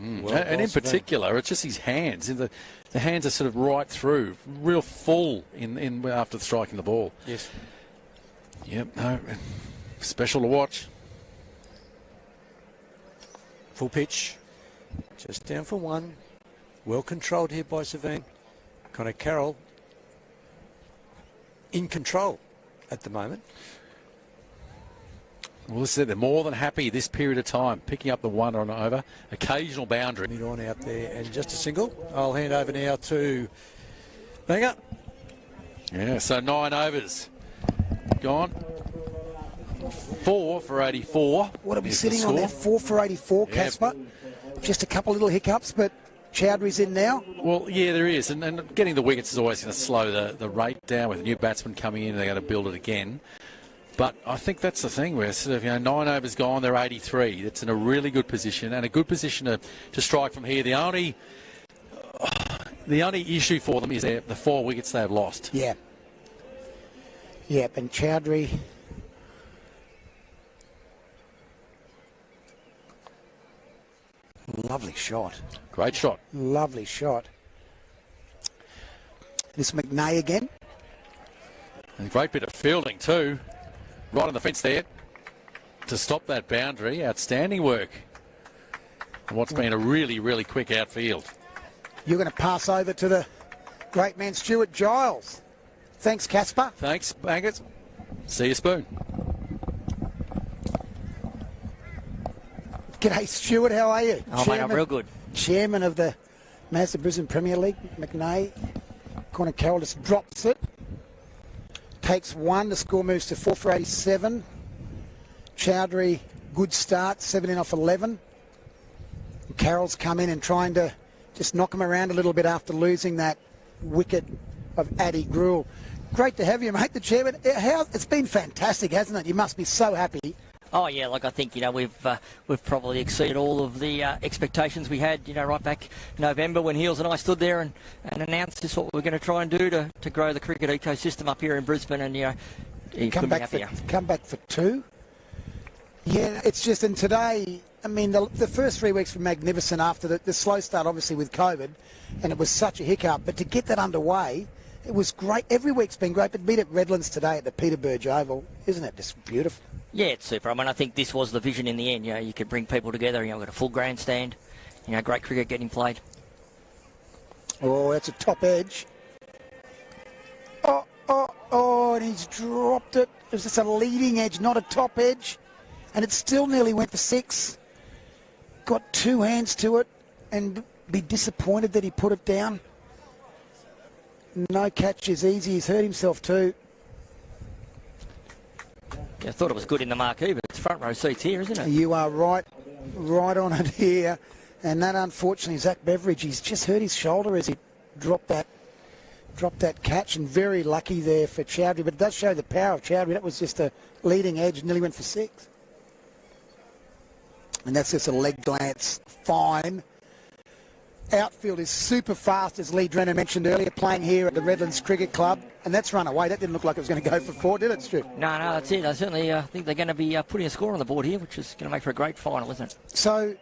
And in particular, it's just his hands. The hands are sort of right through, real full in after striking the ball. Yes. Yep, no, special to watch. Full pitch. Just down for one. Well controlled here by Savine. Connor Carroll in control at the moment. Well, this is it. They're more than happy this period of time, picking up the one on over. Occasional boundary. Mid on out there and just a single. I'll hand over now to Banger. Yeah, so 9 overs. Gone. 4 for 84. What are we sitting on there? 4 for 84, yeah. Casper. Just a couple little hiccups, but Chowdhury's in now. Well, yeah, there is. And getting the wickets is always going to slow the rate down with a new batsman coming in and they're going to build it again. But I think that's the thing where sort of, 9 overs gone, they're 83. It's in a really good position and a good position to strike from here. The only issue for them is the 4 wickets they've lost. Yeah. Yep, and Chowdhury. Lovely shot. Great shot. Lovely shot. This McNay again. And a great bit of fielding too. Right on the fence there to stop that boundary. Outstanding work. And what's been a really, really quick outfield. You're going to pass over to the great man Stuart Giles. Thanks, Casper. Thanks, Bangers. See you, Spoon. G'day, Stuart. How are you? Oh, mate, I'm real good. Chairman of the Mazda Brisbane Premier League, McNay. Connor Carroll just drops it. Takes one. The score moves to 4 for 87. Chowdhury, good start, 17 off 11. And Carroll's come in and trying to just knock him around a little bit after losing that wicket of Addy Gruel. Great to have you, mate, the chairman. It's been fantastic, hasn't it? You must be so happy. Oh yeah, like I think we've probably exceeded all of the expectations we had. Right back in November when Heels and I stood there and announced this what we're going to try and do to grow the cricket ecosystem up here in Brisbane, and you come back for 2. Yeah, it's just, and today, I mean, the first 3 weeks were magnificent after the slow start, obviously with COVID, and it was such a hiccup. But to get that underway, it was great. Every week's been great. But meet at Redlands today at the Peter Burge Oval, isn't it just beautiful? Yeah, it's super. I mean, I think this was the vision in the end. You could bring people together. We've got a full grandstand. Great cricket getting played. Oh, that's a top edge. Oh, and he's dropped it. It was just a leading edge, not a top edge. And it still nearly went for 6. Got 2 hands to it and be disappointed that he put it down. No catch is easy. He's hurt himself too. Yeah, I thought it was good in the marquee, but it's front row seats here, isn't it? You are right on it here. And that, unfortunately, Zach Beveridge, he's just hurt his shoulder as he dropped that catch, and very lucky there for Chowdhury. But it does show the power of Chowdhury. That was just a leading edge, nearly went for 6. And that's just a leg glance. Fine. Outfield is super fast, as Lee Drenner mentioned earlier, playing here at the Redlands Cricket Club. And that's run away. That didn't look like it was going to go for 4, did it, Stu? No, that's it. I certainly think they're going to be putting a score on the board here, which is going to make for a great final, isn't it? So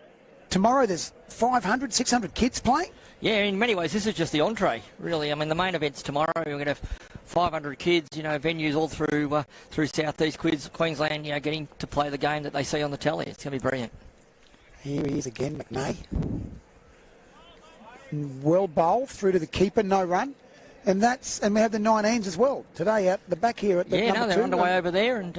tomorrow there's 500, 600 kids playing? Yeah, in many ways this is just the entree, really. I mean, the main event's tomorrow. We're going to have 500 kids, venues all through southeast Queensland, getting to play the game that they see on the telly. It's going to be brilliant. Here he is again, McNay. Well bowled through to the keeper, no run. And we have the 19s as well today out the back here at the number 2. They're underway over there, and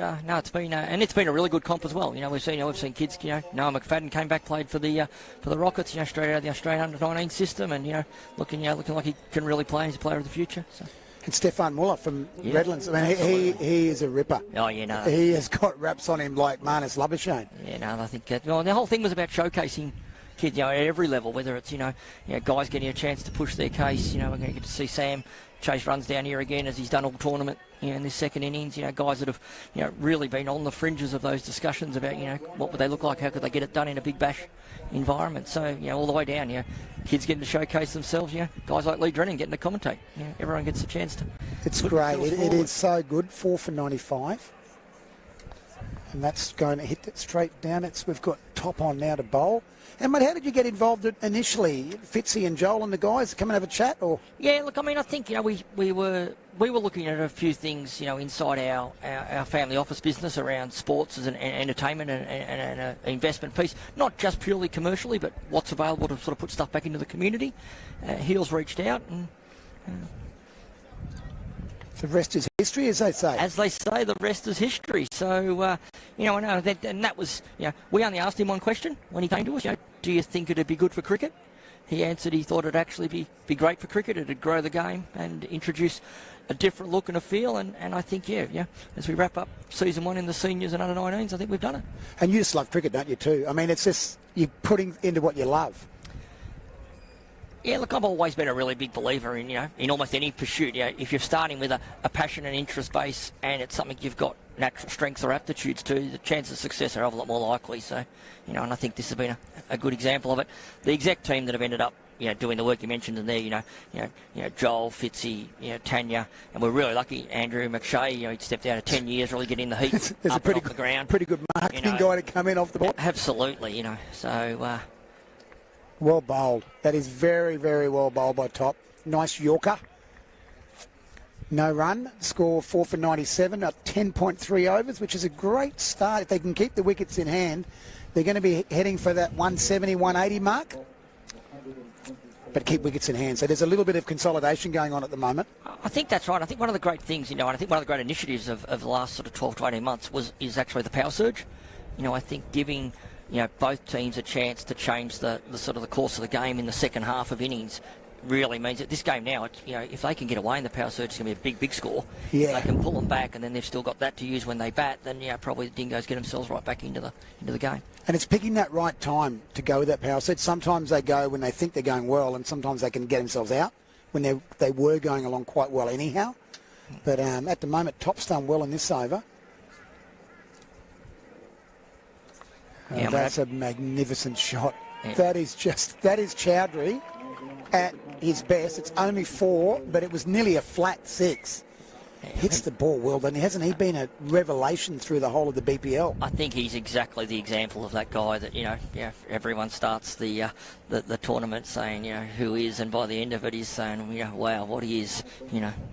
it's been a really good comp as well. We've seen kids. Noah McFadden came back, played for the Rockets, straight out of the Australian under-19 system, and looking like he can really play. He's a player of the future. So. And Stefan Muller from Redlands. I mean, he is a ripper. Oh yeah, no. He has got raps on him like Marnus Labuschagne. Yeah, no, I think the whole thing was about showcasing kids, at every level, whether it's guys getting a chance to push their case. We're going to get to see Sam chase runs down here again as he's done all tournament. In this second innings, guys that have really been on the fringes of those discussions about what would they look like, how could they get it done in a big bash environment. So all the way down, kids getting to showcase themselves. Guys like Lee Drennan getting to commentate. Everyone gets a chance to. It's great. It is so good. 4 for 95. And that's going to hit it straight down. We've got top on now to bowl. And, mate, how did you get involved initially? Fitzy and Joel and the guys come and have a chat? Or Yeah, look, I mean, I think, we were looking at a few things, inside our family office business around sports as an entertainment and an investment piece, not just purely commercially, but what's available to sort of put stuff back into the community. Heels reached out and... the rest is history, as they say. As they say, the rest is history. So, I know that, and that was, we only asked him one question when he came to us. Do you think it'd be good for cricket? He answered he thought it'd actually be great for cricket. It'd grow the game and introduce a different look and a feel. And I think, as we wrap up season 1 in the seniors and under-19s, I think we've done it. And you just love cricket, don't you, too? I mean, it's just you're putting into what you love. Yeah, look, I've always been a really big believer in, in almost any pursuit. If you're starting with a passion and interest base and it's something you've got natural strengths or aptitudes to, the chances of success are a lot more likely. So, and I think this has been a good example of it. The exec team that have ended up, doing the work you mentioned in there, Joel, Fitzy, Tanya, and we're really lucky. Andrew McShay, he stepped out of 10 years, really getting the heat There's up a pretty off the ground. Pretty good marketing guy to come in off the ball. Absolutely, so... well bowled. That is very, very well bowled by Top. Nice Yorker. No run. Score 4 for 97 at 10.3 overs, which is a great start. If they can keep the wickets in hand, they're going to be heading for that 170, 180 mark. But keep wickets in hand. So there's a little bit of consolidation going on at the moment. I think that's right. I think one of the great things, and I think one of the great initiatives of the last sort of 12 to 18 months is actually the power surge. I think giving... both teams a chance to change the sort of the course of the game in the second half of innings really means that this game now, if they can get away in the power surge, it's going to be a big score. Yeah. If they can pull them back and then they've still got that to use when they bat, then probably the Dingoes get themselves right back into the game. And it's picking that right time to go with that power surge. Sometimes they go when they think they're going well, and sometimes they can get themselves out when they were going along quite well anyhow. But at the moment, Top's done well in this over. That's a magnificent shot. Yeah. That is Chowdhury at his best. It's only 4, but it was nearly a flat 6. Yeah. Hits the ball well, then hasn't he been a revelation through the whole of the BPL? I think he's exactly the example of that guy that everyone starts the tournament saying who is, and by the end of it he's saying wow, what he is.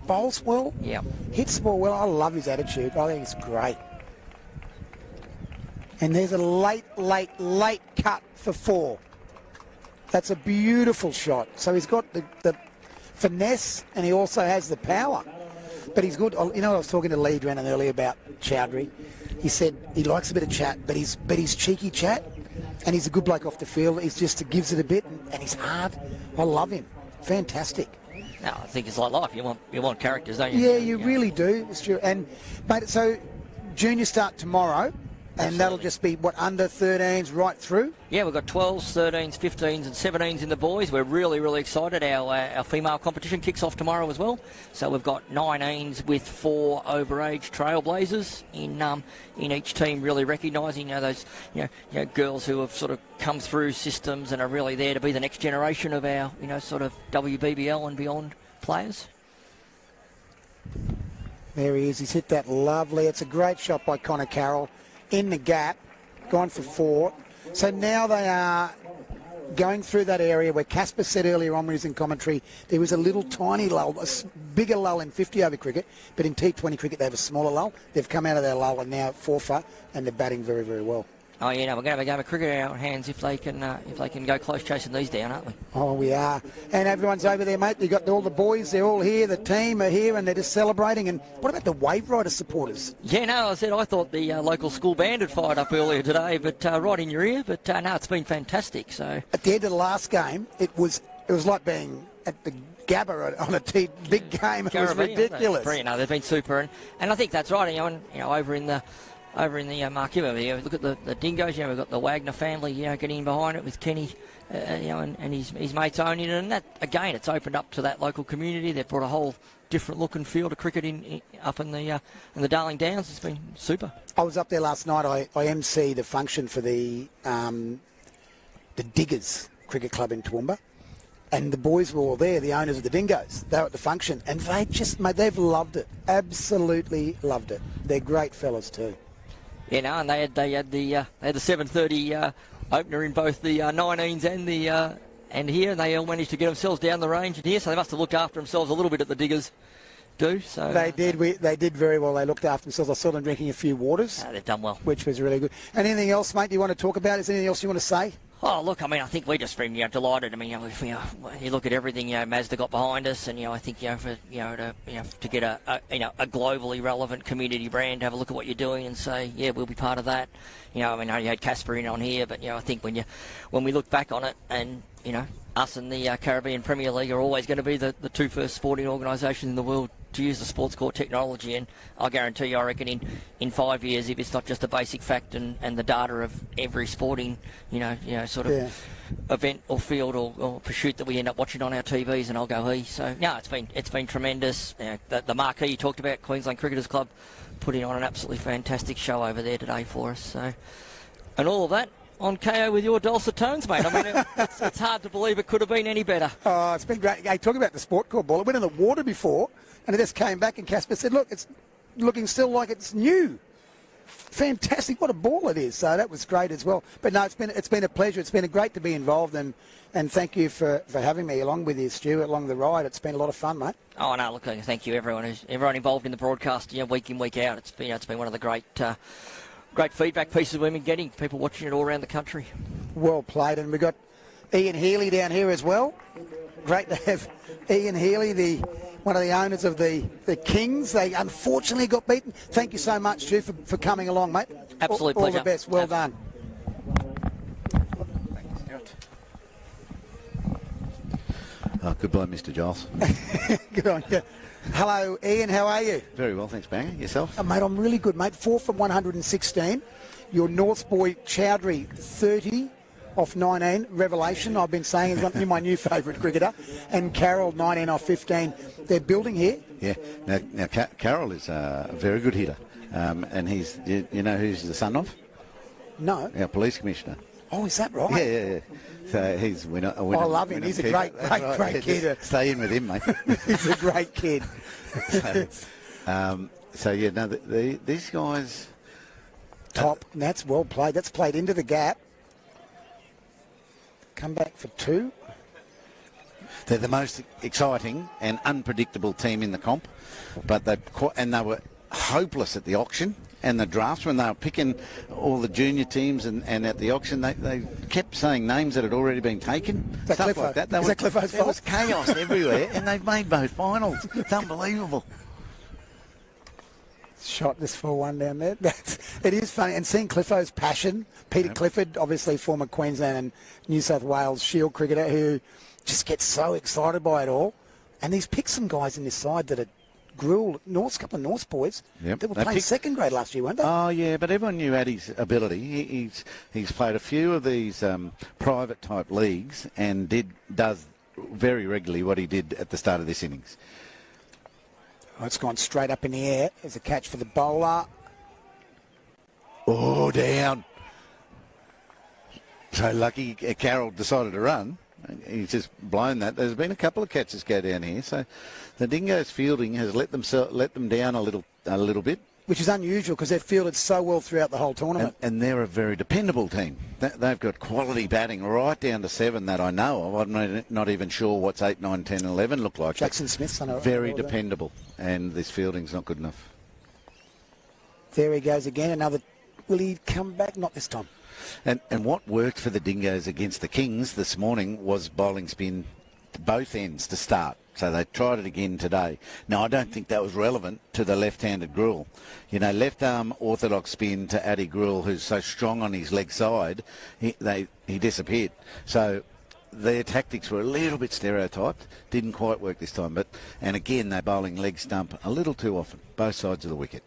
Bowls well. Yeah. Hits the ball well. I love his attitude. I think it's great. And there's a late cut for 4. That's a beautiful shot. So he's got the finesse and he also has the power. But he's good. I was talking to Lee Drennan earlier about Chowdhury. He said he likes a bit of chat, but he's cheeky chat. And he's a good bloke off the field. He gives it a bit and he's hard. I love him. Fantastic. No, I think it's like life. You want characters, don't you? Yeah, you really do. It's true. And, mate, so junior start tomorrow. And that'll just be, under 13s right through? Yeah, we've got 12s, 13s, 15s and 17s in the boys. We're really, really excited. Our female competition kicks off tomorrow as well. So we've got 19s with 4 overage trailblazers in each team, really recognising those girls who have sort of come through systems and are really there to be the next generation of our sort of WBBL and beyond players. There he is. He's hit that lovely. It's a great shot by Connor Carroll. In the gap, gone for 4. So now they are going through that area where Casper said earlier on when he was in commentary, there was a little tiny lull, a bigger lull in 50-over cricket, but in T20 cricket they have a smaller lull. They've come out of their lull and now 4 for, and they're batting very, very well. Oh, we're going to have a game of cricket in our hands if they can go close chasing these down, aren't we? Oh, we are. And everyone's over there, mate. You've got all the boys. They're all here. The team are here, and they're just celebrating. And what about the Waveriders supporters? Yeah, no, I thought the local school band had fired up earlier today, but right in your ear. But no, it's been fantastic. So at the end of the last game, it was like being at the Gabba on a big game. It was ridiculous. They've been super, and I think that's right. Over in the marquee, look at the Dingoes. We've got the Wagner family, getting in behind it with Kenny, and his mates owning it. And that again, it's opened up to that local community. They've brought a whole different look and feel to cricket up in the Darling Downs. It's been super. I was up there last night. I emceed the function for the Diggers Cricket Club in Toowoomba. And the boys were all there, the owners of the Dingoes. They were at the function, and they've loved it. Absolutely loved it. They're great fellas too. Yeah, no, and they had the 7:30 opener in both the 19s and here, and they all managed to get themselves down the range and here, so they must have looked after themselves a little bit at the Diggers. So they did. They did very well. They looked after themselves. I saw them drinking a few waters. They've done well, which was really good. And anything else, mate? You want to talk about? Is there anything else you want to say? Oh, look, I mean, I think we're just been delighted. I mean, you look at everything Mazda got behind us, and I think for to get a globally relevant community brand, have a look at what you're doing and say, yeah, we'll be part of that. I mean, you had Casper in on here, but I think when we look back on it, and us and the Caribbean Premier League are always going to be the two first sporting organisations in the world to use the sports court technology, and I guarantee you, I reckon in 5 years, if it's not just a basic fact and the data of every sporting, sort of event or field or pursuit that we end up watching on our TVs, and I'll go, So it's been tremendous. The marquee you talked about, Queensland Cricketers Club, putting on an absolutely fantastic show over there today for us. So, and all of that on KO with your dulcet tones, mate. I mean, it's hard to believe it could have been any better. Oh, it's been great. Hey, talking about the sport court ball, it went in the water before, and it just came back, and Casper said, look, it's looking still like it's new. Fantastic. What a ball it is. So that was great as well. But no, it's been a pleasure. It's been great to be involved, and thank you for having me along with you, Stu, along the ride. It's been a lot of fun, mate. Oh, no, look, thank you, everyone involved in the broadcast, week in, week out. It's been one of the great feedback pieces we've been getting, people watching it all around the country. Well played, and we've got Ian Healy down here as well. Great to have Ian Healy, one of the owners of the Kings. They unfortunately got beaten. Thank you so much, Stu, for coming along, mate. Absolute pleasure. All the best. Well done. Oh, good blow, Mr. Giles. Good on you. Hello, Ian. How are you? Very well, thanks, Banger. Yourself? Mate, I'm really good, mate. 4 from 116. Your North boy, Chowdhury, 30 off 19. Revelation, I've been saying, is my new favourite cricketer. And Carroll, 19 off 15. They're building here. Yeah. Now Carroll is a very good hitter. And he's, you know who's the son of? No. Our police commissioner. Oh, is that right? Yeah. So he's winner. I love him. He's a great kid. Stay in with him, mate. He's a great kid. These guys. Top. That's well played. That's played into the gap. Come back for 2. They're the most exciting and unpredictable team in the comp, but they were hopeless at the auction and the drafts when they were picking all the junior teams, and at the auction they kept saying names that had already been taken. Stuff like that. Is that Cliffo's fault? There was chaos everywhere, and they've made both finals. It's unbelievable. Shot this 4-1 down there. It is funny. And seeing Cliffo's passion, Peter Clifford, obviously former Queensland and New South Wales Shield cricketer, who just gets so excited by it all. And he's picked some guys in this side that are grilled. A couple of Norths boys. Yep. They were playing second grade last year, weren't they? Oh, yeah, but everyone knew Addy's ability. He's played a few of these private type leagues and does very regularly what he did at the start of this innings. Oh, it's gone straight up in the air. There's a catch for the bowler. Oh, down. So lucky Carroll decided to run. He's just blown that. There's been a couple of catches go down here. So the Dingoes fielding has let them down a little bit. Which is unusual because they've fielded so well throughout the whole tournament. And they're a very dependable team. They've got quality batting right down to 7 that I know of. I'm not even sure what's 8, 9, 10, 11 look like. Jackson Smith's on very dependable. And this fielding's not good enough. There he goes again. Another. Will he come back? Not this time. And what worked for the Dingoes against the Kings this morning was bowling spin to both ends to start. So they tried it again today. Now, I don't think that was relevant to the left-handed Gruel. Left arm orthodox spin to Addy Gruel, who's so strong on his leg side, he disappeared. So their tactics were a little bit stereotyped. Didn't quite work this time. And again, they're bowling leg stump a little too often, both sides of the wicket.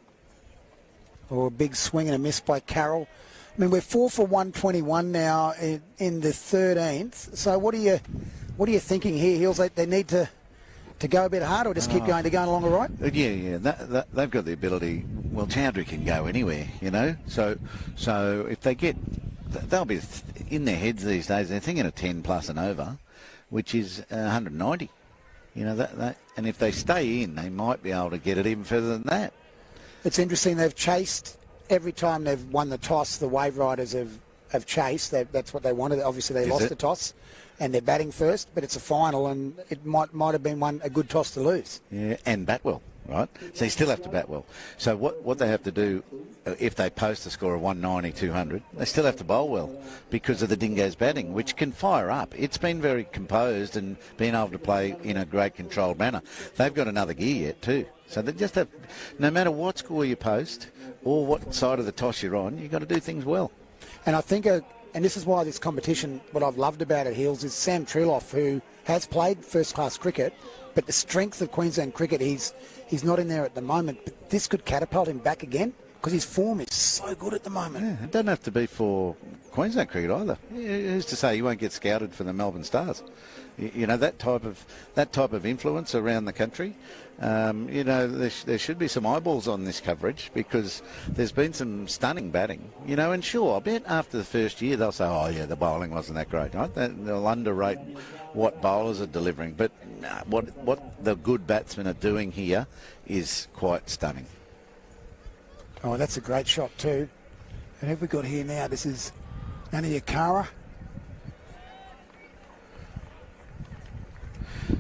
Oh, a big swing and a miss by Carroll. I mean, we're 4 for 121 now in the 13th. So what are you thinking here, Hills? They need to go a bit harder or just keep going along all right? Yeah. They've got the ability. Well, Chowdhury can go anywhere, So if they get, they'll be in their heads these days. They're thinking of 10 plus and over, which is 190. And if they stay in, they might be able to get it even further than that. It's interesting. They've chased every time they've won the toss. The Waveriders of chase. That's what they wanted. Obviously, they lost the toss, and they're batting first. But it's a final, and it might have been a good toss to lose. Yeah, and bat well, right? So you still have to bat well. So what they have to do, if they post a score of 190, 200, they still have to bowl well because of the Dingoes batting, which can fire up. It's been very composed and been able to play in a great controlled manner. They've got another gear yet too. So they just have, no matter what score you post or what side of the toss you're on, you've got to do things well. And I think, and this is why this competition, what I've loved about it, Heels, is Sam Triloff, who has played first-class cricket, but the strength of Queensland cricket, he's not in there at the moment. But this could catapult him back again because his form is so good at the moment. Yeah, it doesn't have to be for Queensland cricket either. Who's to say you won't get scouted for the Melbourne Stars? You know, that type of influence around the country. You know, there should be some eyeballs on this coverage because there's been some stunning batting. You know, and sure, I bet after the first year they'll say, oh yeah, the bowling wasn't that great. Right? They'll underrate what bowlers are delivering. But what the good batsmen are doing here is quite stunning. Oh, that's a great shot too. And who have we got here now? This is Naniakara.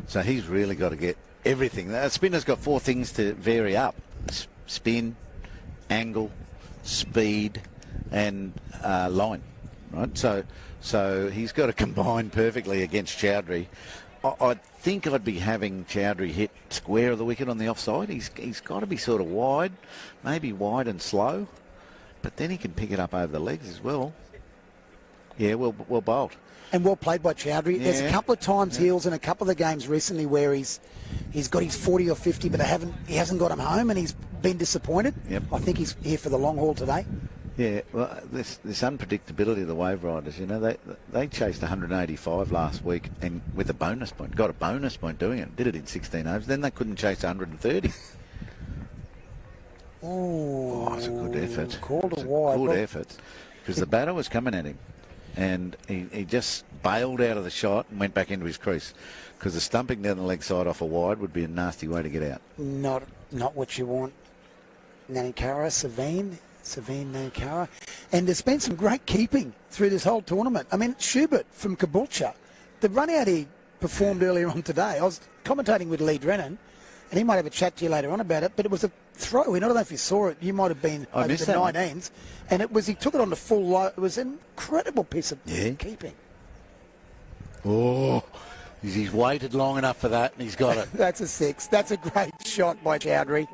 So he's really got to get everything. The spinner's got 4 things to vary up: spin, angle, speed, and line. Right. So he's got to combine perfectly against Chowdhury. I think I'd be having Chowdhury hit square of the wicket on the offside. He's got to be sort of wide, maybe wide and slow, but then he can pick it up over the legs as well. Yeah, well bowled. And well played by Chowdhury. Yeah. There's a couple of times, Heels, in a couple of the games recently where he's got his 40 or 50, but he hasn't got him home, and he's been disappointed. Yep. I think he's here for the long haul today. Yeah, well, this unpredictability of the Waveriders, you know, they chased 185 last week and with a bonus point, got a bonus point doing it, did it in 16 overs, then they couldn't chase 130. Oh, it's a good effort. Called a wide. Good effort, because the batter was coming at him, and he just bailed out of the shot and went back into his crease, because the stumping down the leg side off a wide would be a nasty way to get out. Not what you want. Nanikara, Savine Nanikara. And there's been some great keeping through this whole tournament. I mean, Schubert from Caboolture, the run out he performed earlier on today, I was commentating with Lee Drennan, and he might have a chat to you later on about it, but it was a throw in. I don't know if you saw it. You might have been over the 19s. And he took it on the full low. It was an incredible piece of keeping. Oh, he's waited long enough for that, and he's got it. That's a 6. That's a great shot by Chowdhury.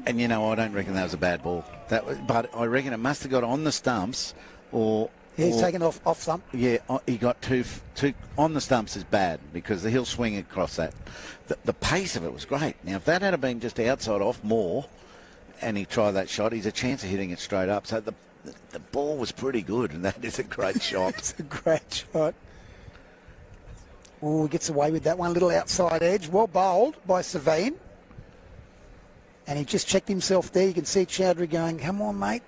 And, you know, I don't reckon that was a bad ball. But I reckon it must have got on the stumps or... Yeah, he's taken off stump. Yeah, he got two on the stumps is bad because he'll swing across that. The pace of it was great. Now, if that had been just outside off more and he tried that shot, he's a chance of hitting it straight up. So the ball was pretty good, and that is a great shot. It's a great shot. Oh, he gets away with that one. Little outside edge. Well bowled by Savine. And he just checked himself there. You can see Chowdhury going, come on, mate.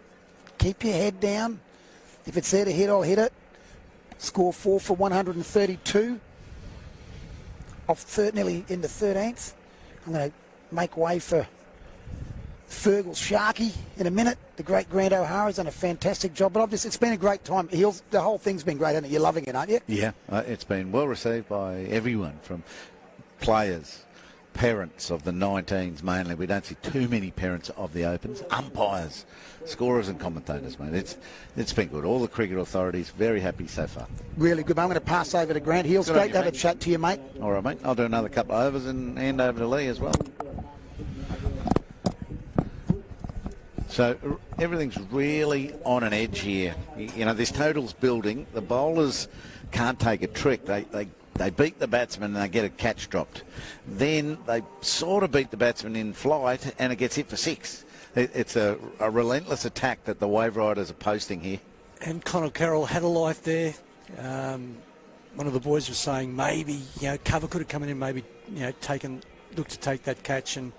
Keep your head down. If it's there to hit, I'll hit it. Score 4 for 132. Off nearly in the 13th. I'm going to make way for Fergal Sharkey in a minute. The great Grant O'Hara's done a fantastic job. But it's been a great time. The whole thing's been great, hasn't it? You're loving it, aren't you? Yeah, it's been well received by everyone, from players, parents of the 19s mainly. We don't see too many parents of the Opens. Umpires, scorers and commentators, mate. It's been good. All the cricket authorities very happy so far. Really good. I'm going to pass over to Grant. Heels, great to have a chat to you, mate. All right, mate. I'll do another couple of overs and hand over to Lee as well. So everything's really on an edge here. You know, this total's building. The bowlers can't take a trick. They beat the batsman and they get a catch dropped. Then they sort of beat the batsman in flight and it gets hit for 6. It's a relentless attack that the Waveriders are posting here. And Connor Carroll had a life there. One of the boys was saying maybe, cover could have come in and maybe, looked to take that catch, and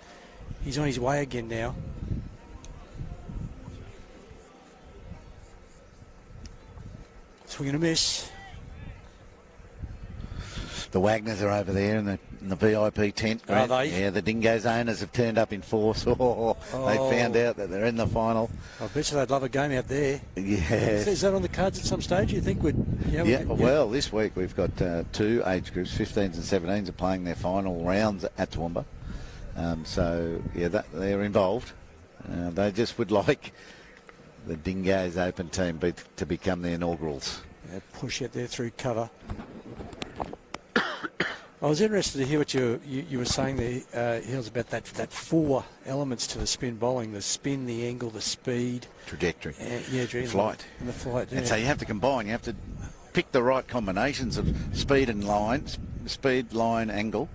he's on his way again now. Swing and a miss. The Wagners are over there in the VIP tent. Are they? Yeah, the Dingoes owners have turned up in force. They found out that they're in the final. I bet you they'd love a game out there. Yeah. Is that on the cards at some stage, you think? Well, this week we've got two age groups, 15s and 17s, are playing their final rounds at Toowoomba. They're involved. They just would like the Dingoes Open team to become the inaugurals. Yeah, push out there through cover. I was interested to hear what you were saying there, Hills, about that four elements to the spin bowling: the spin, the angle, the speed, trajectory, flight, and the flight. Yeah. And so you have to combine. You have to pick the right combinations of speed and line, angle,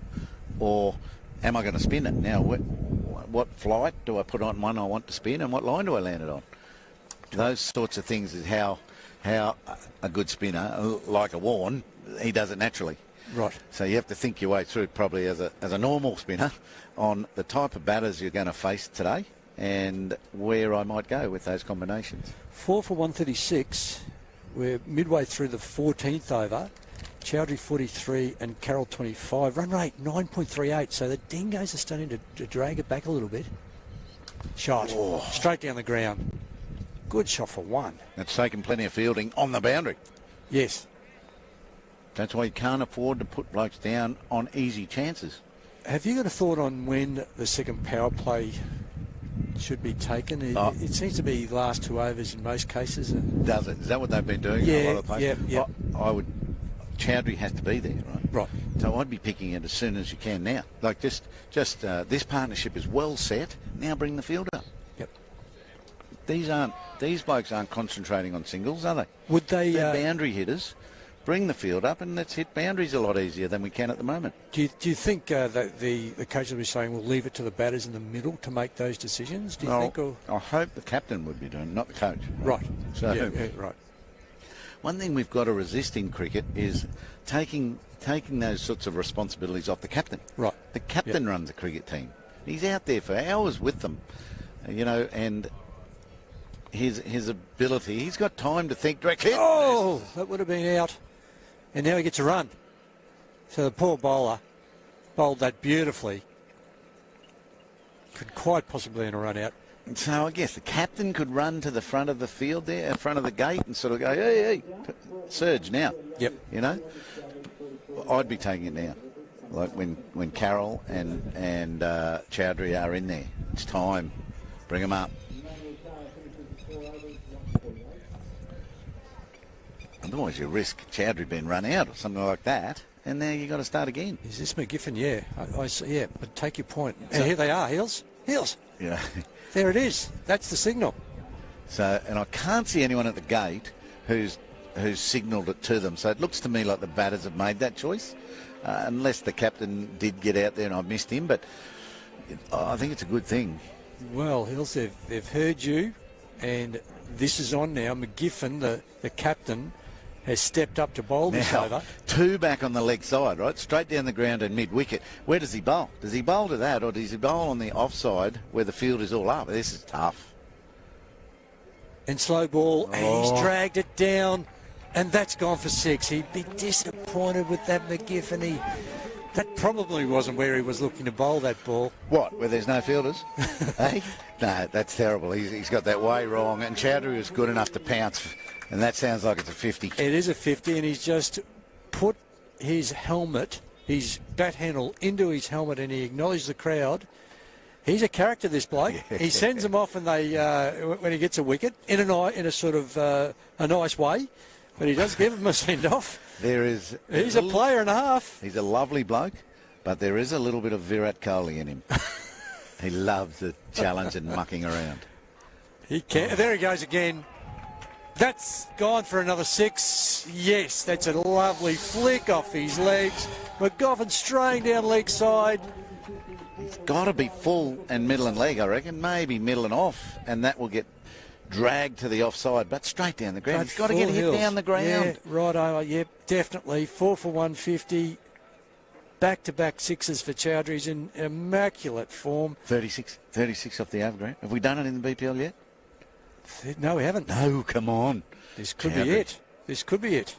or am I going to spin it now? What flight do I put on one I want to spin, and what line do I land it on? Those sorts of things is how a good spinner, like a Warren, he does it naturally. Right. So you have to think your way through, probably as a normal spinner, on the type of batters you're going to face today and where I might go with those combinations. 4 for 136. We're midway through the 14th over. Chowdhury 43 and Carroll 25. Run rate 9.38. So the Dingoes are starting to drag it back a little bit. Shot. Oh. Straight down the ground. Good shot for one. It's taken plenty of fielding on the boundary. Yes. That's why you can't afford to put blokes down on easy chances. Have you got a thought on when the second power play should be taken? It seems to be last 2 overs in most cases. Does it? Is that what they've been doing? Yeah, a lot of places? yeah. I would. Chowdhury has to be there, right? Right. So I'd be picking it as soon as you can now. Like just this partnership is well set. Now bring the field up. Yep. These blokes aren't concentrating on singles, are they? Would they? They're boundary hitters. Bring the field up and let's hit boundaries a lot easier than we can at the moment. Do you think that the coach will be saying we'll leave it to the batters in the middle to make those decisions? Do you think? Or? I hope the captain would be doing it, not the coach. Right. So right. One thing we've got to resist in cricket is taking those sorts of responsibilities off the captain. Right. The captain runs a cricket team. He's out there for hours with them, and his ability. He's got time to think directly. Oh, that would have been out. And now he gets a run. So the poor bowler bowled that beautifully. Could quite possibly in a run out. So I guess the captain could run to the front of the field there, in front of the gate, and sort of go, hey, surge now. Yep. I'd be taking it now. Like when Carroll and Chowdhury are in there. It's time. Bring them up. Otherwise you risk Chowdhury being run out or something like that, and now you've got to start again. Is this McGiffin? Yeah. I see, yeah, but take your point. And here they are, Hills. Yeah. There it is. That's the signal. So, and I can't see anyone at the gate who's signalled it to them. So it looks to me like the batters have made that choice, unless the captain did get out there and I missed him. But I think it's a good thing. Well, Hills, they've heard you, and this is on now. McGiffin, the captain, has stepped up to bowl this over. 2 back on the leg side, right? Straight down the ground and mid-wicket. Where does he bowl? Does he bowl to that, or does he bowl on the offside where the field is all up? This is tough. And slow ball, and he's dragged it down, and that's gone for 6. He'd be disappointed with that McGiffin. That probably wasn't where he was looking to bowl that ball. What, where there's no fielders? Hey? No, that's terrible. He's got that way wrong, and Chowdhury was good enough to pounce. And that sounds like it's a 50. It is a 50, and he's just put his helmet, his bat handle into his helmet, and he acknowledged the crowd. He's a character, this bloke. Yeah. He sends them off when he gets a wicket in a sort of a nice way, but he does give them a send off. He's a player and a half. He's a lovely bloke, but there is a little bit of Virat Kohli in him. He loves the challenge and mucking around. He can. There he goes again. That's gone for another 6. Yes, that's a lovely flick off his legs. McGoffin straying down leg side. He's got to be full and middle and leg, I reckon. Maybe middle and off, and that will get dragged to the offside, but straight down the ground. He's got to get hit down the ground. Yeah, right over. Yep, definitely. 4 for 150. Back-to-back 6s for Chowdhury. He's in immaculate form. 36 off the overground. Have we done it in the BPL yet? No, we haven't. No, come on. This could be it. This could be it.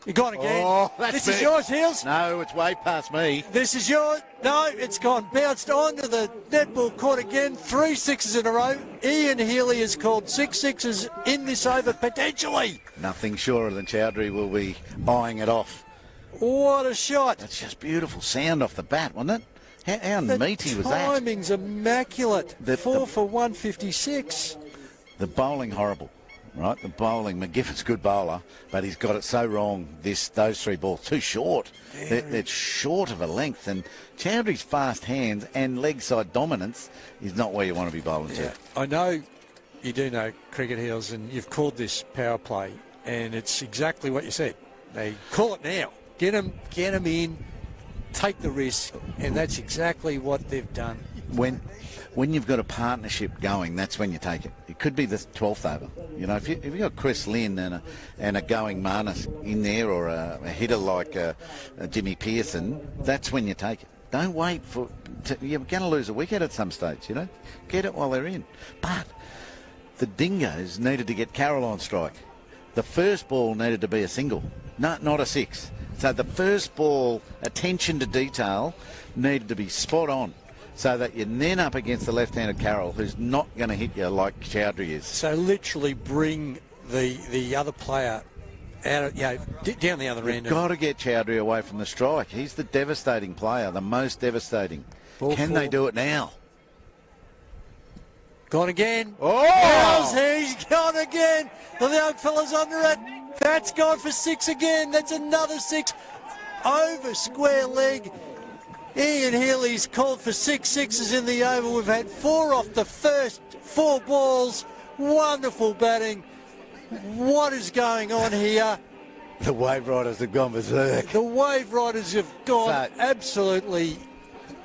You gone again. Oh, that's this big. is yours, Heels. No, it's way past me. This is yours. No, it's gone. Bounced onto the netball court again. 3 sixes in a row. Ian Healy has called 6 sixes in this over, potentially. Nothing surer than Chowdhury will be eyeing it off. What a shot. That's just beautiful sound off the bat, wasn't it? How meaty was that? Timing's immaculate. The 4 for 156. The bowling horrible, right? The bowling. McGiffin's a good bowler, but he's got it so wrong. Those 3 balls too short. They're short of a length, and Chowdhury's fast hands and leg side dominance is not where you want to be bowling to. I know you do know cricket, Heels, and you've called this power play, and it's exactly what you said. They call it now. Get them in, take the risk, and that's exactly what they've done. When you've got a partnership going, that's when you take it. It could be the 12th over. You know, if you've got Chris Lynn and a going Marnus in there, or a hitter like Jimmy Pearson, that's when you take it. Don't wait you're going to lose a wicket at some stage, you know. Get it while they're in. But the Dingoes needed to get Carroll on strike. The first ball needed to be a single, not a 6. So the first ball, attention to detail, needed to be spot on, so that you're then up against the left-handed Carroll, who's not going to hit you like Chowdhury is. So literally bring the other player out, down the other end. You've got to get Chowdhury away from the strike. He's the devastating player, the most devastating. Can they do it now? Gone again. Oh! He's gone again. The young fella's under it. That's gone for 6 again. That's another 6 over square leg. Ian Healy's called for 6 sixes in the over. We've had 4 off the first 4 balls. Wonderful batting. What is going on here? The Waveriders have gone berserk. The Waveriders have gone absolutely.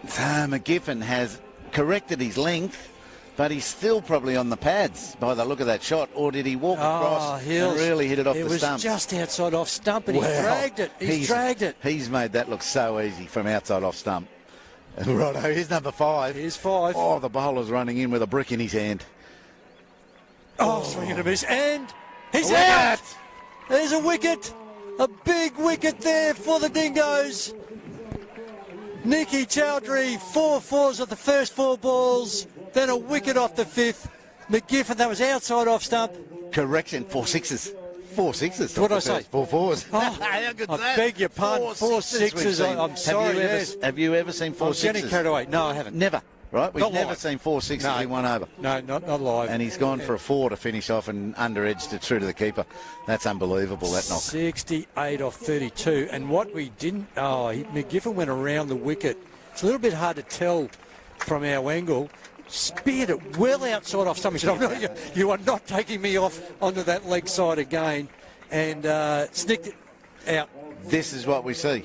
So McGiffin has corrected his length, but he's still probably on the pads by the look of that shot. Or did he walk across and really hit it off the stump? It was just outside off stump, and he dragged it. He's dragged it. He's made that look so easy from outside off stump. Righto, here's number 5. Here's 5. Oh, the bowler's running in with a brick in his hand. Oh, swing and a miss. And he's out. There's a wicket. A big wicket there for the Dingoes. Nicky Chowdhury, 4 fours of the first 4 balls. Then a wicket off the 5th. McGiffin, that was outside off stump. Correction, 4 sixes. 4 sixes. What did I say? 4 fours. Oh, how good's I that? beg your pardon. 4 sixes. I'm sorry. Have you ever seen 4 I'm sixes? getting carried away. No, I haven't. Never. Right? We've Not never live. seen 4 sixes in one over. No, not live. And he's gone for a 4 to finish off and under-edged it through to the keeper. That's unbelievable, that knock. 68 off 32. And what we didn't... McGiffin went around the wicket. It's a little bit hard to tell from our angle. Speared it well outside off stump. He said, "No, you are not taking me off onto that leg side again." And snicked it out. This is what we see.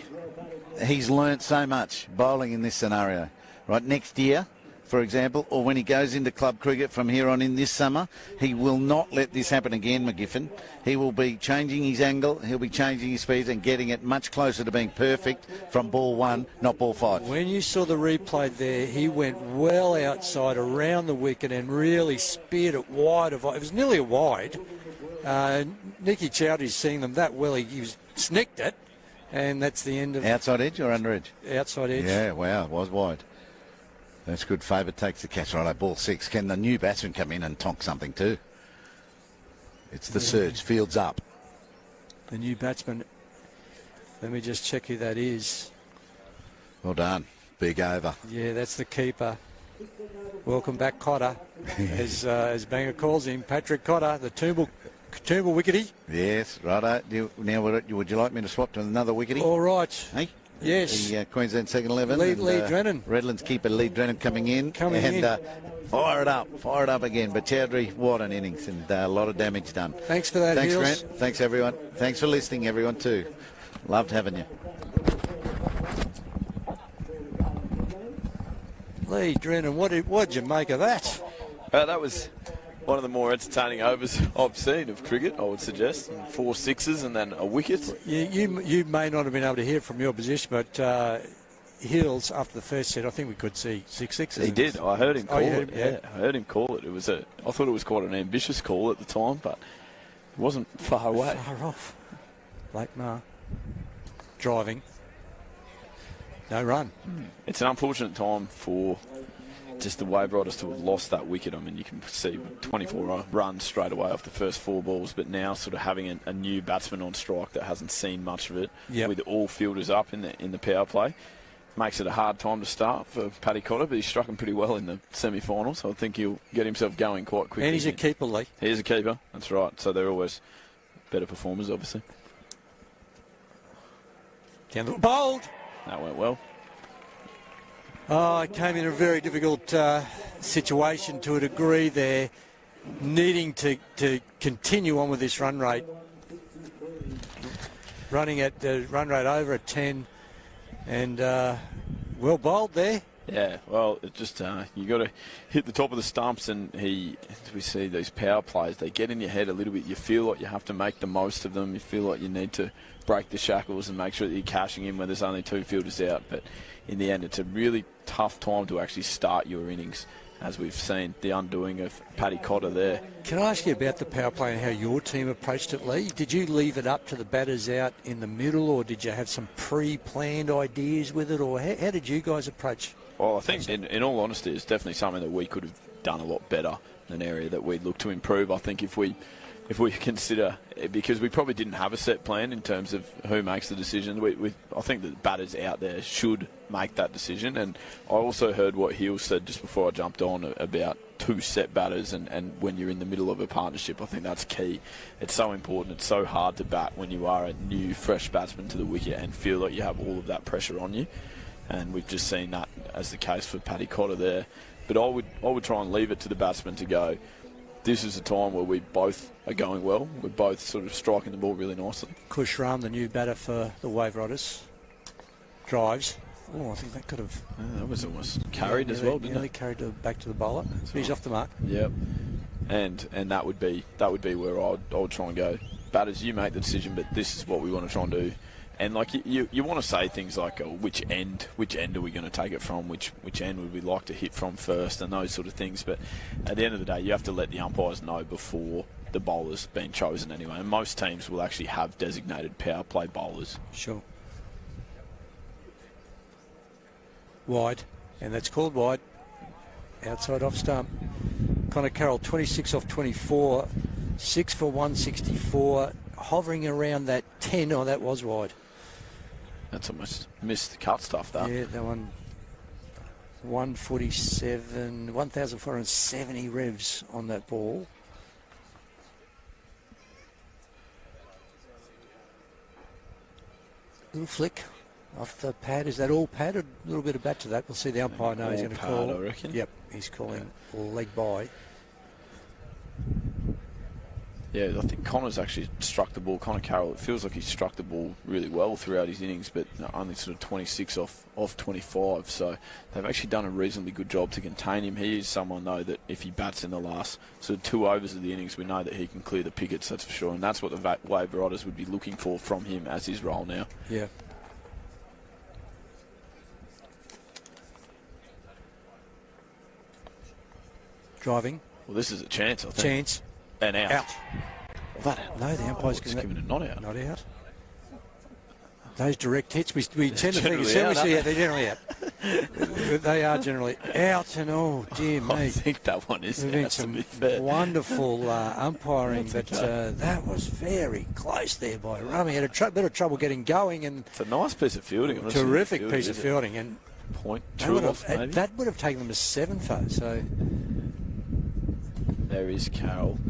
He's learnt so much bowling in this scenario. Right, next year, for example, or when he goes into club cricket from here on in this summer, he will not let this happen again, McGiffin. He will be changing his angle, he'll be changing his speed and getting it much closer to being perfect from ball 1, not ball 5. When you saw the replay there, he went well outside around the wicket and really speared it wide. It was nearly a wide. Nicky Chowdhury's seeing them that well. He was snicked it, and that's the end of... Outside edge or under edge? Outside edge. Yeah, wow, it was wide. That's good. Favour takes the catch. Right, ball 6. Can the new batsman come in and tonk something too? It's the surge. Fields up. The new batsman. Let me just check who that is. Well done. Big over. Yeah, that's the keeper. Welcome back, Cotter. as Banger calls him, Patrick Cotter, the Toombul wickety. Yes, righto. Would you like me to swap to another wickety? All right. Hey? Yes. The Queensland second 11. Lee Drennan. Redlands keeper Lee Drennan coming in. Fire it up again. But Chowdhury, what an innings and a lot of damage done. Thanks for that, Thanks, Heels. Grant. Thanks, everyone. Thanks for listening, everyone, too. Loved having you. Lee Drennan, what did you make of that? That was one of the more entertaining overs I've seen of cricket, I would suggest. 4 sixes and then a wicket. You may not have been able to hear from your position, but Hills, after the first set, I think we could see 6 sixes. He did. I heard him call it. Yeah, I heard him call it. I thought it was quite an ambitious call at the time, but it wasn't far away. Far off. Blake Ma. driving. No run. It's an unfortunate time for just the Waveriders to have lost that wicket. I mean, you can see 24 runs straight away off the first 4 balls, but now sort of having a new batsman on strike that hasn't seen much of it, with all fielders up in the power play, makes it a hard time to start for Paddy Cotter, but he struck him pretty well in the semi-final, so I think he'll get himself going quite quickly. And he's a keeper, Lee. He is a keeper, that's right. So they're always better performers, obviously. Down the bowled. That went well. Oh, it came in a very difficult situation to a degree there, needing to continue on with this run rate. Running at run rate over at 10, and well bowled there. Yeah, well, it just you got to hit the top of the stumps, and we see these power plays, they get in your head a little bit. You feel like you have to make the most of them. You feel like you need to break the shackles and make sure that you're cashing in when there's only 2 fielders out. But in the end, it's a really tough time to actually start your innings, as we've seen the undoing of Paddy Cotter there. Can I ask you about the power play and how your team approached it, Lee? Did you leave it up to the batters out in the middle, or did you have some pre-planned ideas with it, or how did you guys approach? Well, I think, in all honesty, it's definitely something that we could have done a lot better, an area that we'd look to improve. I think if we consider, because we probably didn't have a set plan in terms of who makes the decision, I think that batters out there should make that decision. And I also heard what Hill said just before I jumped on about 2 set batters, and when you're in the middle of a partnership, I think that's key. It's so important. It's so hard to bat when you are a new, fresh batsman to the wicket and feel like you have all of that pressure on you. And we've just seen that as the case for Paddy Cotter there. But I would try and leave it to the batsman to go, this is a time where we both are going well. We're both sort of striking the ball really nicely. Kushram, the new batter for the Waveriders, drives. Oh, I think that could have... that was almost carried as well, didn't it? Nearly carried back to the bowler. He's off the mark. Yep. And that would be where I would try and go. Batters, you make the decision, but this is what we want to try and do. And like you want to say things like, which end are we going to take it from? Which end would we like to hit from first, and those sort of things. But at the end of the day, you have to let the umpires know before the bowler's been chosen anyway. And most teams will actually have designated power play bowlers. Sure. Wide, and that's called wide. Outside off stump. Connor Carroll, 26 off 24, 6 for 164, hovering around that 10. Oh, that was wide. That's almost missed the cut stuff, though. Yeah, that one. 147, 1,470 revs on that ball. Little flick off the pad. Is that all padded? A little bit of bat to that. We'll see the umpire know he's going to call. I reckon. Yep, he's calling leg by. Yeah, I think Connor's actually struck the ball. Connor Carroll, it feels like he's struck the ball really well throughout his innings, but only sort of 26 off 25. So they've actually done a reasonably good job to contain him. He is someone, though, that if he bats in the last sort of 2 overs of the innings, we know that he can clear the pickets, that's for sure. And that's what the Waveriders would be looking for from him as his role now. Yeah. Driving. Well, this is a chance, I think. Chance. And out. Well, no, the umpire's giving it not out. Not out. Those direct hits, we tend to think they're generally out. They are generally out, and oh dear me. I think that one is out, to be fair. Wonderful umpiring, but that was very close there by Rummy. Had a bit of trouble getting going, and it's a nice piece of fielding. Terrific piece of fielding, and point 2 off, maybe. That would have taken them to 7th, though. So there is Carroll.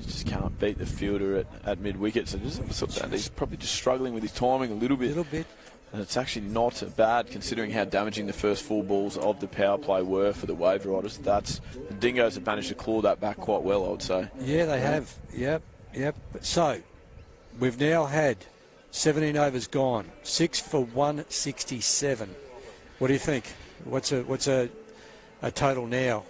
Just can't beat the fielder at mid-wicket. So he's probably just struggling with his timing a little bit. And it's actually not bad considering how damaging the first 4 balls of the power play were for the Waveriders. The Dingoes have managed to claw that back quite well, I would say. Yeah, they have. Yep. So we've now had 17 overs gone, 6 for 167. What do you think? What's a total now?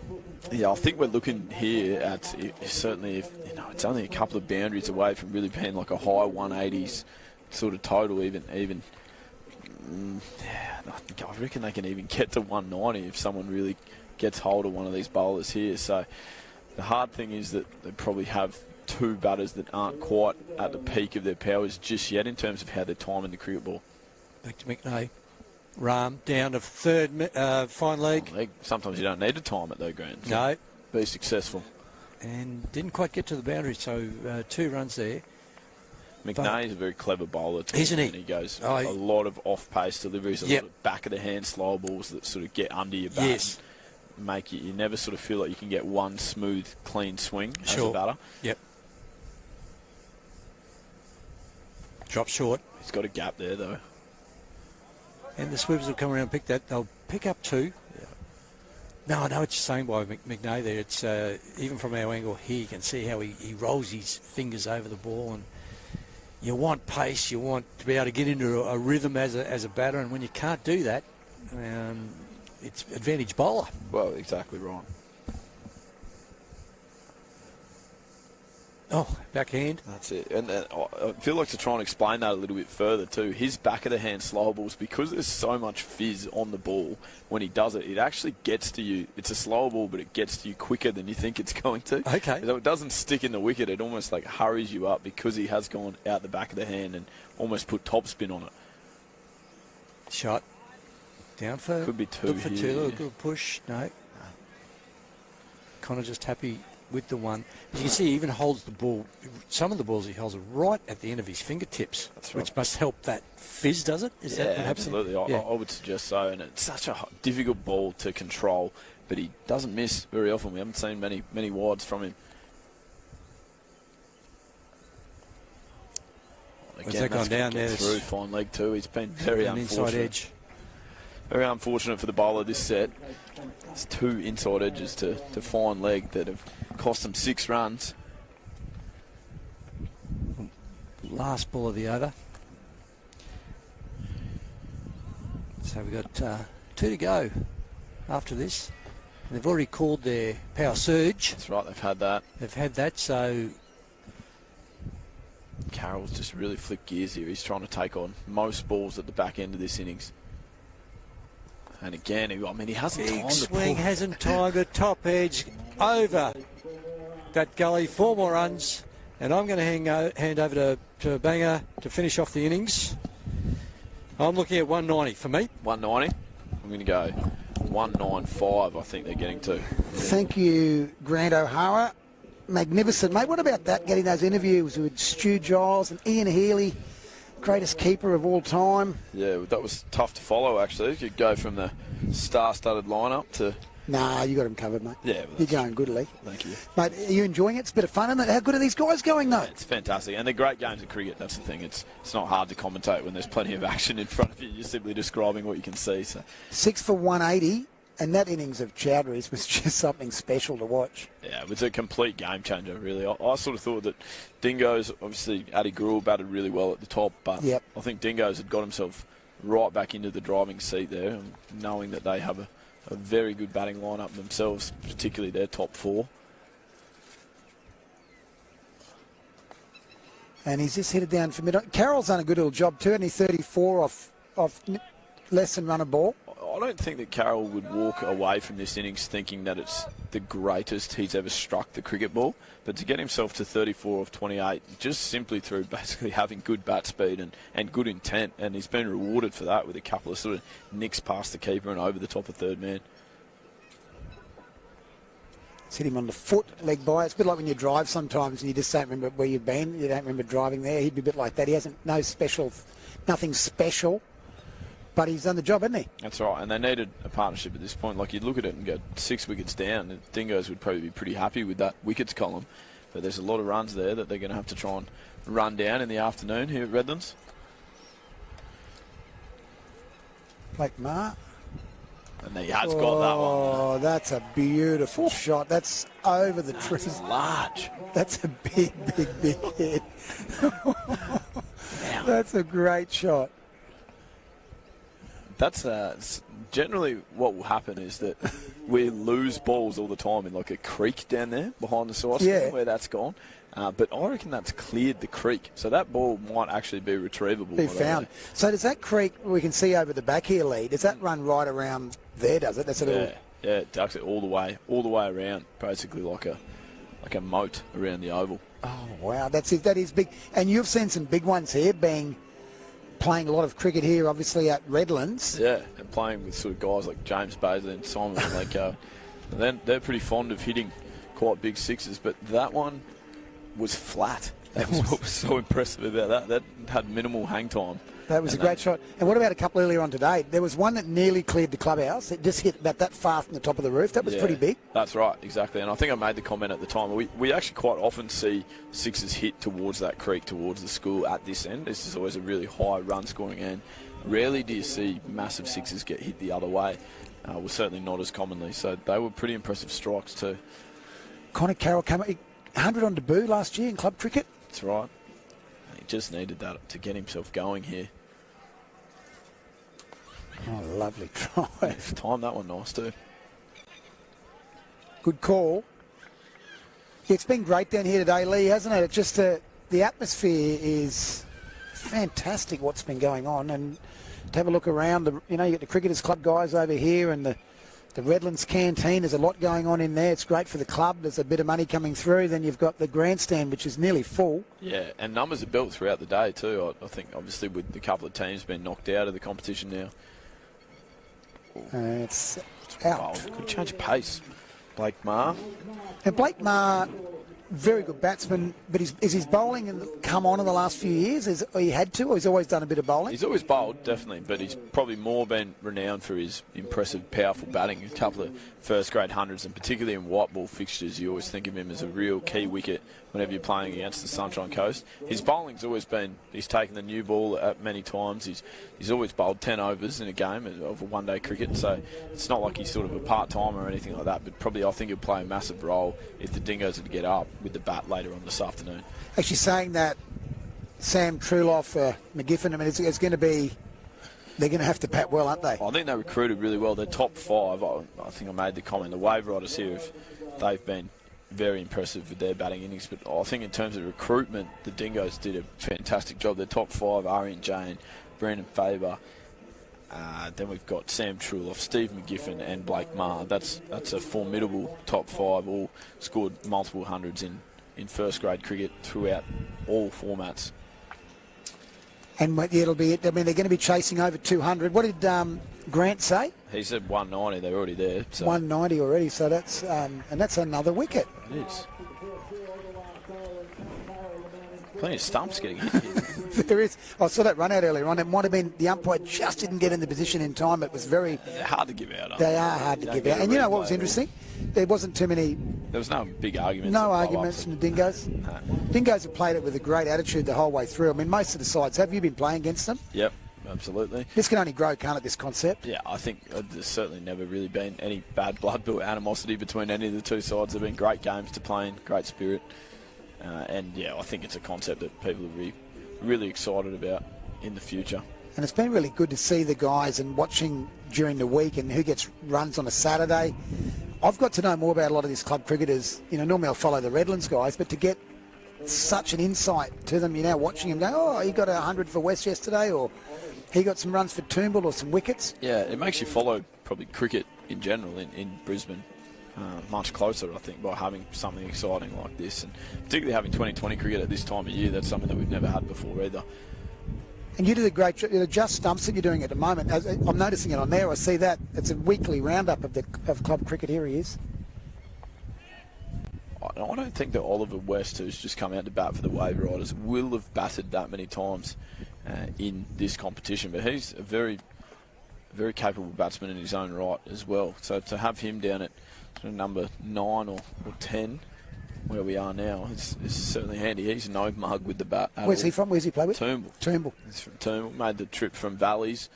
Yeah, I think we're looking here at certainly if it's only a couple of boundaries away from really being like a high 180s sort of total. Even I reckon they can even get to 190 if someone really gets hold of one of these bowlers here. So the hard thing is that they probably have two batters that aren't quite at the peak of their powers just yet in terms of how they're timing the cricket ball. Back to McNay. Rahm down to third fine leg. Sometimes you don't need to time it though, Grant. No. Be successful. And didn't quite get to the boundary, so 2 runs there. McNay is a very clever bowler too. Isn't he? And he goes a lot of off-pace deliveries, a lot of back-of-the-hand slow balls that sort of get under your bat. Yes. Make you never sort of feel like you can get one smooth, clean swing as a batter. Yep. Drop short. He's got a gap there, though. And the sweepers will come around and pick that. They'll pick up 2. Yeah. No, I know what you're saying by McNay there. It's even from our angle here, you can see how he rolls his fingers over the ball. And you want pace. You want to be able to get into a rhythm as a batter. And when you can't do that, it's advantage bowler. Well, exactly right. Oh, backhand. That's it. And I feel like to try and explain that a little bit further too, his back-of-the-hand slow balls, because there's so much fizz on the ball, when he does it, it actually gets to you. It's a slow ball, but it gets to you quicker than you think it's going to. Okay. So it doesn't stick in the wicket. It almost like hurries you up because he has gone out the back of the hand and almost put topspin on it. Shot. Down for... Could be 2 Look for here. 2. Good push. No. Connor just happy with the 1. As you can see, he even holds the ball. Some of the balls he holds are right at the end of his fingertips, which must help that fizz, does it? Is that what happens? Absolutely. I would suggest so. And it's such a difficult ball to control, but he doesn't miss very often. We haven't seen many wides from him. Again, that gone down there? Through fine leg too. He's been very unfortunate. Inside edge. Very unfortunate for the bowler this set. There's 2 inside edges to fine leg that have cost them 6 runs. Last ball of the over. So we've got 2 to go after this. And they've already called their power surge. That's right, they've had that. They've had that, so... Carroll's just really flicked gears here. He's trying to take on most balls at the back end of this innings. And again, he hasn't timed the swing, pull. hasn't timed the top edge over that gully. 4 more runs, and I'm going to hand over to Banger to finish off the innings. I'm looking at 190 for me. 190. I'm going to go 195. I think they're getting to. Thank you, Grant O'Hara. Magnificent, mate. What about that, getting those interviews with Stu Giles and Ian Healy, greatest keeper of all time? Yeah, that was tough to follow, actually. You could go from the star-studded lineup to... Nah, you got him covered, mate. Yeah. You're going good, Lee. Thank you. Mate, are you enjoying it? It's a bit of fun, isn't it? How good are these guys going, though? Yeah, it's fantastic. And they're great games of cricket, that's the thing. It's not hard to commentate when there's plenty of action in front of you. You're simply describing what you can see. So 6 for 180. And that innings of Chowdhury's was just something special to watch. Yeah, it was a complete game changer, really. I sort of thought that Dingoes, obviously, Addy Gruel batted really well at the top, but I think Dingoes had got himself right back into the driving seat there, knowing that they have a very good batting lineup themselves, particularly their top 4. And he's just headed down for mid. Carroll's done a good little job too, and he's 34 off less than run a ball. I don't think that Carroll would walk away from this innings thinking that it's the greatest he's ever struck the cricket ball, but to get himself to 34 off 28 just simply through basically having good bat speed and good intent, and he's been rewarded for that with a couple of sort of nicks past the keeper and over the top of third man. It's hit him on the foot, leg by. It's a bit like when you drive sometimes and you just don't remember where you've been. You don't remember driving there. He'd be a bit like that. He hasn't, nothing special. But he's done the job, hasn't he? That's right, and they needed a partnership at this point. Like, you'd look at it and go 6 wickets down, and Dingoes would probably be pretty happy with that wickets column. But there's a lot of runs there that they're going to have to try and run down in the afternoon here at Redlands. Blake Marr. And he has got that one. Oh, that's a beautiful shot. That's over the trees. That's large. That's a big hit. That's a great shot. That's generally what will happen is that we lose balls all the time in like a creek down there behind the side where that's gone. But I reckon that's cleared the creek. So that ball might actually be retrievable. Be found. So does that creek we can see over the back here, Lee, does that run right around there, does it? That's a little... Yeah, it ducks it all the way around, basically like a moat around the oval. Oh, wow, that's it. That is big. And you've seen some big ones here playing a lot of cricket here, obviously, at Redlands. Yeah, and playing with sort of guys like James Bazley and Simon Lenko. They're pretty fond of hitting quite big sixes, but that one was flat. That was what was so impressive about that. That had minimal hang time. That was a great shot. And what about a couple earlier on today? There was one that nearly cleared the clubhouse. It just hit about that far from the top of the roof. That was pretty big. That's right, exactly. And I think I made the comment at the time. We actually quite often see sixes hit towards that creek, towards the school at this end. This is always a really high run-scoring end. Rarely do you see massive sixes get hit the other way. Well, certainly not as commonly. So they were pretty impressive strikes too. Connor Carroll came 100 on debut last year in club cricket. That's right. He just needed that to get himself going here. Oh, lovely drive. Timed that one nice too. Good call. It's been great down here today, Lee, hasn't it? It's just the atmosphere is fantastic, what's been going on. And to have a look around, you get the Cricketers Club guys over here and the Redlands canteen. There's a lot going on in there. It's great for the club. There's a bit of money coming through. Then you've got the grandstand, which is nearly full. Yeah, and numbers are built throughout the day too. I think, obviously, with a couple of teams being knocked out of the competition now. It's out. Wild. Could change of pace. Blake Maher. And Blake Maher, very good batsman, but is his bowling come on in the last few years? Has he had to, or he's always done a bit of bowling? He's always bowled, definitely, but he's probably more been renowned for his impressive, powerful batting. A couple of first-grade hundreds, and particularly in white ball fixtures, you always think of him as a real key wicket whenever you're playing against the Sunshine Coast. His bowling's always been, he's taken the new ball at many times. He's always bowled 10 overs in a game of a one-day cricket, so it's not like he's sort of a part-timer or anything like that, but probably I think he'll play a massive role if the Dingoes are to get up with the bat later on this afternoon. Actually saying that Sam Truloff, McGiffin, I mean, it's going to be, they're going to have to bat well, aren't they? I think they recruited really well. They're top five. I think I made the comment. The Waveriders here, they've been very impressive with their batting innings. But I think in terms of recruitment, the Dingoes did a fantastic job. Their top five, Arian Jane, Brandon Faber. Then we've got Sam Truloff, Steve McGiffin and Blake Maher. That's a formidable top five. All scored multiple hundreds in first-grade cricket throughout all formats. And it'll be, I mean, they're going to be chasing over 200. What did Grant say? He said 190. They're already there. So. 190 already. So that's and that's another wicket. It is. Plenty of stumps getting hit here. There is. I saw that run out earlier on. It might have been the umpire just didn't get in the position in time. It was very. They're hard to give out. They are hard to give out. And you know what was interesting? There wasn't too many. There was no big arguments. No arguments from the Dingoes. No. Dingoes have played it with a great attitude the whole way through. I mean, most of the sides. Have you been playing against them? Yep, absolutely. This can only grow, can't it, this concept? Yeah, I think there's certainly never really been any bad blood or animosity between any of the two sides. They've been great games to play in, great spirit. And, yeah, I think it's a concept that people will be really excited about in the future. And it's been really good to see the guys and watching during the week and who gets runs on a Saturday. I've got to know more about a lot of these club cricketers. You know, normally I'll follow the Redlands guys, but to get such an insight to them, you know, watching them go, oh, he got 100 for West yesterday, or he got some runs for Toombul or some wickets. Yeah, it makes you follow probably cricket in general in Brisbane much closer, I think, by having something exciting like this. And particularly having 2020 cricket at this time of year, that's something that we've never had before either. And you did a great job. The just stumps that you're doing at the moment, I'm noticing it on there. I see that. It's a weekly roundup of club cricket. Here he is. I don't think that Oliver West, who's just come out to bat for the Waveriders, will have batted that many times in this competition. But he's a very, very capable batsman in his own right as well. So to have him down at number 9 or 10, where we are now, is certainly handy. He's no mug with the bat. Where's he from? Where's he play with? Toombul. Toombul. He's from Toombul. Made the trip from Valleys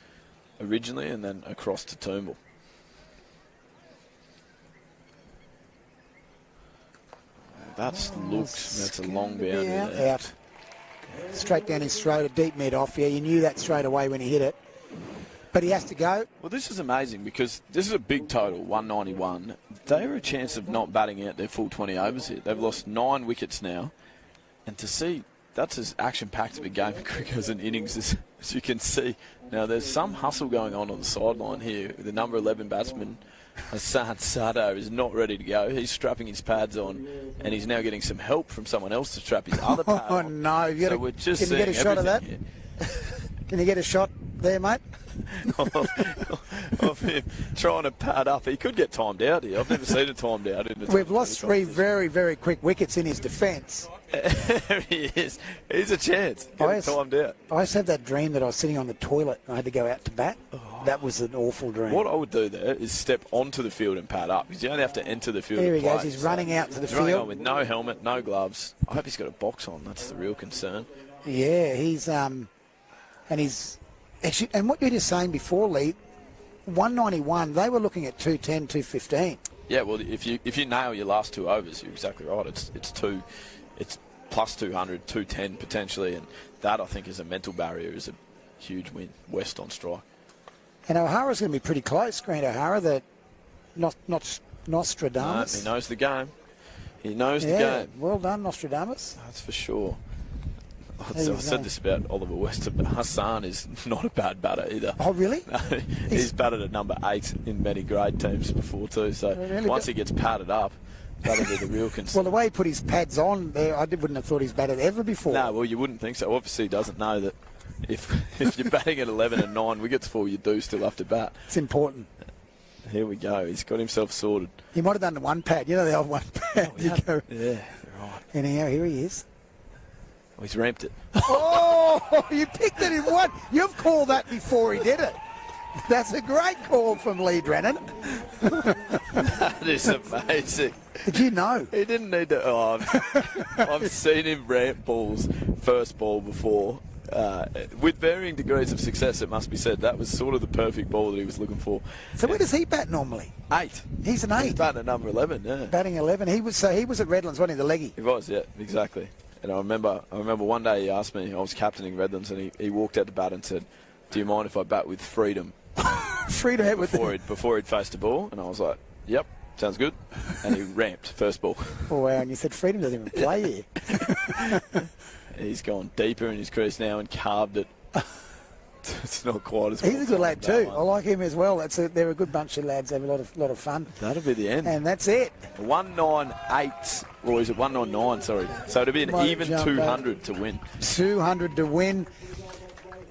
originally and then across to Toombul. That's a long boundary there. Out. Straight down his throat, a deep mid off. Yeah, you knew that straight away when he hit it. But he has to go. Well, this is amazing because this is a big total, 191. They are a chance of not batting out their full 20 overs here. They've lost 9 wickets now. And to see, that's as action-packed of a game of cricket as an innings as you can see. Now, there's some hustle going on the sideline here with the number 11 batsman Hassan Sado is not ready to go. He's strapping his pads on, and he's now getting some help from someone else to strap his other pad on. Oh, no. So we're just can you get a shot of that? here. Can you get a shot there, mate? of him trying to pad up. He could get timed out here. I've never seen it timed out. We've lost 3 very, very quick wickets in his defence. There he is. He's a chance. Get timed out. I used to have that dream that I was sitting on the toilet and I had to go out to bat. That was an awful dream. What I would do there is step onto the field and pad up, because you only have to enter the field. There he to play. goes. He's running out to the He's running field. on with no helmet, no gloves. I hope he's got a box on. That's the real concern. Yeah, he's and he's actually. And what you were just saying before, Lee, 191. They were looking at 210, 215. Yeah, well, if you nail your last 2 overs, you're exactly right. It's plus 200, 210 potentially, and that I think is a mental barrier, is a huge win. West on strike. And O'Hara's going to be pretty close, Grant O'Hara, that not Nostradamus. No, he knows the game. He knows the Yeah, game. well done, Nostradamus. That's for sure. I There you said go. this about Oliver West, but Hassan is not a bad batter either. Oh, really? No, he's batted at number 8 in many grade teams before too, so Really? once he gets padded up, that'll be the real concern. Well, the way he put his pads on there, I wouldn't have thought he's batted ever before. No, well, you wouldn't think so. Obviously, he doesn't know that if you're batting at 11 and 9 wickets for, you do still have to bat. It's important. Here we go. He's got himself sorted. He might have done the one pad. You know the old one pad. You go. Yeah, right. Anyhow, here he is. Well, he's ramped it. Oh, you picked it in one. You've called that before he did it. That's a great call from Lee Drennan. That is amazing. Did you know? He didn't need to. Oh, I've seen him ramp balls first ball before. With varying degrees of success, it must be said. That was sort of the perfect ball that he was looking for. So where does he bat normally? 8. He's an 8. He's batting at number 11, yeah. Batting 11. He was at Redlands, wasn't he, the leggy? He was, yeah, exactly. And I remember one day he asked me, I was captaining Redlands, and he walked out to bat and said, "Do you mind if I bat with freedom?" Freedom hit with before he'd faced the ball, and I was like, "Yep, sounds good." And he ramped first ball. Oh, wow, and you said Freedom doesn't even play here. He's gone deeper in his crease now and carved it. It's not quite as well. He's a good lad too. I like him as well. They're a good bunch of lads. They have a lot of fun. That'll be the end. And that's it. 198, or is it 199? Sorry. So it'll be an Might even jump 200 to win. 200 to win.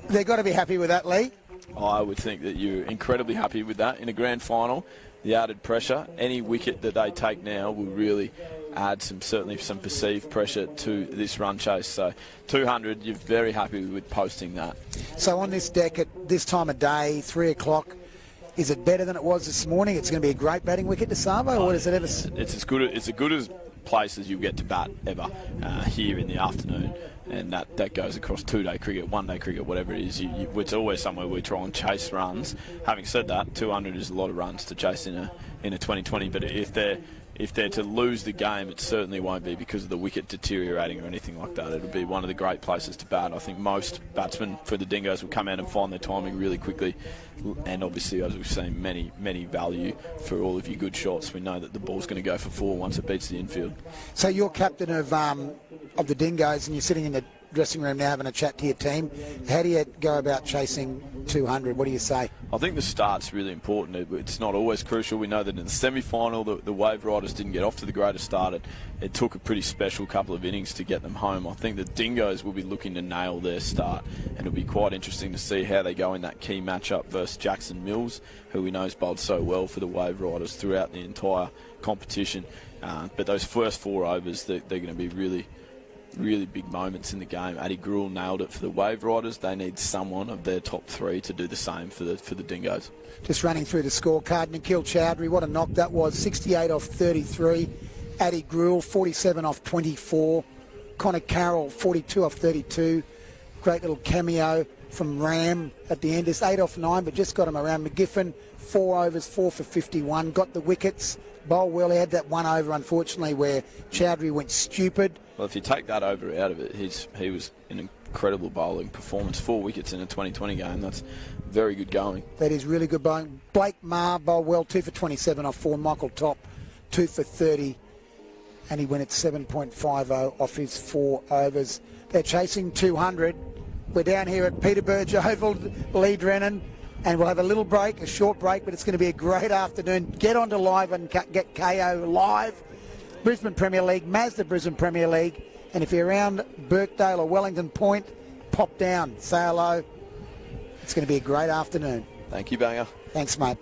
They've got to be happy with that, Lee. I would think that you're incredibly happy with that in a grand final. The added pressure, any wicket that they take now will really add certainly some perceived pressure to this run chase. So 200, you're very happy with posting that. So on this deck at this time of day, 3 o'clock, is it better than it was this morning? It's going to be a great batting wicket to Savo, or is it ever? It's as good as place as you get to bat ever here in the afternoon. And that goes across 2-day cricket, 1-day cricket, whatever it is. It's always somewhere we try and chase runs. Having said that, 200 is a lot of runs to chase in a 2020. But if they're to lose the game, it certainly won't be because of the wicket deteriorating or anything like that. It'll be one of the great places to bat. I think most batsmen for the Dingoes will come out and find their timing really quickly. And obviously, as we've seen, many value for all of your good shots. We know that the ball's going to go for 4 once it beats the infield. So you're captain of the Dingoes, and you're sitting in the dressing room now having a chat to your team. How do you go about chasing 200? What do you say? I think the start's really important. It's not always crucial. We know that in the semi-final, the Waveriders didn't get off to the greatest start. It took a pretty special couple of innings to get them home. I think the Dingoes will be looking to nail their start, and it'll be quite interesting to see how they go in that key matchup versus Jackson Mills, who we know has bowled so well for the Waveriders throughout the entire competition. But those first 4 overs, they're going to be really big moments in the game. Addy Gruel nailed it for the Waveriders. They need someone of their top 3 to do the same for the Dingoes. Just running through the scorecard, Nikhil Chowdhury, what a knock that was. 68 off 33. Addy Gruel, 47 off 24. Connor Carroll, 42 off 32. Great little cameo from Ram at the end. It's 8 off 9, but just got him around. McGiffin, 4 overs, 4 for 51. Got the wickets. Bowled well. He had that 1 over, unfortunately, where Chowdhury went stupid. Well, if you take that over out of it, he was an incredible bowling performance. 4 wickets in a 2020 game. That's very good going. That is really good bowling. Blake Maher bowled well, 2 for 27 off 4. Michael Topp, 2 for 30. And he went at 7.50 off his 4 overs. They're chasing 200. We're down here at Peter Burge Oval. Lee Drennan. And we'll have a little break, a short break, but it's going to be a great afternoon. Get onto live and get KO live. Brisbane Premier League, Mazda Brisbane Premier League. And if you're around Birkdale or Wellington Point, pop down, say hello. It's going to be a great afternoon. Thank you, Banger. Thanks, mate.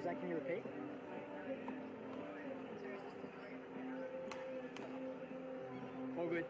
Zach, can you repeat? All good.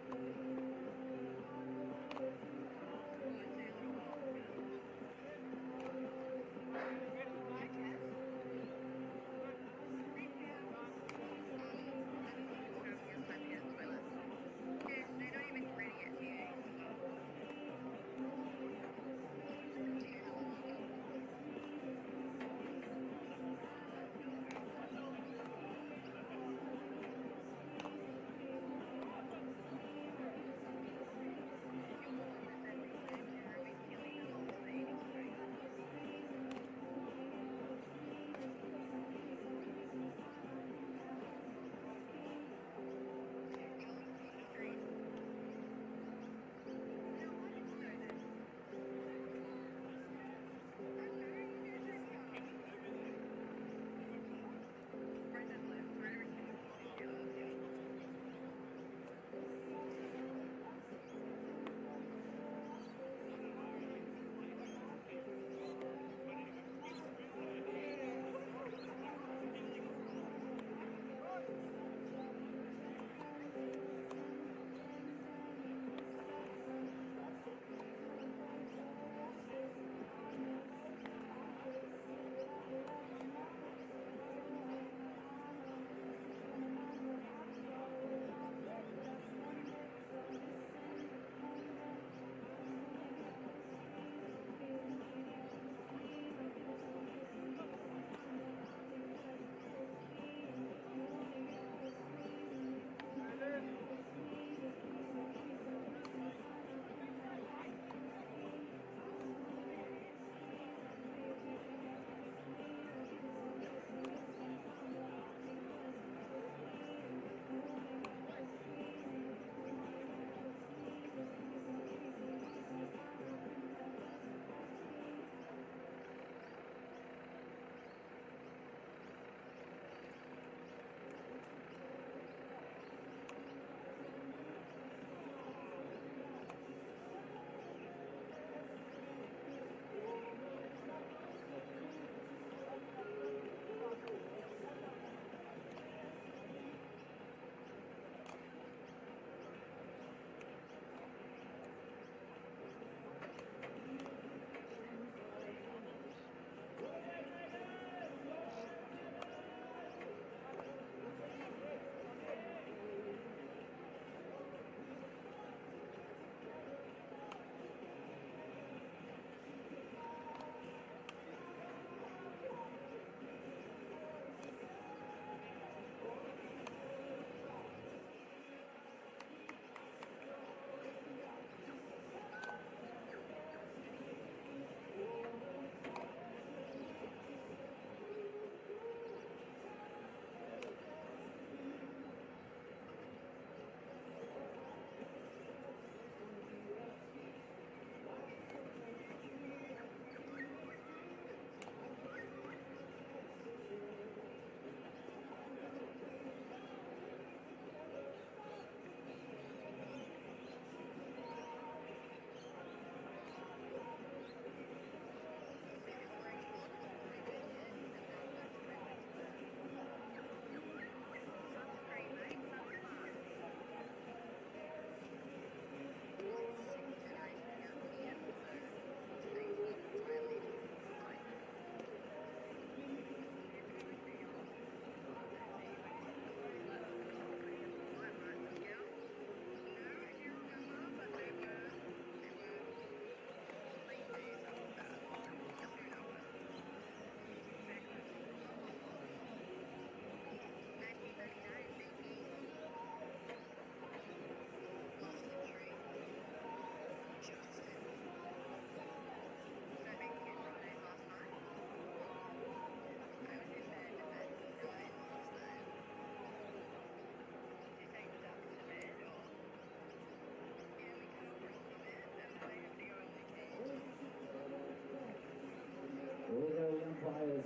Umpires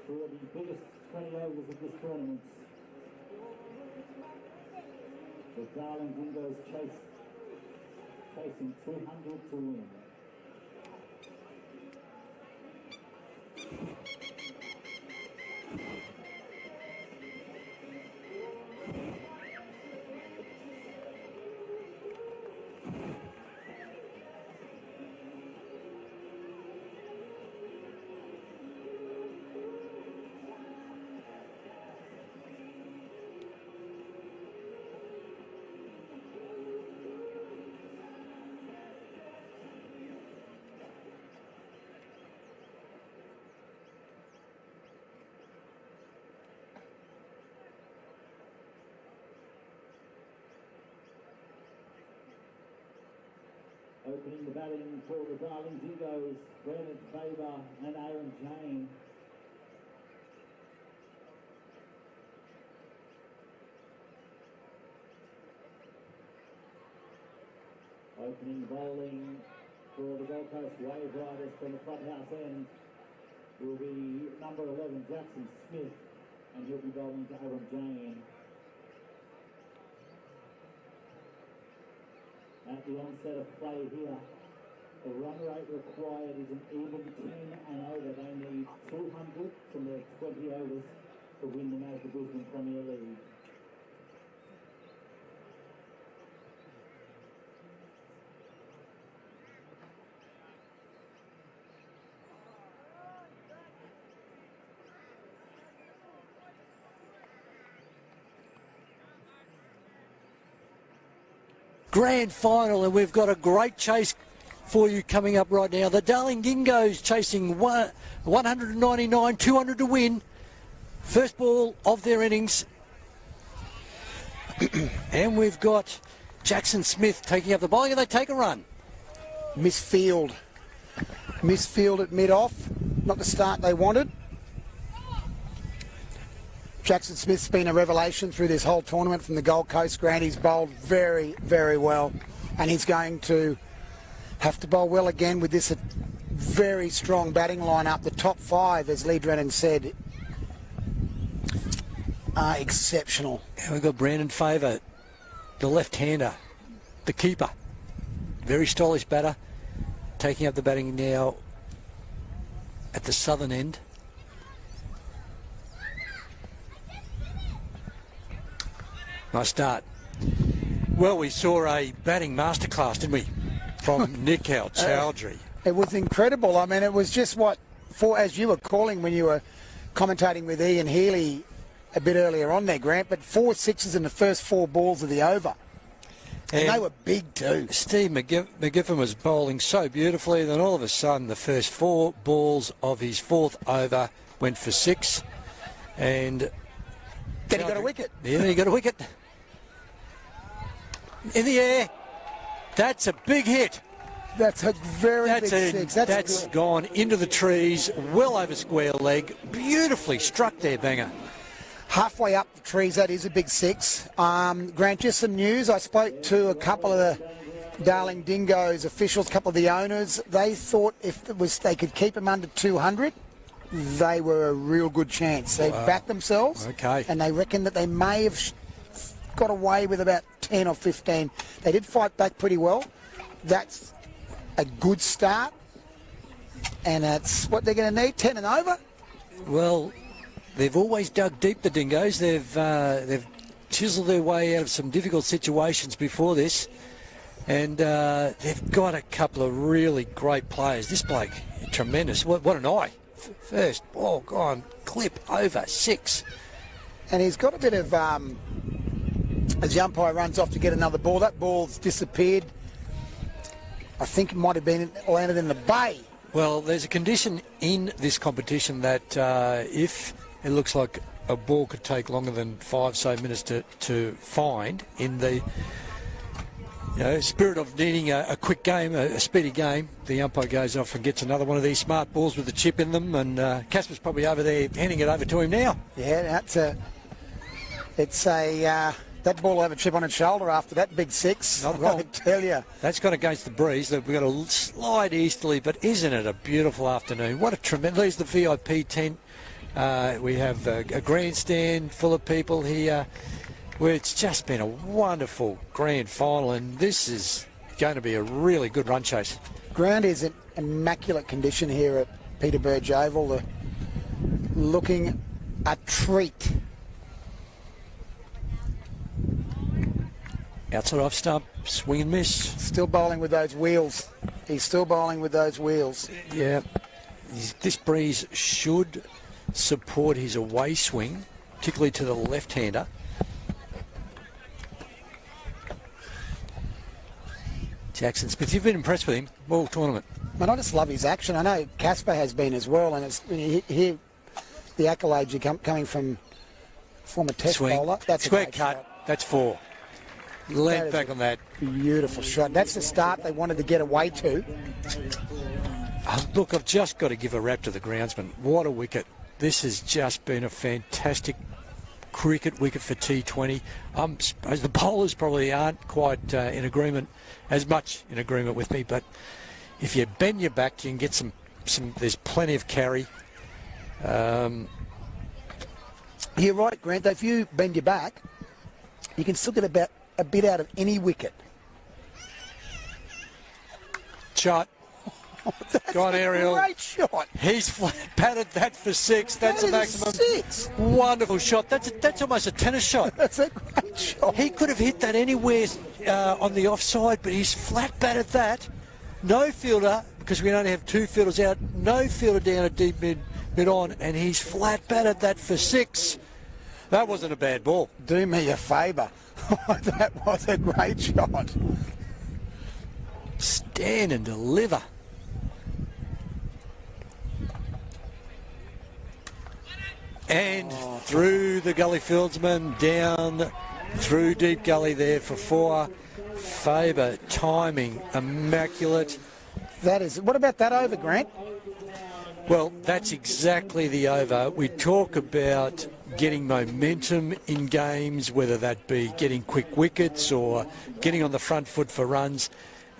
for the biggest 20 overs of this tournament. The Darling Dingoes chasing 200 to win. Opening the batting for the Darling Dingoes, Brendan Faber and Aaron Jane. Opening bowling for the Gold Coast Waveriders from the clubhouse end will be number 11, Jackson Smith, and he'll be bowling to Aaron Jane. At the onset of play here, the run rate required is an even 10 and over. They need 200 from their 20 overs to win the match, the Brisbane Premier League. Grand final, and we've got a great chase for you coming up right now. The Darling Dingoes chasing 199, 200 to win. First ball of their innings. And we've got Jackson Smith taking up the bowling, and they take a run. Misfield at mid-off. Not the start they wanted. Jackson Smith's been a revelation through this whole tournament from the Gold Coast. Grant, he's bowled very, very well. And he's going to have to bowl well again with this very strong batting lineup. The top five, as Lee Drennan said, are exceptional. And we've got Brandon Faver, the left-hander, the keeper. Very stylish batter. Taking up the batting now at the southern end. Nice start. Well, we saw a batting masterclass, didn't we, from Nick Chowdhury. It was incredible. I mean, it was just as you were calling when you were commentating with Ian Healy a bit earlier on there, Grant, but 4 sixes in the first 4 balls of the over. And they were big too. Steve McGiffin was bowling so beautifully, then all of a sudden the first 4 balls of his 4th over went for 6. And then he got a wicket. Yeah, he got a wicket. In the air. That's a big hit. That's a very big six. That's gone into the trees, well over square leg. Beautifully struck there, Banger. Halfway up the trees, that is a big 6. Grant, just some news. I spoke to a couple of the Darling Dingoes officials, a couple of the owners. They thought if they could keep him under 200, they were a real good chance. They backed themselves, and they reckon that they may have got away with about 10 or 15. They did fight back pretty well. That's a good start, and that's what they're going to need, 10 and over. Well, they've always dug deep, the Dingoes. They've chiseled their way out of some difficult situations before this, and they've got a couple of really great players. This bloke, tremendous. What an eye. First ball gone, clip over 6. And he's got a bit of, as the umpire runs off to get another ball, that ball's disappeared. I think it might have been landed in the bay. Well, there's a condition in this competition that if it looks like a ball could take longer than 5 minutes to find, in the spirit of needing a quick game, a speedy game, the umpire goes off and gets another one of these smart balls with the chip in them, and Casper's probably over there handing it over to him now. Yeah, that ball will have a chip on its shoulder after that big 6. Not wrong. I tell you. That's gone against the breeze. We've got to slide easterly, but isn't it a beautiful afternoon? What a tremendous... There's the VIP tent. We have a grandstand full of people here, where it's just been a wonderful grand final, and this is going to be a really good run chase. Ground is in immaculate condition here at Peter Burge Oval. Looking a treat. Outside off stump, swing and miss. Still bowling with those wheels. He's still bowling with those wheels. Yeah. This breeze should support his away swing, particularly to the left-hander. Jackson Smith, you've been impressed with him all tournament. Man, I just love his action. I know Casper has been as well, and it's, when you hear the accolades coming from former Test bowler. That's square a great cut. shot. That's 4. Leant back on that. Beautiful shot. That's the start they wanted to get away to. Look, I've just got to give a rap to the groundsman. What a wicket. This has just been a fantastic cricket wicket for T20. I suppose the bowlers probably aren't quite in agreement, as much in agreement with me, but if you bend your back, you can get some there's plenty of carry. You're right, Grant. If you bend your back, you can still get about a bit out of any wicket. Shot. That's Got Ariel. Great shot. He's flat batted that for 6. That's That a is maximum. 6. Wonderful shot. That's almost a tennis shot. That's a great shot. He could have hit that anywhere on the offside, but he's flat batted that. No fielder, because we only have 2 fielders out. No fielder down at deep mid on, and he's flat batted that for 6. That wasn't a bad ball. Do me a favour. That was a great shot. Stand and deliver. And through the gully fieldsman, down through deep gully there for 4. Faber, timing, immaculate. That is. What about that over, Grant? Well, that's exactly the over. We talk about getting momentum in games, whether that be getting quick wickets or getting on the front foot for runs.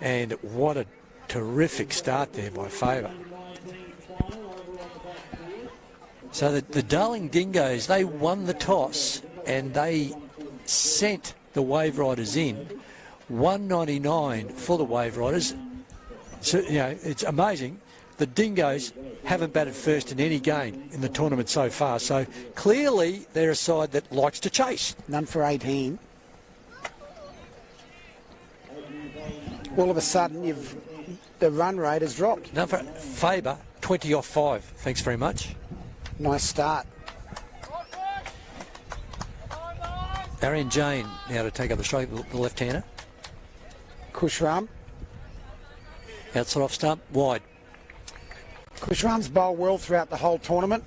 And what a terrific start there by Faber. So the Darling Dingoes, they won the toss and they sent the Waveriders in. 199 for the Waveriders. So, you know, it's amazing. The Dingoes haven't batted first in any game in the tournament so far. So clearly they're a side that likes to chase. None for 18. All of a sudden, the run rate has dropped. None for Faber, 20 off 5. Thanks very much. Nice start. Arian Jane now to take up the strike, the left-hander. Kushram. Outside off stump, wide. Kushram's bowled well throughout the whole tournament.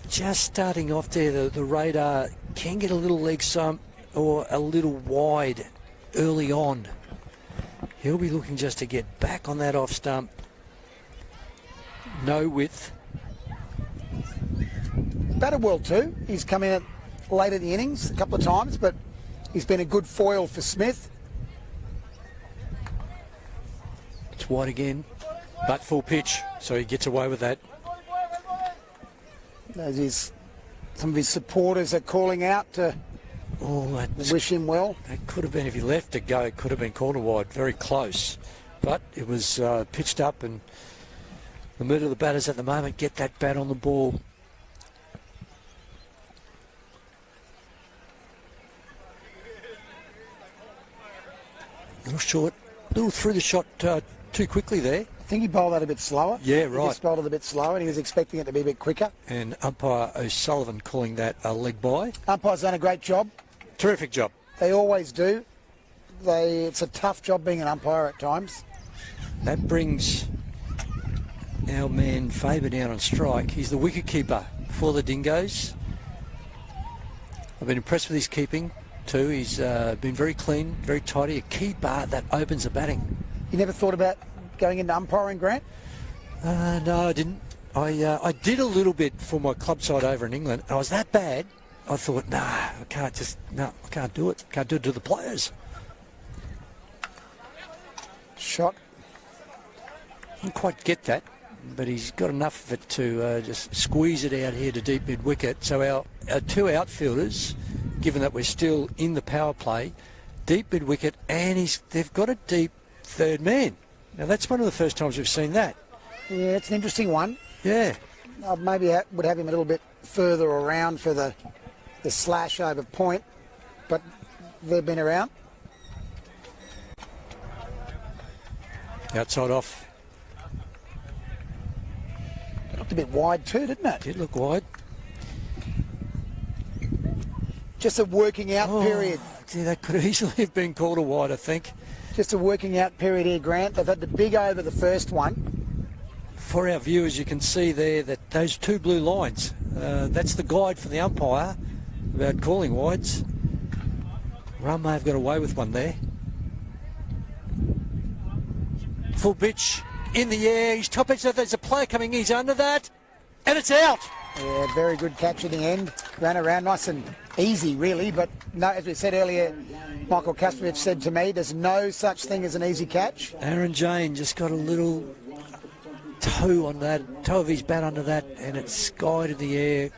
Just starting off there, the radar can get a little leg stump or a little wide early on. He'll be looking just to get back on that off stump. No width. Batted well too. He's come in late in the innings a couple of times, but he's been a good foil for Smith. It's wide again, but full pitch, so he gets away with that. Some of his supporters are calling out to wish him well. That could have been, if he left it go, it could have been corner wide, very close. But it was pitched up, and the mood of the batters at the moment, get that bat on the ball. A little short, a little through the shot too quickly there. I think he bowled that a bit slower. Yeah, He right. just bowled it a bit slower, and he was expecting it to be a bit quicker. And umpire O'Sullivan calling that a leg by. Umpire's done a great job. Terrific job. They always do. It's a tough job being an umpire at times. That brings our man Faber down on strike. He's the wicketkeeper for the Dingoes. I've been impressed with his keeping too. He's been very clean, very tidy. A key bar that opens the batting. You never thought about going into umpiring, Grant? No, I didn't. I did a little bit for my club side over in England. I was that bad. I thought, I can't do it. Can't do it to the players. Shot. Didn't quite get that, but he's got enough of it to just squeeze it out here to deep mid wicket. So our 2 outfielders, given that we're still in the power play, deep mid wicket, and they've got a deep third man. Now that's one of the first times we've seen that. Yeah, it's an interesting one. Yeah. Maybe I would have him a little bit further around for the slash over point, but they've been around. Outside off. Looked a bit wide too, didn't it? Did look wide. Just a working out period. Gee, that could easily have been called a wide, I think. Just a working out period here, Grant. They've had the big over the first one. For our viewers, you can see there that those 2 blue lines, that's the guide for the umpire about calling wides. Rum may have got away with one there. Full pitch in the air. He's top edge. There's a player coming. He's under that. And it's out. Yeah, very good catch at the end. Ran around nice and easy, really. But no, as we said earlier, Michael Kastovich said to me, there's no such thing as an easy catch. Aaron Jane just got a little toe on that, toe of his bat under that, and it skied in the air.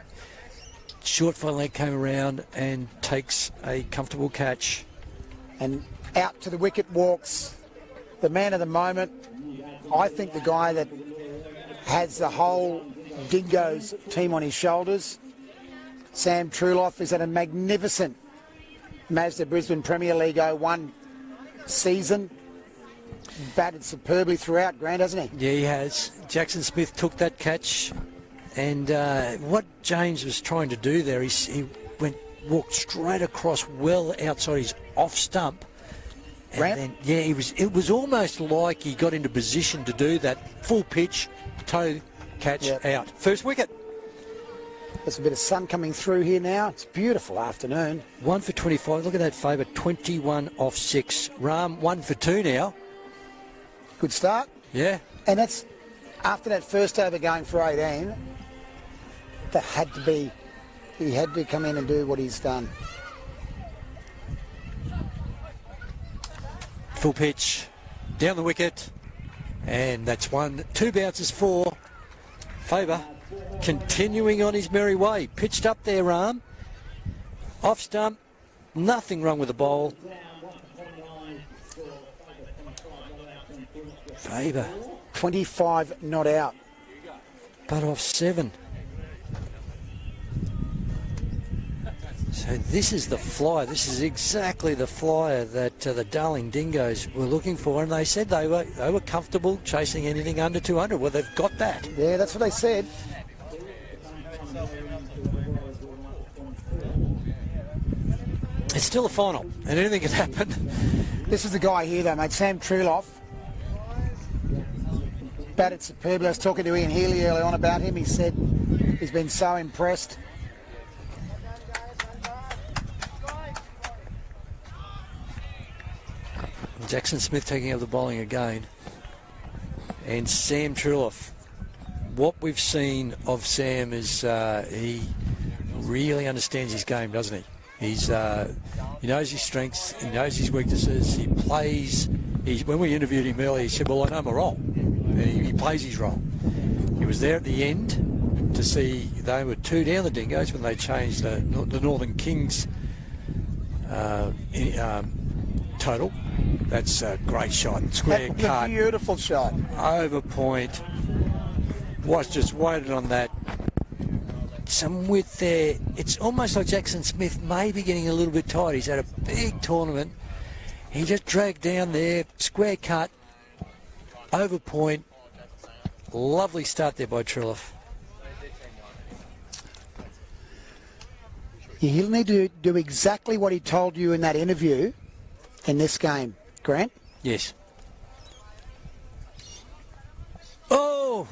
Short front leg came around and takes a comfortable catch. And out to the wicket walks the man of the moment. I think the guy that has the whole Dingoes team on his shoulders. Sam Truloff is at a magnificent Mazda Brisbane Premier League 01 season. Batted superbly throughout, Grant, hasn't he? Yeah, he has. Jackson Smith took that catch, and what James was trying to do there, he walked straight across, well outside his off stump. And Grant? then, yeah, it was almost like he got into position to do that full pitch toe catch out. First wicket. There's a bit of sun coming through here now. It's a beautiful afternoon. 1 for 25. Look at that Faber. 21 off 6. Ram 1 for 2 now. Good start. Yeah. And that's after that first over going for 18. That had to be. He had to come in and do what he's done. Full pitch. Down the wicket. And that's 1. 2 bounces for Faber. Continuing on his merry way. Pitched up there, Ram. Off stump. Nothing wrong with the bowl. Faber. 25 not out. But off 7. So this is the flyer. This is exactly the flyer that the Darling Dingoes were looking for, and they said they were comfortable chasing anything under 200. Well, they've got that. Yeah, that's what they said. It's still a final, and anything can happen. This is the guy here, though, mate. Sam Truloff. Batted superbly. I was talking to Ian Healy early on about him. He said he's been so impressed. Jackson Smith taking up the bowling again. And Sam Truloff. What we've seen of Sam is he really understands his game, doesn't he? He knows his strengths, he knows his weaknesses, he plays. When we interviewed him earlier, he said, well, I know my role. And he plays his role. He was there at the end to see they were 2 down, the Dingoes, when they changed the Northern Kings total. That's a great shot. Square cut. Beautiful shot. Over point. Was just waited on that. Some width there. It's almost like Jackson Smith may be getting a little bit tired. He's had a big tournament. He just dragged down there. Square cut. Over point. Lovely start there by Truloff. He'll need to do exactly what he told you in that interview in this game. Grant? Yes. Oh,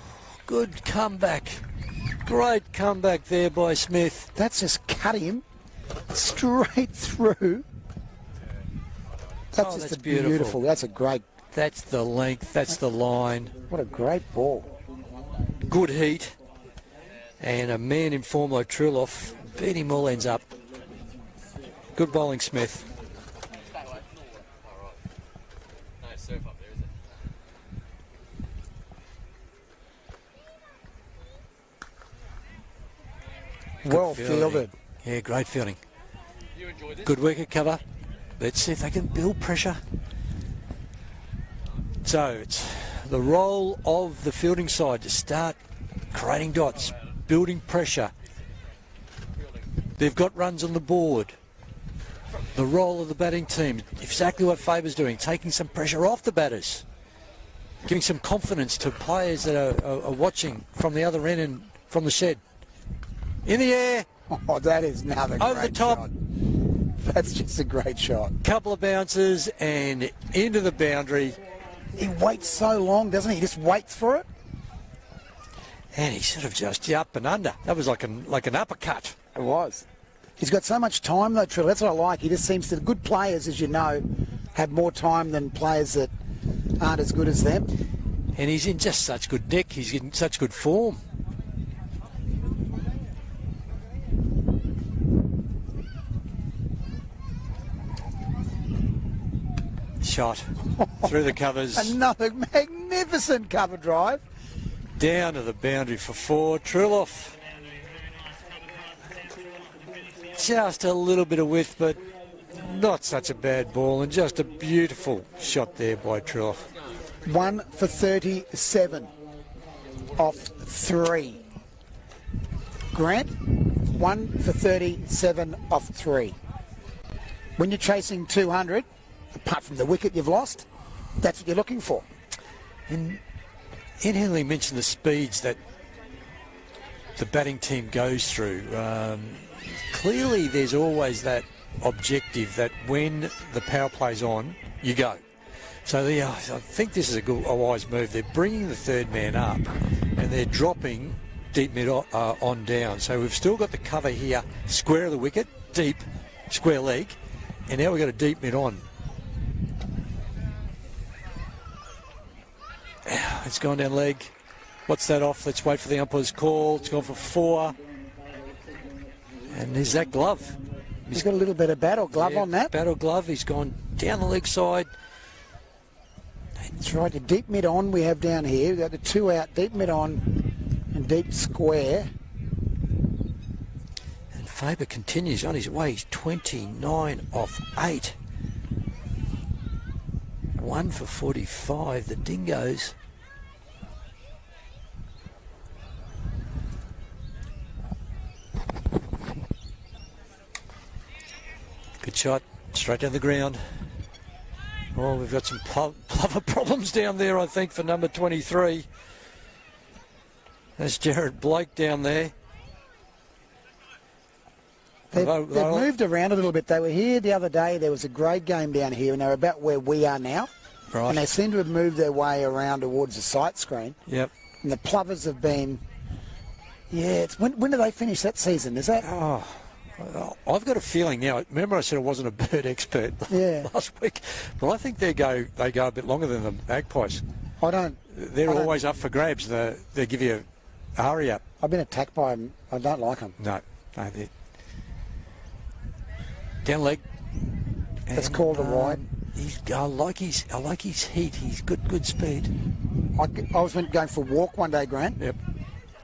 good comeback. Great comeback there by Smith. That's just cut him straight through. That's just beautiful. That's a great. That's the length. That's the line. What a great ball. Good heat. And a man in form like Truloff beat him all ends up. Good bowling, Smith. Well fielded. Yeah, great fielding. Good wicket cover. Let's see if they can build pressure. So it's the role of the fielding side to start creating dots, building pressure. They've got runs on the board. The role of the batting team, exactly what Faber's doing, taking some pressure off the batters, giving some confidence to players that are watching from the other end and from the shed. In the air. Oh, that is another great over the top. shot. That's just a great shot. Couple of bounces and into the boundary. He waits so long, doesn't he? He just waits for it. And he sort of just up and under. That was like an uppercut. It was. He's got so much time though, Trill. That's what I like. He just seems to, good players, as you know, have more time than players that aren't as good as them. And he's in just such good nick. He's in such good form. Shot through the covers. Another magnificent cover drive. Down to the boundary for 4. Trilloff. Just a little bit of width, but not such a bad ball, and just a beautiful shot there by Trilloff. 1 for 37 off 3. Grant, 1 for 37 off 3. When you're chasing 200, apart from the wicket you've lost, that's what you're looking for. And Ed Henley mentioned the speeds that the batting team goes through. Clearly there's always that objective that when the power play's on, you go. So I think this is a wise move. They're bringing the third man up and they're dropping deep mid on down. So we've still got the cover here, square of the wicket, deep, square leg, and now we've got a deep mid on. It's gone down leg. What's that off? Let's wait for the umpire's call. It's gone for 4. And there's that glove. He's got a little bit of battle glove on that. Battle glove. He's gone down the leg side. That's right, the deep mid on we have down here. We've got the 2 out, deep mid on and deep square. And Faber continues on his way. He's 29 off 8. 1 for 45, the Dingoes. Good shot, straight down the ground. Oh, we've got some plover problems down there, I think, for number 23. There's Jared Blake down there. They've moved around a little bit. They were here the other day. There was a grade game down here, and they're about where we are now. Right. And they seem to have moved their way around towards the sight screen. Yep. And the plovers have been... Yeah, when do they finish that season? Is that... Oh, I've got a feeling now. Remember I said I wasn't a bird expert last week, but I think they go a bit longer than the Magpies. They're always up for grabs. They give you a hurry up. I've been attacked by them. I don't like them. No, they're down leg. That's called a wide. I like his heat. He's good speed. I was going for a walk one day, Grant. Yep.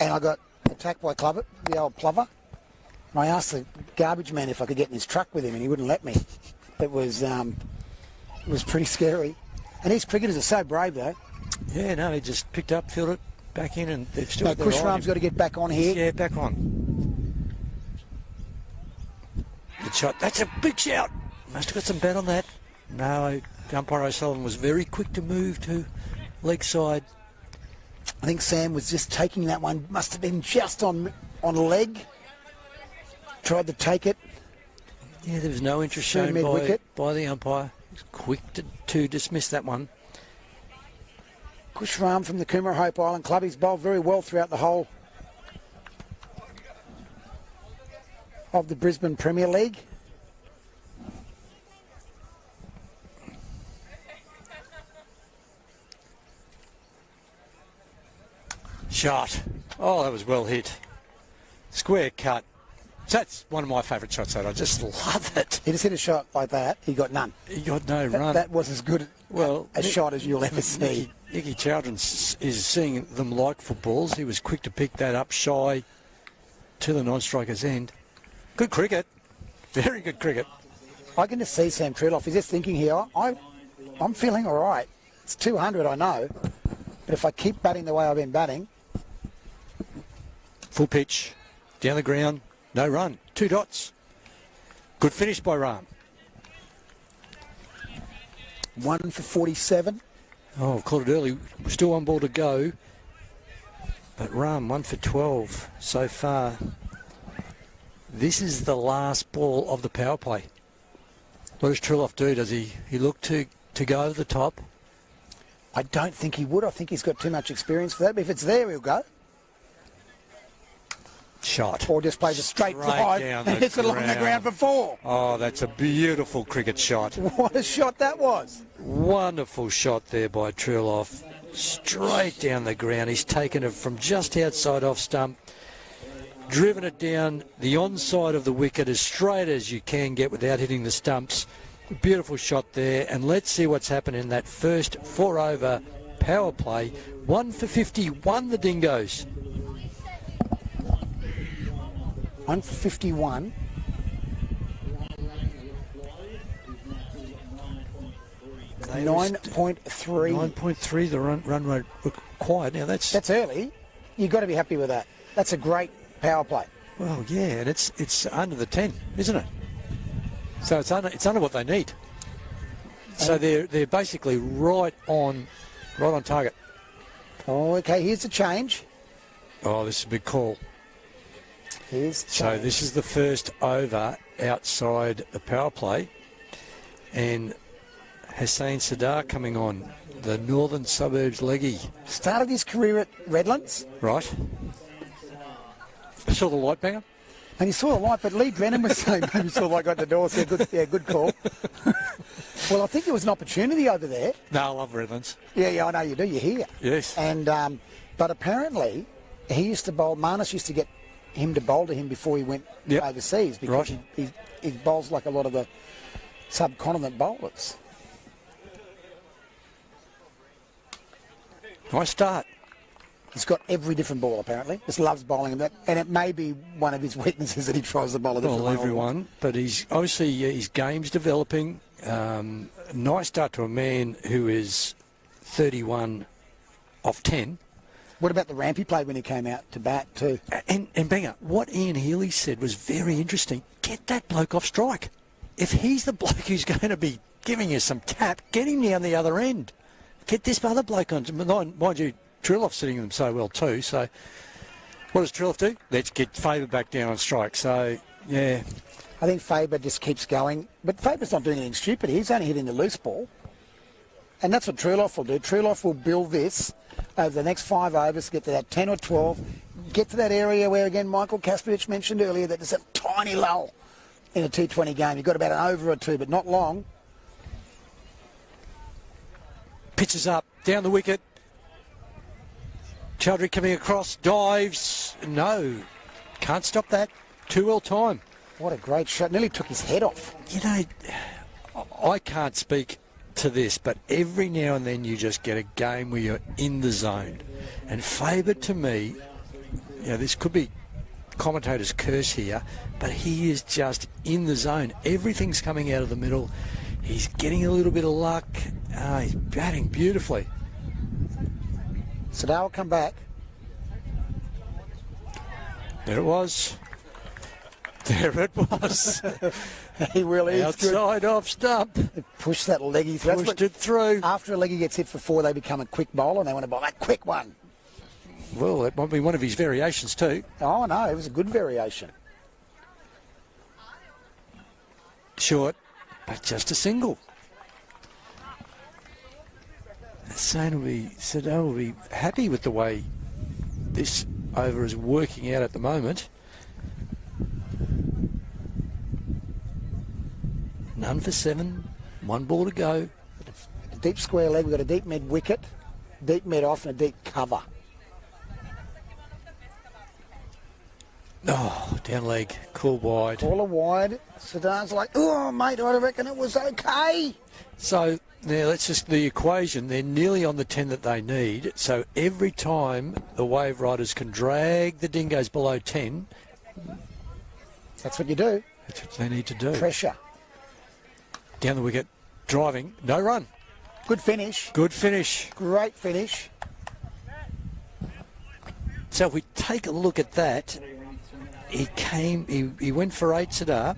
And I got attacked by the old plover. And I asked the garbage man if I could get in his truck with him, and he wouldn't let me. It was pretty scary. And these cricketers are so brave, though. Yeah, no, they just picked up, filled it back in, and they've still. No, Kushram's got to get back on here. Yeah, back on. Good shot. That's a big shout. Must have got some bat on that. No, umpire O'Sullivan was very quick to move to leg side. I think Sam was just taking that one. Must have been just on leg. Tried to take it. Yeah, there was no interest shown by the umpire. He was quick to dismiss that one. Kushram from the Coomera Hope Island Club. He's bowled very well throughout the whole of the Brisbane Premier League. Shot. Oh, that was well hit. Square cut. That's one of my favourite shots, that I just love it. He just hit a shot like that. He got none. He got no run. That was as good a shot as you'll ever see. Nicky Chowdhury is seeing them like footballs. He was quick to pick that up shy to the non-striker's end. Good cricket. Very good cricket. I can just see Sam Trilloff. He's just thinking here, I'm feeling all right. It's 200, I know. But if I keep batting the way I've been batting... Full pitch. Down the ground. No run. 2 dots. Good finish by Rahm. 1 for 47. Oh, I've called it early. We're still on ball to go. But Rahm, 1 for 12 so far. This is the last ball of the power play. What does Trilloff do? Does he look to go over the top? I don't think he would. I think he's got too much experience for that. But if it's there, he'll go. shot. Or just plays a straight drive down and hits it along the ground for 4. Oh, that's a beautiful cricket shot. What a shot that was. Wonderful shot there by Truloff. Straight down the ground. He's taken it from just outside off stump, driven it down the onside of the wicket as straight as you can get without hitting the stumps. Beautiful shot there. And let's see what's happened in that first 4-over power play. 1 for 51, the Dingoes. 1 for 51. They 9.3. 9.3 the run rate required. Now that's early. You've got to be happy with that. That's a great power play. well, yeah, and it's under the 10, isn't it? So it's under what they need. So they're basically right on target. Oh, okay, here's the change. Oh, this is a big call. Here's the So change. this is the first over outside the power play, and Hussain Sadar coming on, the Northern Suburbs leggy. Started his career at Redlands, Right. I saw the light banger. and he saw the light, but Lee Brennan was saying maybe saw the light got the door, so good call. Well, I think there was an opportunity over there. No, I love Redlands. Yeah, I know you do. You're here. Yes. And but apparently, he used to bowl. Marnus used to get him to bowl to him before he went Yep. overseas because Right. he bowls like a lot of the subcontinent bowlers. Nice start. He's got every different ball apparently. Just loves bowling him, and it may be one of his weaknesses that he tries to bowl a different Well, way. everyone, but he's obviously his game's developing. Nice start to a man who is 31 off 10. What about the ramp he played when he came out to bat too? And Banger, what Ian Healy said was very interesting. Get that bloke off strike. If he's the bloke who's going to be giving you some tap, get him down the other end. Get this other bloke on. Mind you, Triloff's sitting them so well too. So what does Triloff do? Let's get Faber back down on strike. So, yeah. I think Faber just keeps going. But Faber's not doing anything stupid. He's only hitting the loose ball. And that's what Truloff will do. Truloff will build this over the next 5 overs, get to that 10 or 12, get to that area where, again, Michael Kasperich mentioned earlier that there's a tiny lull in a T20 game. You've got about an over or two, but not long. Pitches up, down the wicket. Chowdhury coming across, dives. No, can't stop that. Too well timed. What a great shot. Nearly took his head off. You know, I can't speak to this, but every now and then you just get a game where you're in the zone. And Faber, to me, you know, this could be commentator's curse here, but he is just in the zone. Everything's coming out of the middle. He's getting a little bit of luck. He's batting beautifully. So now will come back. There it was. There it was. He really is good. Outside off stump. Push that leggy through. Pushed it through. After a leggy gets hit for 4, they become a quick bowler and they want to bowl that quick one. Well, that might be one of his variations too. Oh, no, it was a good variation. Short, but just a single. Sadar will be happy with the way this over is working out at the moment. None for 7, 1 ball to go. A deep square leg, we've got a deep mid wicket, deep mid off and a deep cover. Oh, down leg, call wide. Caller wide. Sadar's like, oh, mate, I reckon it was okay. So now let's just the equation. They're nearly on the 10 that they need. So every time the Waveriders can drag the Dingoes below 10, That's what you do. that's what they need to do. Pressure. Down the wicket, driving, no run. Good finish. Good finish. Great finish. So if we take a look at that, he went for 8 Sadar.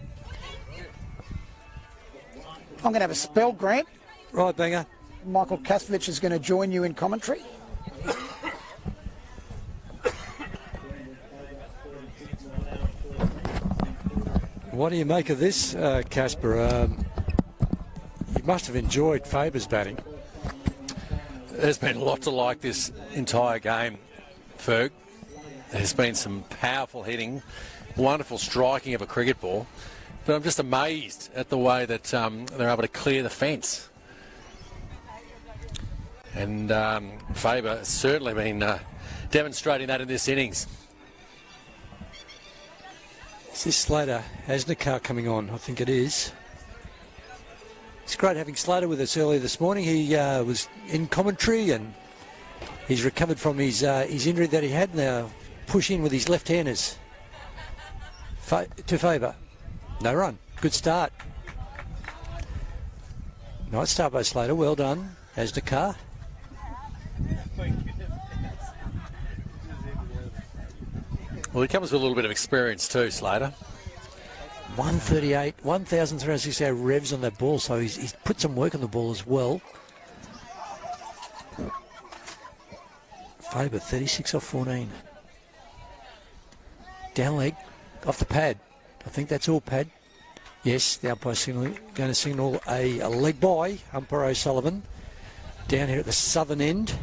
I'm going to have a spell, Grant. Right, Banger. Michael Kasperich is going to join you in commentary. What do you make of this, Casper? You must have enjoyed Faber's batting. There's been a lot to like this entire game, Ferg. There's been some powerful hitting, wonderful striking of a cricket ball. But I'm just amazed at the way that they're able to clear the fence. And Faber has certainly been demonstrating that in this innings. Is this Slater Asnakar coming on? I think it is. It's great having Slater with us earlier this morning. He was in commentary and he's recovered from his injury that he had. Now push in with his left-handers. To Faber. No run. Good start. Nice start by Slater. Well done, Asnakar. Well, he comes with a little bit of experience too, Slater. 138, 1,368 revs on that ball, so he's put some work on the ball as well. Faber, 36 off 14. Down leg, off the pad. I think that's all pad. Yes, the umpire's going to signal a leg by umpire O'Sullivan down here at the southern end.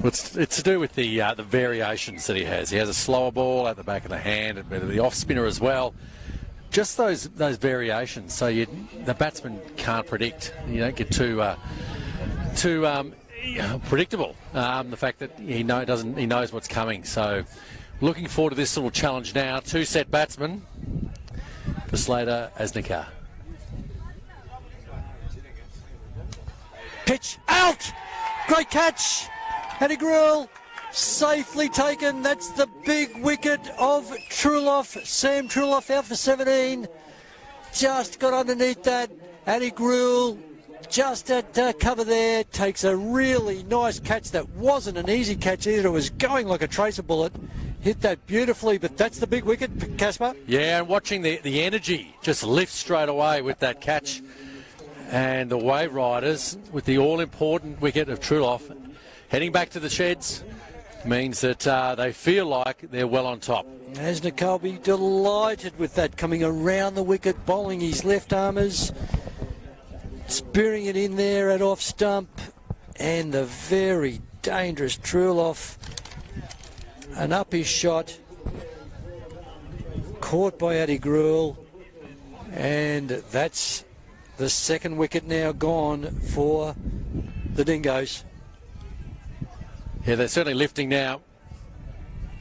Well, it's to do with the variations that he has. He has a slower ball at the back of the hand, and the off spinner as well. Just those variations, so the batsman can't predict. You don't get too predictable. The fact that he knows what's coming. So, looking forward to this little challenge now. 2-set batsman for Slater Asnakar. Pitch out. Great catch. Hattie Grill safely taken. That's the big wicket of Truloff. Sam Truloff out for 17. Just got underneath that. Hattie Grill just at cover there. Takes a really nice catch. That wasn't an easy catch either. It was going like a tracer bullet. Hit that beautifully, but that's the big wicket, Casper. Yeah, and watching the energy just lift straight away with that catch. And the Waveriders with the all-important wicket of Truloff heading back to the sheds means that they feel like they're well on top. Asnakar will be delighted with that, coming around the wicket, bowling his left armers, spearing it in there at off stump, and the very dangerous Truloff. An up his shot, caught by Addy Gruel, and that's the second wicket now gone for the Dingoes. Yeah, they're certainly lifting now,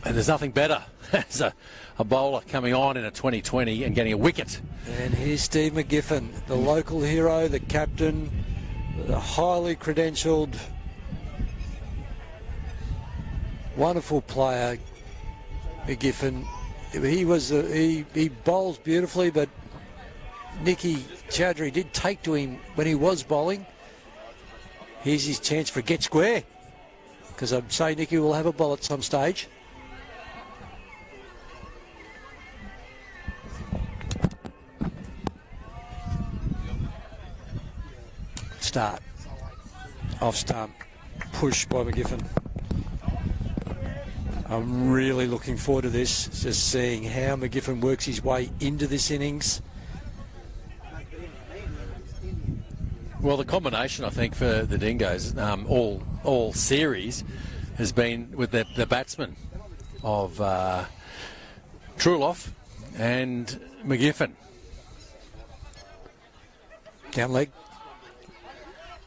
and there's nothing better as a bowler coming on in a 2020 and getting a wicket. And here's Steve McGiffin, the local hero, the captain, the highly credentialed, wonderful player, McGiffin. He bowls beautifully, but Nicky Chowdhury did take to him when he was bowling. Here's his chance for get square, because I'd say Nicky will have a bowl at some stage. Start. Off stump. Push by McGiffin. I'm really looking forward to this, just seeing how McGiffin works his way into this innings. Well, the combination, I think, for the Dingoes, all series, has been with the batsmen of Truloff and McGiffin. Down leg.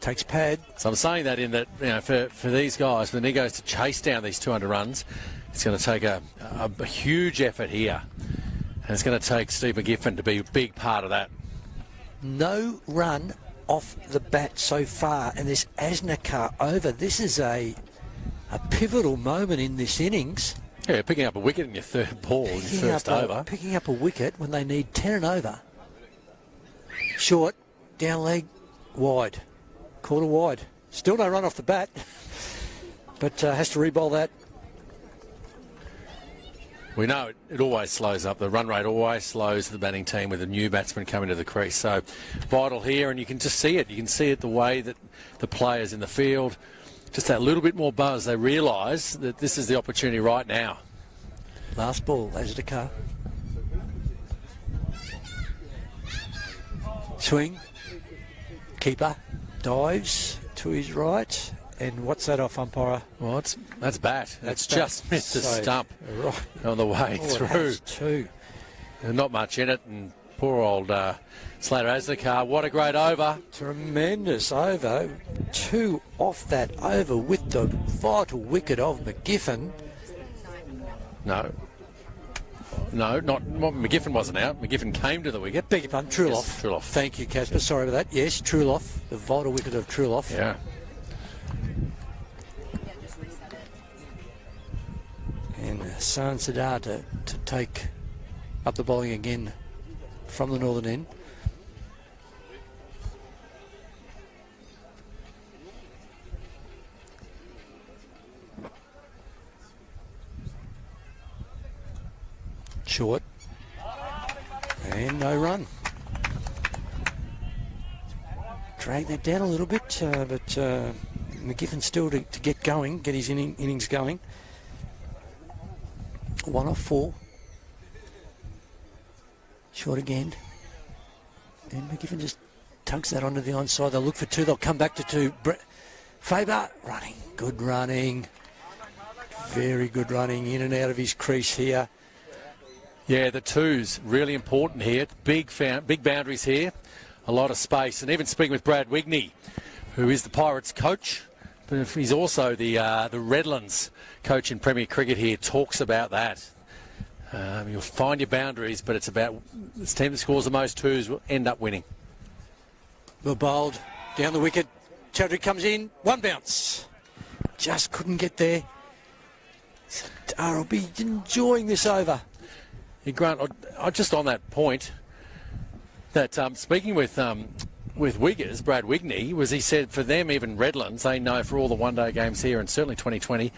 Takes pad. So I'm saying that in that, for these guys, for the Dingoes to chase down these 200 runs, it's going to take a huge effort here. And it's going to take Steve McGiffin to be a big part of that. No run off the bat so far, and this Asnakar over. This is a pivotal moment in this innings. Yeah, picking up a wicket in your third ball, in your first over. Picking up a wicket when they need 10 and over. Short, down leg, wide. Quarter wide. Still no run off the bat, but has to re-bowl that. We know it always slows up. The run rate always slows the batting team with a new batsman coming to the crease. So vital here, and you can just see it. You can see it the way that the players in the field, just that little bit more buzz. They realise that this is the opportunity right now. Last ball, Asnakar. Swing. Keeper. Dives to his right And what's that off, umpire? Well, that's bat. That's bat. just missed the So, stump right. on the way Oh, through. that's two. Not much in it, and poor old Slater has the car. What a great over. Tremendous over. Two off that over with the vital wicket of McGiffin. No, not McGiffin wasn't out. McGiffin came to the wicket. Beg your pardon, Truloff. Yes, Truloff. Thank you, Casper. Sorry about that. Yes, Truloff, the vital wicket of Truloff. Yeah. And San Sadar to take up the bowling again from the northern end. Short. And no run. Drag that down a little bit, but McGiffin still to get going, get his innings going. 1 off 4. Short again. And McGiffin just tugs that onto the onside. They'll look for 2. They'll come back to 2. Faber running. Good running. Very good running in and out of his crease here. Yeah, the 2's really important here. Big boundaries here. A lot of space. And even speaking with Brad Wigney, who is the Pirates coach, but he's also the Redlands coach in Premier Cricket here, talks about that. You'll find your boundaries, but it's about this team that scores the most 2's will end up winning. Well bowled. Down the wicket. Chowdhury comes in. 1 bounce. Just couldn't get there. I'll be enjoying this over. Yeah, Grant, just on that point, that speaking with Wiggers, Brad Wigney, he said for them, even Redlands, they know for all the one-day games here and certainly 2020,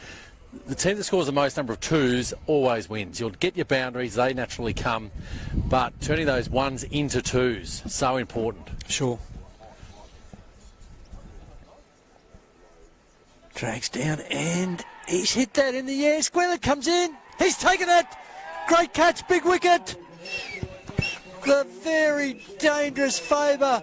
the team that scores the most number of 2's always wins. You'll get your boundaries, they naturally come, but turning those 1's into 2's, so important. Sure. Drags down and he's hit that in the air. Square that comes in. He's taken it. Great catch, big wicket. The very dangerous Faber,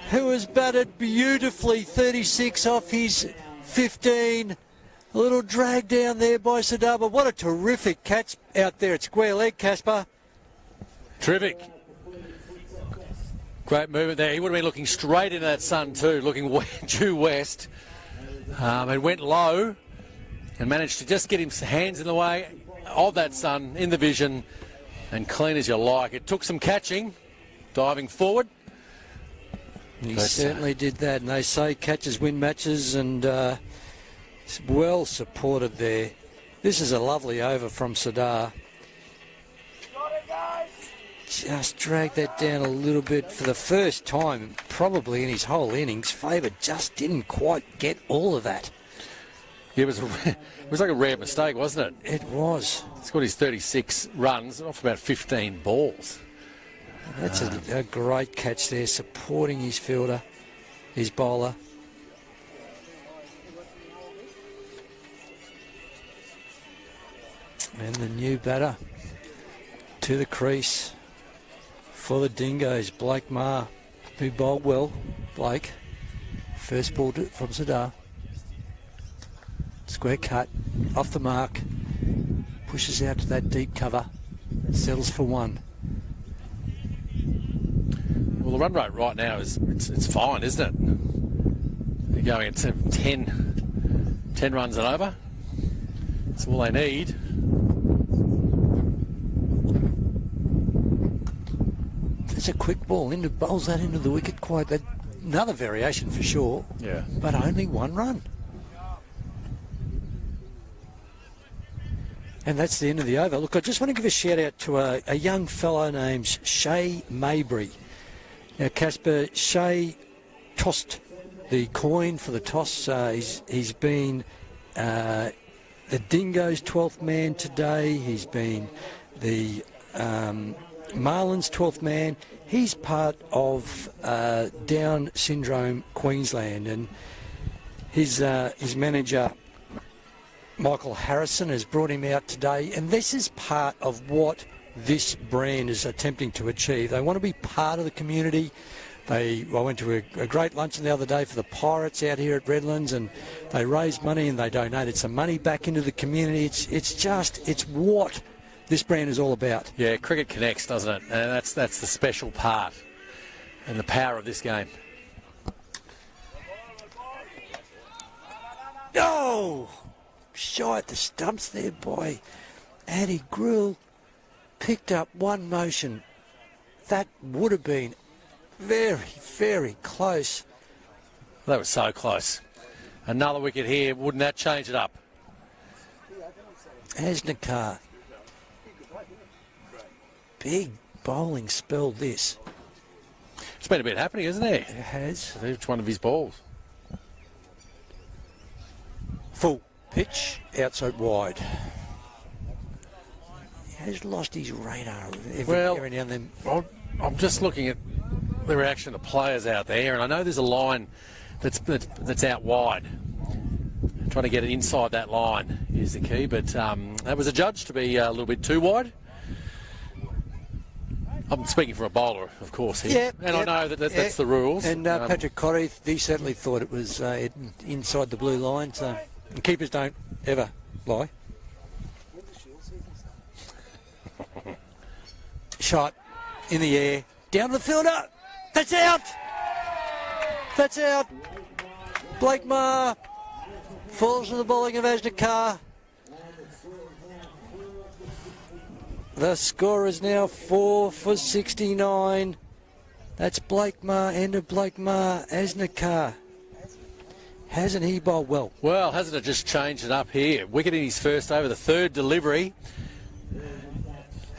who has batted beautifully, 36 off his 15. A little drag down there by Sadaba. What a terrific catch out there at square leg, Casper. Terrific. Great movement there. He would have been looking straight into that sun too, looking due west. It went low and managed to just get his hands in the way of that sun in the vision and clean as you like. It took some catching, diving forward. He certainly did that, and they say catches win matches, and well supported there. This is a lovely over from Sadar. Just drag that down a little bit for the first time, probably in his whole innings. Faber just didn't quite get all of that. Yeah, it was like a rare mistake, wasn't it? It was. He's got his 36 runs off about 15 balls. That's a great catch there, supporting his fielder, his bowler. And the new batter to the crease for the Dingoes, Blake Maher, who bowled well. Blake, first ball from Sadar. Square cut, off the mark, pushes out to that deep cover, settles for 1. Well, the run rate right now is it's fine, isn't it? They're going at 10 runs and over. That's all they need. That's a quick ball. Bowls that into the wicket quite. Another variation for sure. Yeah. But only 1 run. And that's the end of the over. Look, I just want to give a shout out to a young fellow named Shay Mabry. Now, Casper, Shay tossed the coin for the toss. He's been the Dingoes' 12th man today. He's been the Marlins' 12th man. He's part of Down Syndrome Queensland, and his manager Michael Harrison has brought him out today, and this is part of what this brand is attempting to achieve. They want to be part of the community. I went to a great luncheon the other day for the Pirates out here at Redlands, and they raised money and they donated some money back into the community. It's what this brand is all about. Yeah, cricket connects, doesn't it? And that's the special part and the power of this game. Oh! Shy at the stumps there by Andy Grill. Picked up one motion. That would have been very, very close. That was so close. Another wicket here. Wouldn't that change it up? Asnakar. Big bowling spell this. It's been a bit happening, isn't it? It has. Each one of his balls. Full pitch, outside wide. He has lost his radar every now and then. I'm just looking at the reaction of players out there, and I know there's a line that's out wide. Trying to get it inside that line is the key, but that was adjudged to be a little bit too wide. I'm speaking for a bowler, of course, here. I know that's the rules. And Patrick Corrie, he certainly thought it was inside the blue line, so and keepers don't ever lie. Shot in the air, down to the fielder. That's out. That's out. Blake Maher falls to the bowling of Asnakar. The score is now 4 for 69. That's Blake Maher, end of Blake Maher, Asnakar. Hasn't he bowled well? Well, hasn't it just changed it up here? Wicket in his first over, the third delivery.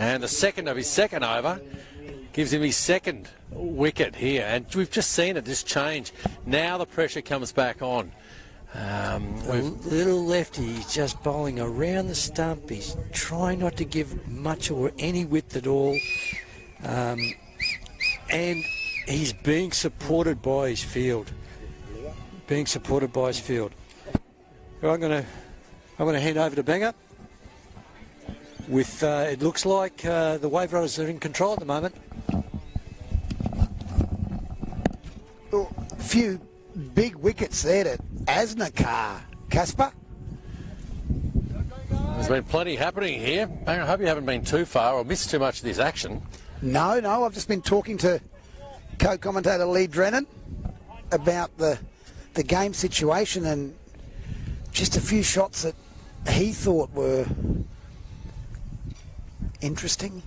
And the second of his second over gives him his second wicket here. And we've just seen it just change. Now the pressure comes back on. Little lefty, he's just bowling around the stump. He's trying not to give much or any width at all. And he's being supported by his field. I'm going to hand over to Banger. With it looks like the Waveriders are in control at the moment. A few big wickets there to Asnakar. Casper? There's been plenty happening here. I hope you haven't been too far or missed too much of this action. No, I've just been talking to co-commentator Lee Drennan about the game situation and just a few shots that he thought were interesting.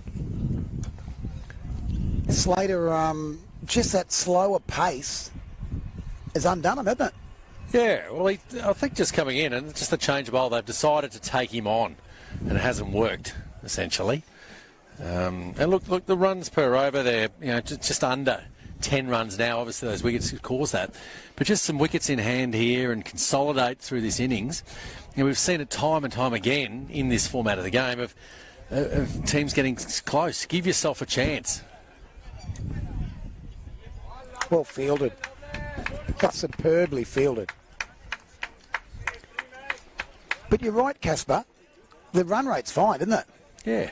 Slater, just that slower pace has undone him, hasn't it? Yeah, well, I think just coming in and just the change of bowl, they've decided to take him on, and it hasn't worked essentially. And look, the runs per over there, just under 10 runs now. Obviously, those wickets could cause that, but just some wickets in hand here and consolidate through this innings. We've seen it time and time again in this format of the game of teams getting close. Give yourself a chance. Well fielded. Superbly fielded. But you're right, Casper. The run rate's fine, isn't it? Yeah.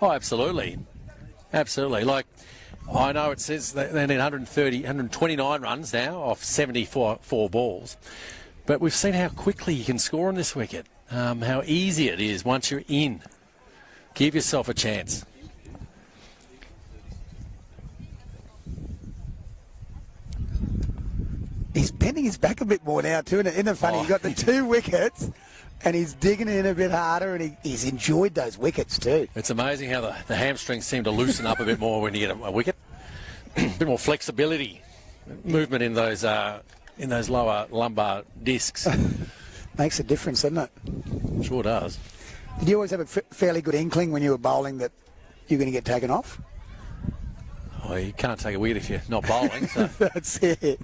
Oh, absolutely. Absolutely. Like, I know it says they need 129 runs now off 74 balls. But we've seen how quickly you can score on this wicket. How easy it is once you're in. Give yourself a chance. He's bending his back a bit more now too, isn't it funny? You've got the 2 wickets and he's digging in a bit harder and he's enjoyed those wickets too. It's amazing how the hamstrings seem to loosen up a bit more when you get a wicket. A bit more flexibility, movement in those lower lumbar discs. Makes a difference, doesn't it? Sure does. Did you always have a fairly good inkling when you were bowling that you're going to get taken off? Oh, you can't take a wicket if you're not bowling. So. That's it.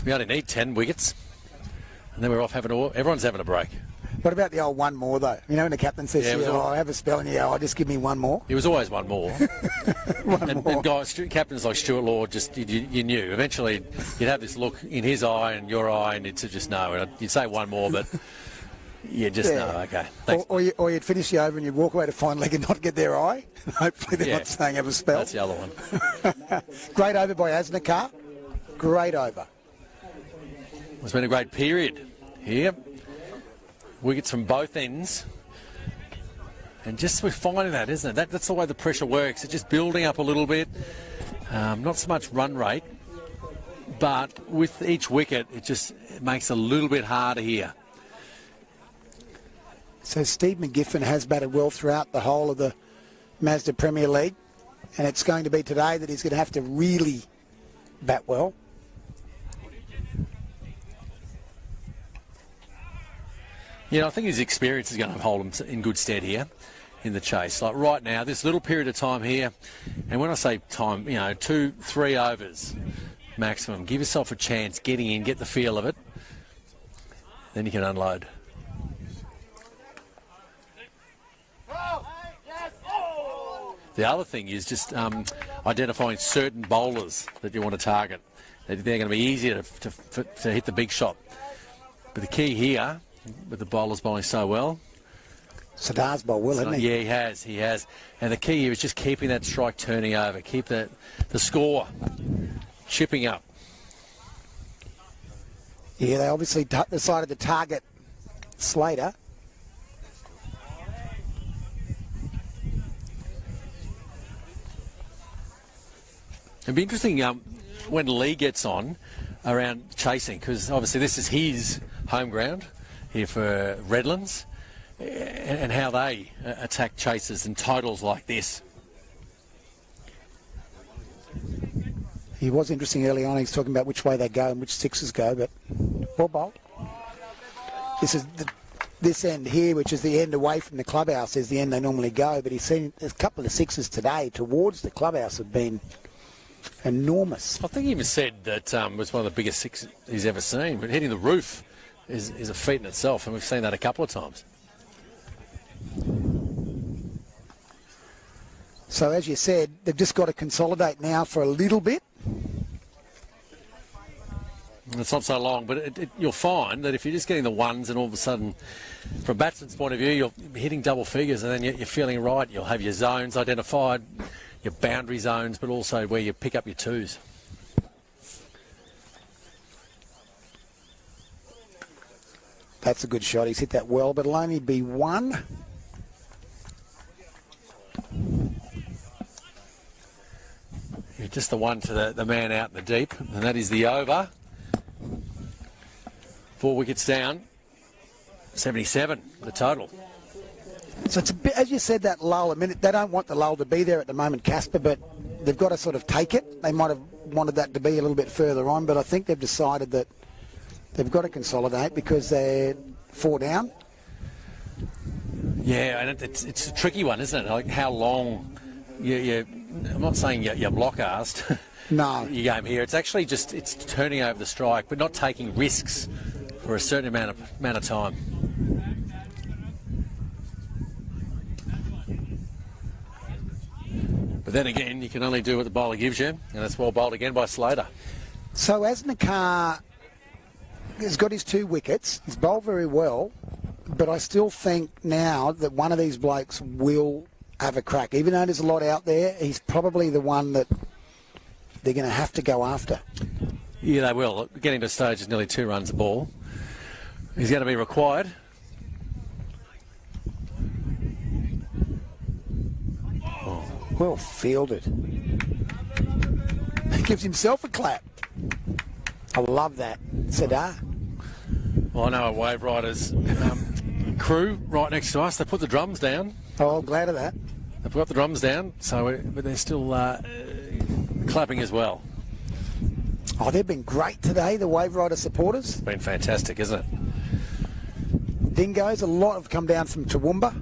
We only need 10 wickets, and then we're off everyone's having a break. What about the old one more, though? When the captain says, I have a spell, and just give me one more. It was always one more. One more. And guys, captains like Stuart Law, just you knew. Eventually, you'd have this look in his eye and your eye, and you'd just know. And you'd say one more, but you just know, okay. Thanks. Or you'd finish the over and you'd walk away to fine leg and not get their eye. Hopefully they're not saying have a spell. That's the other one. Great over by Asnakar. great over. It's been a great period here. Wickets from both ends. And just we're finding that, isn't it? That's the way the pressure works. It's just building up a little bit. Not so much run rate, but with each wicket, it makes it a little bit harder here. So Steve McGiffin has batted well throughout the whole of the Mazda Premier League, and it's going to be today that he's going to have to really bat well. I think his experience is going to hold him in good stead here in the chase. Like right now, this little period of time here, and when I say time, 2-3 overs maximum. Give yourself a chance getting in, get the feel of it, then you can unload. The other thing is just identifying certain bowlers that you want to target. They're going to be easier to hit the big shot. But the key here, with the bowlers bowling so well. Sadar's bowled well, hasn't he? Yeah, he has. And the key here is just keeping that strike turning over. Keep the score chipping up. Yeah, they obviously decided to target Slater. It'd be interesting when Lee gets on around chasing, because obviously this is his home ground here for Redlands, and how they attack chasers and totals like this. He was interesting early on. He's talking about which way they go and which sixes go, but well bowled. This is this end here, which is the end away from the clubhouse, is the end they normally go. But he's seen a couple of sixes today towards the clubhouse have been enormous. I think he even said that was one of the biggest sixes he's ever seen. But hitting the roof is a feat in itself, and we've seen that a couple of times. So as you said, they've just got to consolidate now for a little bit. It's not so long, but you'll find that if you're just getting the ones and all of a sudden, from a batsman's point of view, you're hitting double figures and then you're feeling right. You'll have your zones identified, your boundary zones, but also where you pick up your twos. That's a good shot. He's hit that well, but it'll only be one. Just the one to the man out in the deep, and that is the over. 4 wickets down, 77 the total. So it's a bit, as you said, that lull. I mean, they don't want the lull to be there at the moment, Casper, but they've got to sort of take it. They might have wanted that to be a little bit further on, but I think they've decided that they've got to consolidate because they're 4 down. Yeah, and it's a tricky one, isn't it? Like how long I'm not saying you're block-asked. No. Your game here. It's actually just it's turning over the strike, but not taking risks for a certain amount of time. But then again, you can only do what the bowler gives you, and that's well bowled again by Slater. So as Nakar has got his 2 wickets, he's bowled very well, but I still think now that one of these blokes will have a crack. Even though there's a lot out there, he's probably the one that they're going to have to go after. Yeah, they will. Getting to a stage is nearly 2 runs a ball. He's going to be required. Oh, well fielded. He gives himself a clap. I love that. Sadar. Well, I know a Waveriders crew right next to us. They put the drums down. Oh, I'm glad of that. They've got the drums down, but they're still clapping as well. Oh, they've been great today, the Waverider supporters. It's been fantastic, isn't it? Dingoes, a lot have come down from Toowoomba.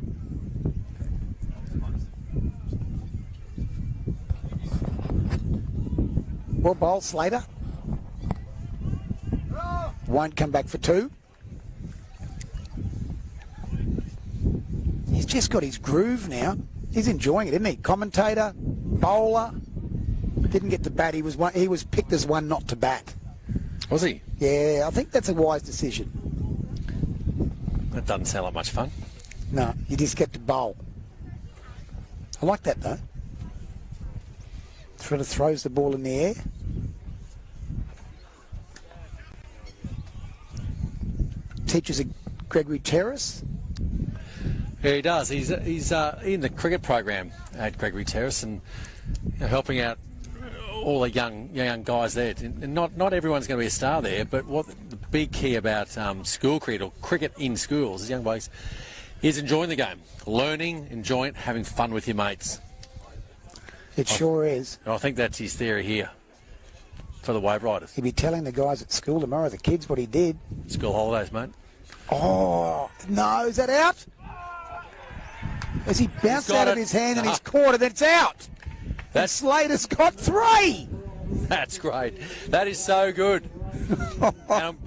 Well bowled, Slater. Won't come back for 2. He's just got his groove now. He's enjoying it, isn't he? Commentator, bowler. Didn't get to bat. He was picked as one not to bat. Was he? Yeah, I think that's a wise decision. That doesn't sound like much fun. No, you just get to bowl. I like that, though. Sort of throws the ball in the air. teaches at Gregory Terrace. Yeah, he does. He's in the cricket program at Gregory Terrace and helping out all the young guys there. And not everyone's going to be a star there, but what the big key about school cricket or cricket in schools as young blokes is enjoying the game, learning, enjoying it, having fun with your mates. It sure is. And I think that's his theory here for the Waveriders. He'll be telling the guys at school tomorrow, the kids, what he did. School holidays, mate. Oh, no, is that out? As he bounced out of his hand and he's caught it, it's out. And Slater's got 3. That's great. That is so good.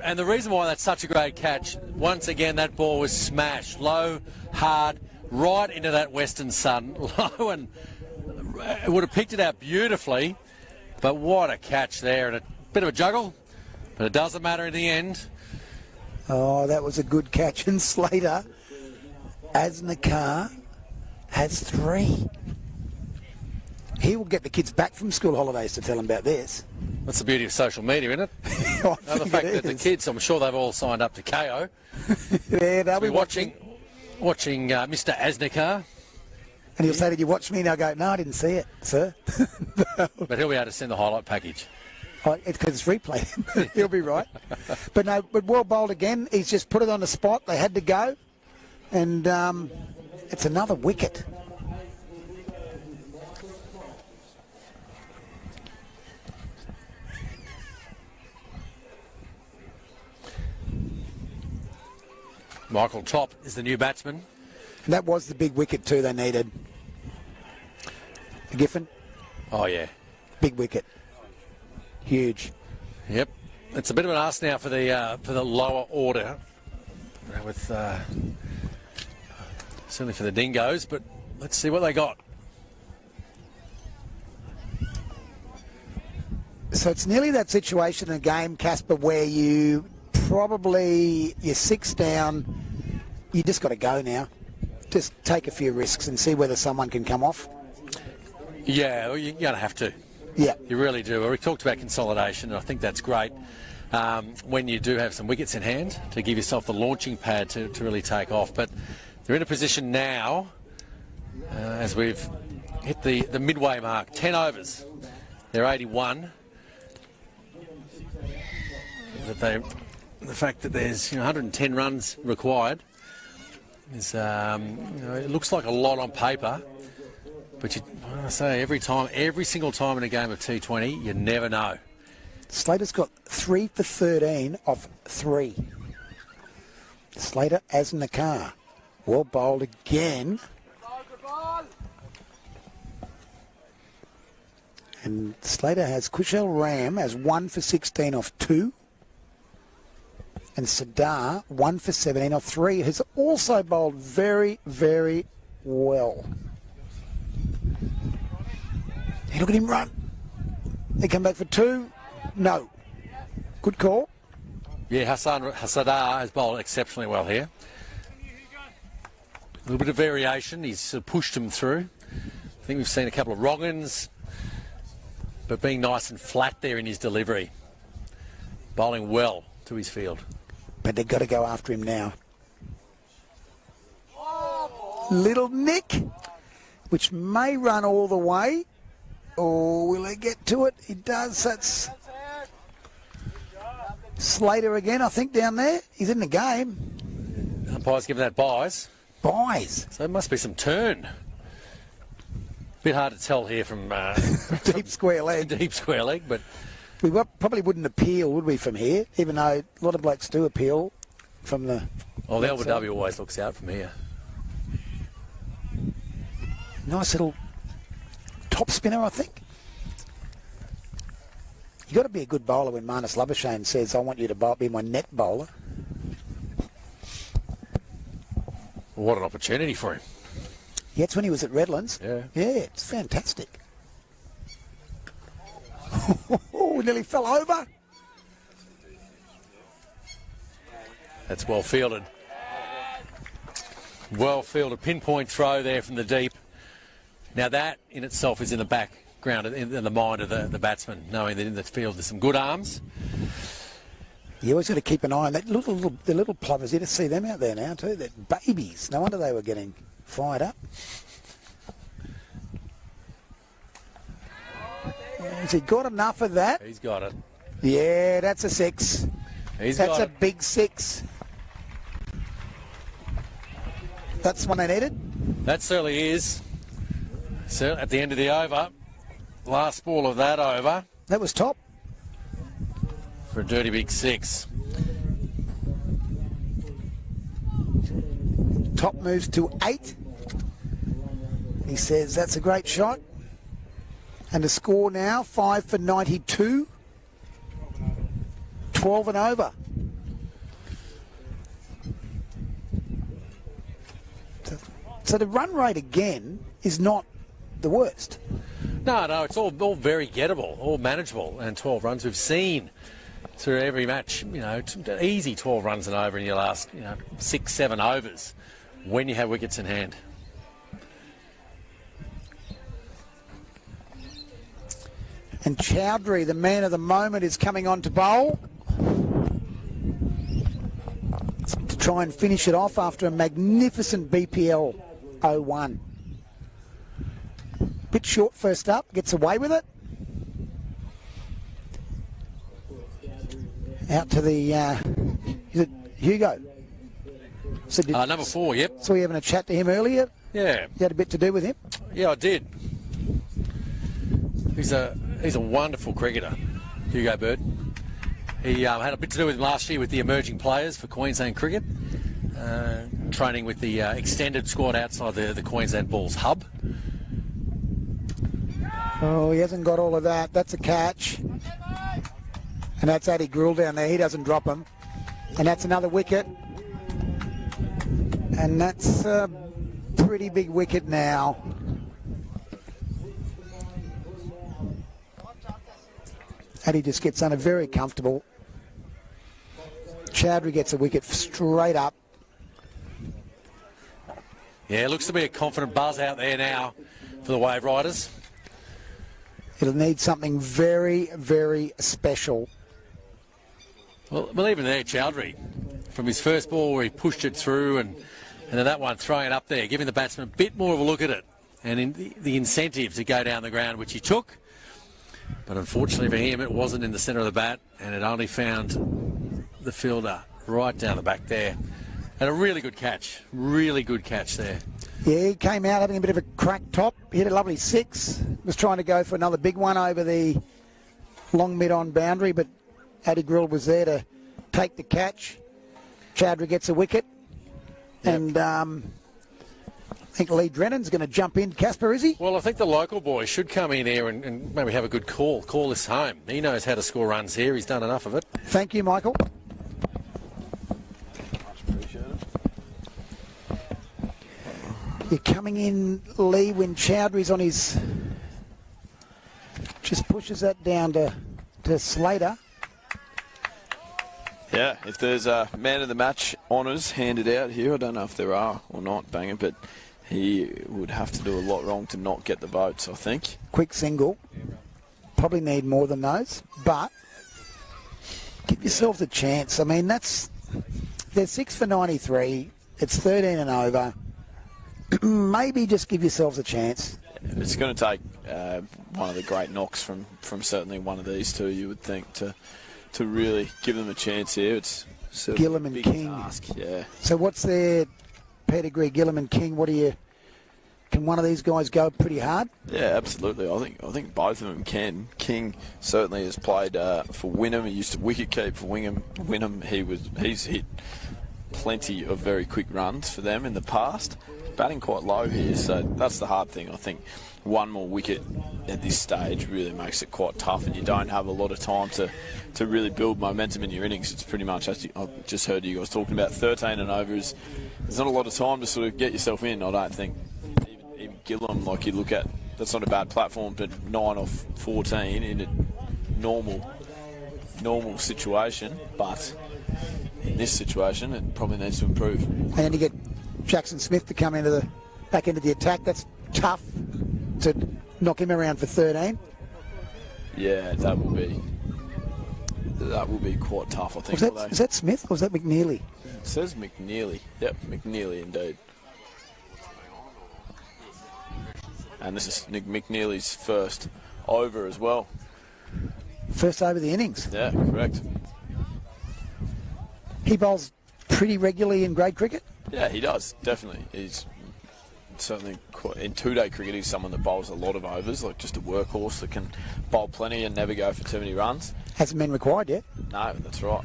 and the reason why that's such a great catch, once again, that ball was smashed low, hard, right into that western sun. Low, and it would have picked it out beautifully. But what a catch there. And a bit of a juggle, but it doesn't matter in the end. Oh, that was a good catch. And Slater, as Nakar, has 3. He will get the kids back from school holidays to tell them about this. That's the beauty of social media, isn't it? The fact that the kids, I'm sure they've all signed up to KO. Yeah, they'll be watching Mr. Asnikar. And he'll say, did you watch me? And I'll go, no, I didn't see it, sir. But he'll be able to send the highlight package. Oh, it's because it's replay. He'll be right. But well bowled again. He's just put it on the spot. They had to go. And it's another wicket. Michael Top is the new batsman. And that was the big wicket too they needed. Giffen? Oh, yeah. Big wicket. Huge. Yep. It's a bit of an ask now for the lower order. With certainly for the Dingoes, but let's see what they got. So it's nearly that situation in a game, Casper, where you're 6 down, you just got to go now. Just take a few risks and see whether someone can come off. Yeah, well, you're going to have to. Yeah. You really do. Well, we talked about consolidation, and I think that's great when you do have some wickets in hand to give yourself the launching pad to really take off. But they're in a position now, as we've hit the midway mark, 10 overs. They're 81. The fact that there's 110 runs required is, it looks like a lot on paper, but I say every single time in a game of T20, you never know. Slater's got 3 for 13 off 3. Slater as Nakar. Well bowled again. And Slater has Kushal Ram as 1 for 16 off 2. And Sadar 1 for 17 off 3. Has also bowled very, very well. Hey, look at him run. They come back for 2. No. Good call. Yeah, Sadar has bowled exceptionally well here. A little bit of variation. He's sort of pushed him through. I think we've seen a couple of wrong-uns, but being nice and flat there in his delivery. Bowling well to his field. But they've got to go after him now. Little Nick, which may run all the way. Or will he get to it? He does. That's Slater again, I think, down there. He's in the game. Umpire's given that buys. Buys. So there must be some turn. Bit hard to tell here from deep square leg. Deep square leg, but we probably wouldn't appeal, would we, from here? Even though a lot of blokes do appeal from the. Oh, the LBW always looks out from here. Nice little top spinner, I think. You've got to be a good bowler when Marnus Labuschagne says, I want you to be my net bowler. What an opportunity for him. Yeah, it's when he was at Redlands. Yeah. Yeah, it's fantastic. Oh, nearly fell over. That's well fielded. Well fielded. Pinpoint throw there from the deep. Now that in itself is in the background, in the mind of the batsman, knowing that in the field there's some good arms. You always got to keep an eye on that the little plovers. You just see them out there now too. They're babies. No wonder they were getting fired up. Has he got enough of that? He's got it. Yeah, that's a 6. That's a big 6. That's one I needed. That certainly is. So at the end of the over, last ball of that over. That was top. For a dirty big 6. Top moves to 8. He says that's a great shot. And the score now, 5 for 92. 12 and over. So the run rate again is not the worst. No, it's all very gettable, all manageable. And 12 runs we've seen through every match, easy 12 runs and over in your last, 6, 7 overs when you have wickets in hand. And Chowdhury, the man of the moment, is coming on to bowl to try and finish it off after a magnificent BPL 01. Bit short first up, gets away with it. Out to the, is it Hugo? So Number 4, yep. So you having a chat to him earlier? Yeah. You had a bit to do with him? Yeah, I did. He's a wonderful cricketer, Hugo Bird. He had a bit to do with him last year with the emerging players for Queensland cricket, training with the extended squad outside the Queensland Bulls hub. Oh, he hasn't got all of that. That's a catch. And that's Addy Gruel down there. He doesn't drop him. And that's another wicket. And that's a pretty big wicket now. Addy just gets under very comfortable. Chowdhury gets a wicket straight up. Yeah, looks to be a confident buzz out there now for the Waveriders. It'll need something very, very special. Well, even there, Chowdhury, from his first ball where he pushed it through and then that one throwing it up there, giving the batsman a bit more of a look at it and in the incentive to go down the ground, which he took. But unfortunately for him, it wasn't in the centre of the bat and it only found the fielder right down the back there. And a really good catch there. Yeah, he came out having a bit of a crack top, hit a lovely 6, was trying to go for another big one over the long mid-on boundary, but Addy Gruel was there to take the catch. Chowdhury gets a wicket. Yep. And I think Lee Drennan's going to jump in. Casper, is he? Well, I think the local boy should come in here and maybe have a good call this home. He knows how to score runs here. He's done enough of it. Thank you, Michael. You're coming in, Lee, when Chowdhury's on his... Just pushes that down to Slater. Yeah, if there's a man of the match honours handed out here, I don't know if there are or not, Banger, but he would have to do a lot wrong to not get the votes, I think. Quick single. Probably need more than those, but give yourselves a chance. I mean, they're 6 for 93. It's 13 and over. Maybe just give yourselves a chance. It's going to take one of the great knocks from certainly one of these two, you would think, to really give them a chance here. It's sort of Gillam a big and King. task, yeah. So what's their pedigree, Gillam and King? Can one of these guys go pretty hard? Yeah, absolutely. I think both of them can. King certainly has played for Wynnum. He used to wicket keep for Wynnum. He's hit plenty of very quick runs for them in the past. Batting quite low here, so that's the hard thing. I think one more wicket at this stage really makes it quite tough, and you don't have a lot of time to really build momentum in your innings. It's pretty much, as I've just heard you guys talking about, 13 and over there's not a lot of time to sort of get yourself in, I don't think. Even Gillam, like you look at, that's not a bad platform, but 9 off 14 in a normal situation, but in this situation it probably needs to improve. And you get Jackson Smith to come back into the attack. That's tough to knock him around for 13. Yeah, that will be. That will be quite tough, I think. Is that Smith or was that McNeely? It says McNeely. Yep, McNeely indeed. And this is Nick McNeely's first over as well. First over the innings. Yeah, correct. He bowls pretty regularly in grade cricket. Yeah, he does, definitely. He's certainly quite, in two-day cricket, he's someone that bowls a lot of overs, like just a workhorse that can bowl plenty and never go for too many runs. Hasn't been required yet. No, that's right.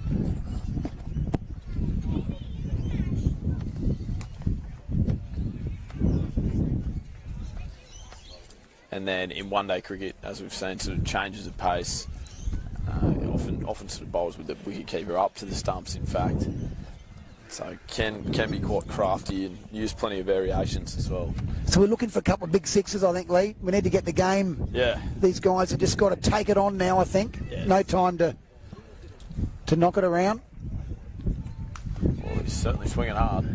And then in one-day cricket, as we've seen, sort of changes of pace. Often sort of bowls with the wicketkeeper up to the stumps, in fact. So can be quite crafty and use plenty of variations as well. So we're looking for a couple of big sixes, I think, Lee. We need to get the game. Yeah. These guys have just got to take it on now, I think. Yeah. No time to knock it around. Well, he's certainly swinging hard.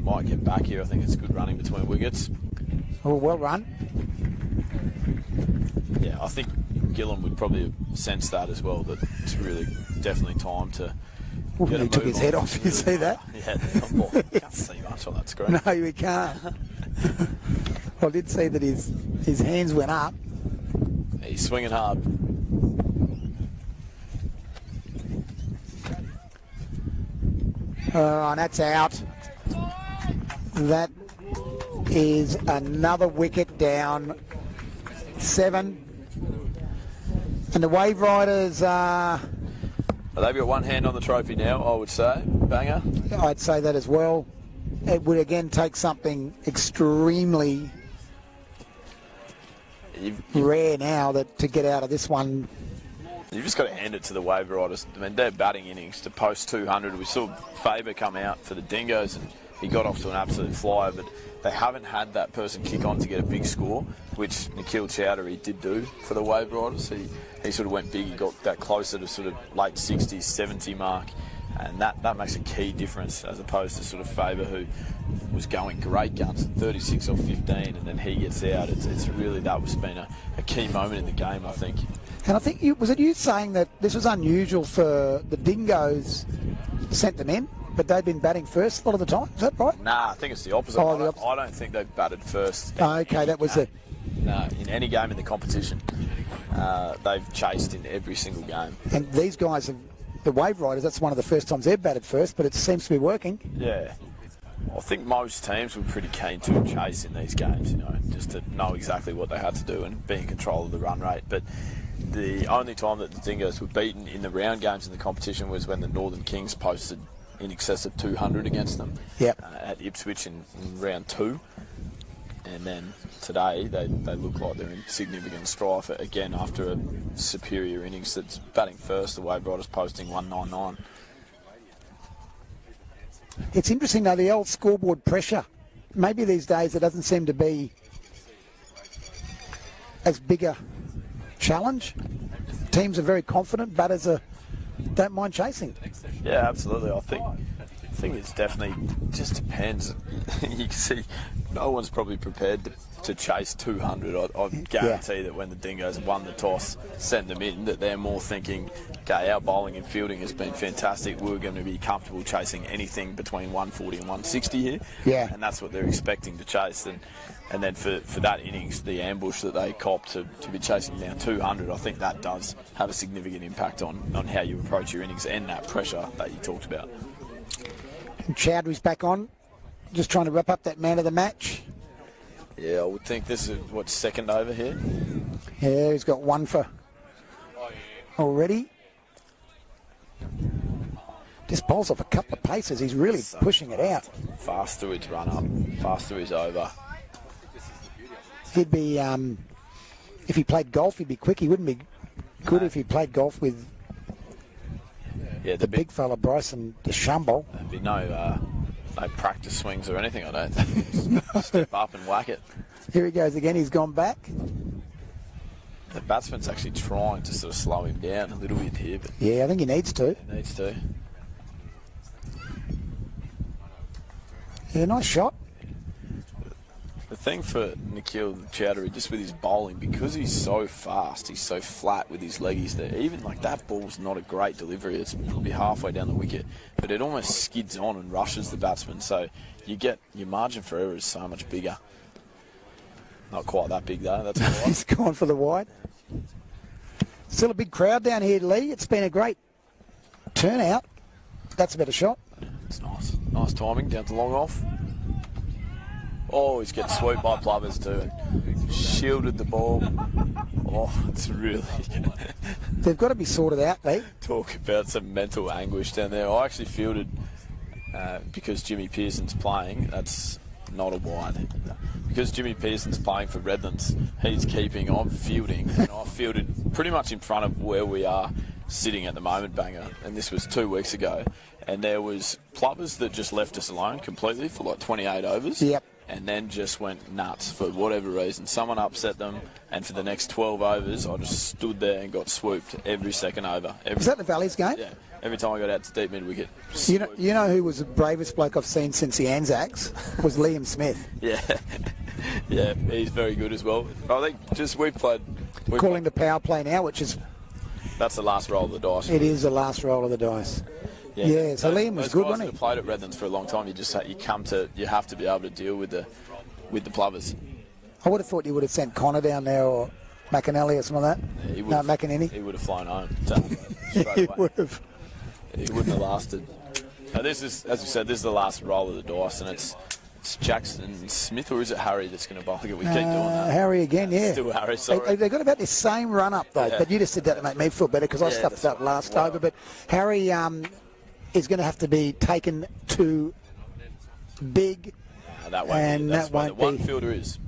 Might get back here. I think it's good running between wickets. Oh, well run. Yeah, I think Gillen would probably sense that as well, that it's really definitely time to get a He took move his on. head off, you see that? Yeah, well, you can't see much on that screen. No, we can't. I did see that his hands went up. He's swinging hard. And that's out. That is another wicket down. 7. And the Waveriders are... They've got one hand on the trophy now, I would say. Banger. I'd say that as well. It would again take something extremely rare now to get out of this one. You've just got to hand it to the Waveriders. I mean, their batting innings to post 200. We saw Faber come out for the Dingoes and he got off to an absolute flyer, but they haven't had that person kick on to get a big score, which Nikhil Chowdhury did do for the Waveriders. He sort of went big. He got that closer to sort of late 60s, 70 mark, and that makes a key difference as opposed to sort of Faber, who was going great guns, 36 off 15, and then he gets out. It's really, that was been a key moment in the game, I think. And I think, was it you saying that this was unusual for the Dingoes sent them in, but they'd been batting first a lot of the time? Is that right? Nah, I think it's the opposite. Oh, I don't think they've batted first. Oh, okay, that was it. No, in any game in the competition, they've chased in every single game. And these guys, the Waveriders, that's one of the first times they've batted first, but it seems to be working. Yeah. I think most teams were pretty keen to chase in these games, just to know exactly what they had to do and be in control of the run rate. But the only time that the Dingoes were beaten in the round games in the competition was when the Northern Kings posted in excess of 200 against them. Yep. At Ipswich in round 2. And then today they look like they're in significant strife again after a superior innings that's batting first. The Waveriders posting 199. It's interesting though, the old scoreboard pressure. Maybe these days it doesn't seem to be as big a challenge. Teams are very confident, batters don't mind chasing. Yeah, absolutely. I think it's definitely just depends. You can see no one's probably prepared to chase 200. I guarantee that when the Dingoes won the toss, sent them in, that they're more thinking, okay, our bowling and fielding has been fantastic. We're going to be comfortable chasing anything between 140 and 160 here. Yeah. And that's what they're expecting to chase. And then for that innings, the ambush that they copped to be chasing now 200, I think that does have a significant impact on how you approach your innings and that pressure that you talked about. And Chowdhury's back on, just trying to wrap up that man of the match. Yeah, I would think this is, second over here? Yeah, he's got one for already. Just bowls off a couple of paces. He's really pushing it out. Fast through his run up, fast through his over. He'd be, if he played golf, he'd be quick. He wouldn't be good if he played golf with the big fella Bryson DeChambeau. There'd be no practice swings or anything, I don't think. Just step up and whack it. Here he goes again. He's gone back. The batsman's actually trying to sort of slow him down a little bit here, but yeah, I think he needs to. He needs to. Yeah, nice shot. The thing for Nikhil Chowdhury, just with his bowling, because he's so fast, he's so flat with his leggies there, even like that ball's not a great delivery, it's probably halfway down the wicket, but it almost skids on and rushes the batsman, so you get, your margin for error is so much bigger. Not quite that big though, that's all right. He's gone for the wide. Still a big crowd down here, Lee. It's been a great turnout. That's a better shot. It's nice. Nice timing, down to long off. Oh, he's getting swooped by Plovers too. And shielded the ball. Oh, it's really... They've got to be sorted out, Lee. Talk about some mental anguish down there. I actually fielded, because Jimmy Pearson's playing, that's not a wide. Because Jimmy Pearson's playing for Redlands, he's keeping, I'm fielding, and I fielded pretty much in front of where we are sitting at the moment, Banger, and this was 2 weeks ago, and there was Plovers that just left us alone completely for like 28 overs. Yep. And then just went nuts for whatever reason. Someone upset them, and for the next 12 overs, I just stood there and got swooped every second over. Was that the Valleys game? Yeah. Every time I got out to deep mid-wicket. You know who was the bravest bloke I've seen since the Anzacs? Was Liam Smith. Yeah. Yeah, he's very good as well. I think just we've played... Calling the power play now, which is... That's the last roll of the dice. It is the last roll of the dice. Yeah, so Liam was good, wasn't he? Played at Redlands for a long time. You have to be able to deal with the Plovers. I would have thought you would have sent Connor down there or McAnally or something like that. Yeah, no, McAnany. He would have flown home. He would have. He wouldn't have lasted. Now this is, as we said, this is the last roll of the dice, and it's Jackson Smith, or is it Harry that's going to bowl? We keep doing that. Harry again, yeah. Still Harry, sorry. They got about the same run up though, Yeah. but you just said that to make me feel better because I stuffed it up last over. But Harry is going to have to be taken to big, that won't and be. That's that where won't the one be. fielder is.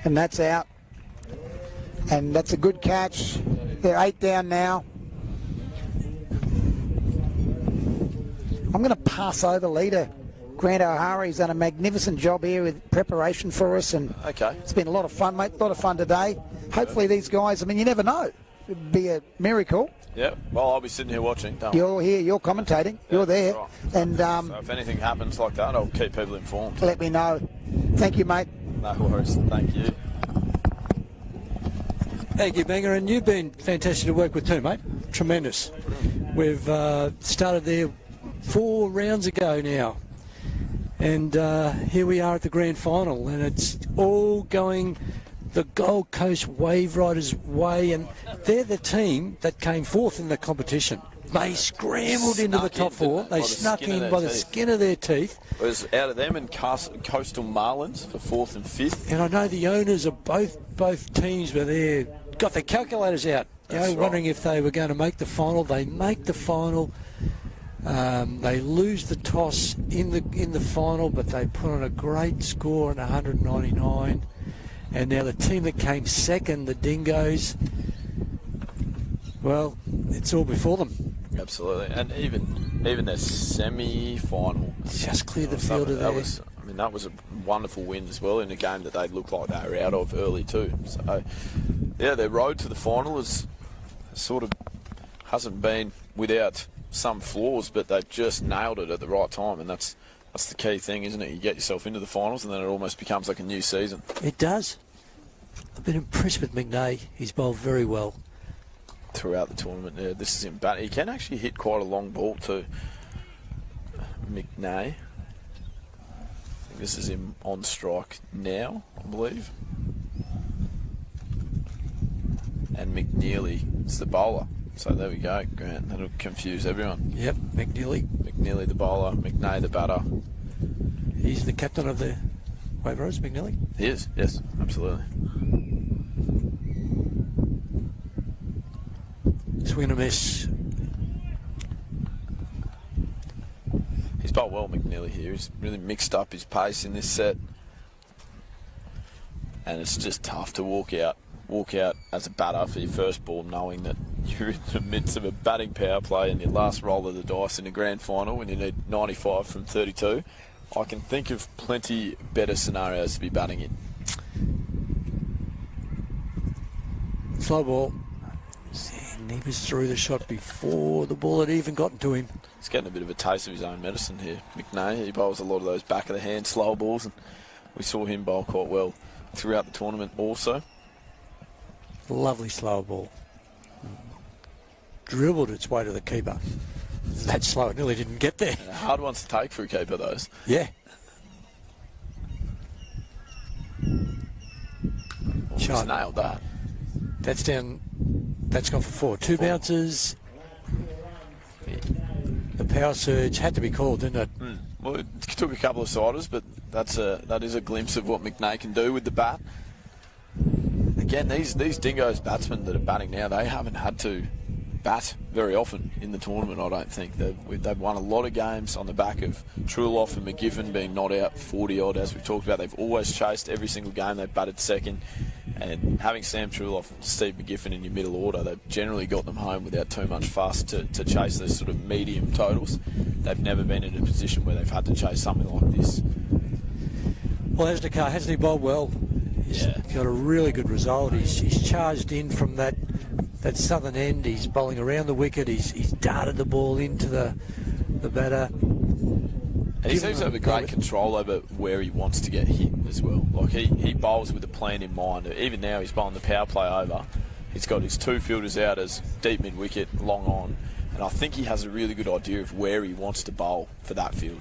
And that's out. And that's a good catch. They're 8 down now. I'm going to pass over leader. Grant O'Hara. He's done a magnificent job here with preparation for us, and it's been a lot of fun, mate. A lot of fun today. Hopefully these guys, I mean, you never know. It'd be a miracle. Yeah, well, I'll be sitting here watching. You're here, you're commentating, you're there. Right. And so if anything happens like that, I'll keep people informed. let me know. Thank you, mate. No worries. Thank you. Thank you, Banger, and you've been fantastic to work with too, mate. Tremendous. We've started there 4 rounds ago now, and here we are at the grand final, and it's all going the Gold Coast Waveriders way, and they're the team that came fourth in the competition. They scrambled into the top 4. They snuck in by the skin of their teeth. It was out of them and Coastal Marlins for 4th and 5th. And I know the owners of both teams were there, got their calculators out, wondering if they were going to make the final. They make the final. They lose the toss in the final, but they put on a great score at 199. And now the team that came second, the Dingoes, well, it's all before them. Absolutely, and even their semi-final just cleared the field of there. That was a wonderful win as well in a game that they looked like they were out of early too. So, yeah, their road to the final is sort of hasn't been without some flaws, but they've just nailed it at the right time, and that's the key thing, isn't it? You get yourself into the finals, and then it almost becomes like a new season. It does. I've been impressed with McNay. He's bowled very well throughout the tournament. Yeah, this is him. He can actually hit quite a long ball too. McNay. I think this is him on strike now, I believe. And McNeely is the bowler. So there we go, Grant. That'll confuse everyone. Yep, McNeely. McNeely the bowler, McNay the batter. He's the captain of the Waveriders, McNeely? He is, yes, absolutely. Swing and a miss. He's bowled well, McNeely here. He's really mixed up his pace in this set. And it's just tough to walk out as a batter for your first ball, knowing that you're in the midst of a batting power play and your last roll of the dice in the grand final when you need 95 from 32. I can think of plenty better scenarios to be batting in. Slow ball. And he was through the shot before the ball had even gotten to him. He's getting a bit of a taste of his own medicine here. McNay, he bowls a lot of those back of the hand slow balls, and We saw him bowl quite well throughout the tournament also. Lovely slow ball. Dribbled its way to the keeper. That slow, it nearly didn't get there. And hard ones to take for a keeper, those. Yeah. Just nailed that. That's down. That's gone for 4. 2 bounces. The power surge had to be called, didn't it? Well, it took a couple of siders, but that is a glimpse of what McNay can do with the bat. Again, these Dingoes batsmen that are batting now, they haven't had to bat very often in the tournament, I don't think. They've won a lot of games on the back of Truloff and McGiffin being not out 40-odd, as we've talked about. They've always chased every single game. They've batted second. And having Sam Truloff and Steve McGiffin in your middle order, they've generally got them home without too much fuss to chase those sort of medium totals. They've never been in a position where they've had to chase something like this. Well, Asdekar, hasn't he bowled well? He's got a really good result. He's charged in from that southern end. He's bowling around the wicket. He's darted the ball into the batter. And he seems to have a great control over where he wants to get hit as well. Like he bowls with a plan in mind. Even now he's bowling the power play over. He's got his 2 fielders out as deep mid-wicket, long on. And I think he has a really good idea of where he wants to bowl for that field.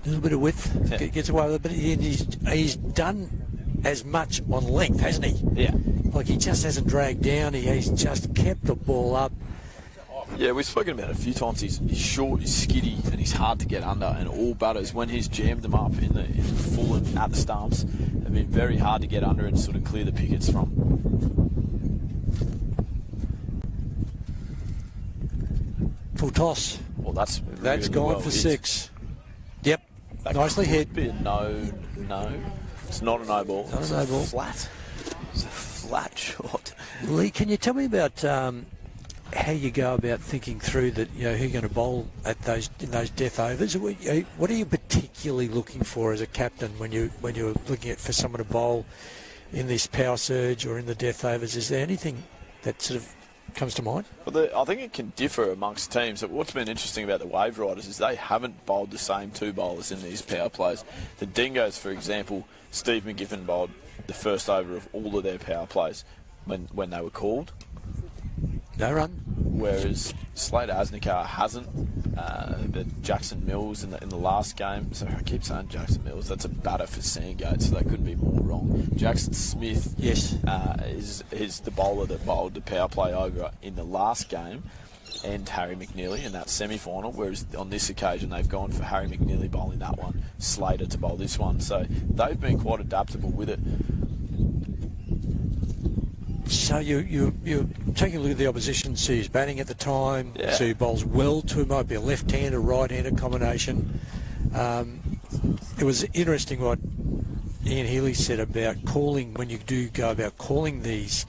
A little bit of width, gets away with it, but he's done as much on length, hasn't he? Yeah. Like he just hasn't dragged down, he's just kept the ball up. Yeah, we've spoken about it a few times. He's short, he's skiddy, and he's hard to get under. And all batters, when he's jammed them up in the full and at the stumps, have been very hard to get under and sort of clear the pickets from. Full toss. Well, that's really gone well for hit. 6. Yep, That nicely could hit. Be a no. It's not a no ball. Not it's a no ball. Flat. It's a flat shot. Lee, can you tell me about how you go about thinking through that? You know, who you're going to bowl at in those death overs. What are you particularly looking for as a captain when you're looking for someone to bowl in this power surge or in the death overs? Is there anything that sort of comes to mind? Well, I think it can differ amongst teams. What's been interesting about the Waveriders is they haven't bowled the same 2 bowlers in these power plays. The Dingoes, for example, Steve McGiffin bowled the first over of all of their power plays when they were called. No run. Whereas Slater Asnikar hasn't. But Jackson Mills in the last game. So I keep saying Jackson Mills. That's a batter for Sandgate, so they couldn't be more wrong. Jackson Smith, yes, is the bowler that bowled the power play over in the last game, and Harry McNeely in that semi-final. Whereas on this occasion they've gone for Harry McNeely bowling that one, Slater to bowl this one. So they've been quite adaptable with it. So you're taking a look at the opposition, see who's batting at the time, see who bowls well to, might be a left-hander, right-hander combination. It was interesting what Ian Healy said about calling, when you do go about calling these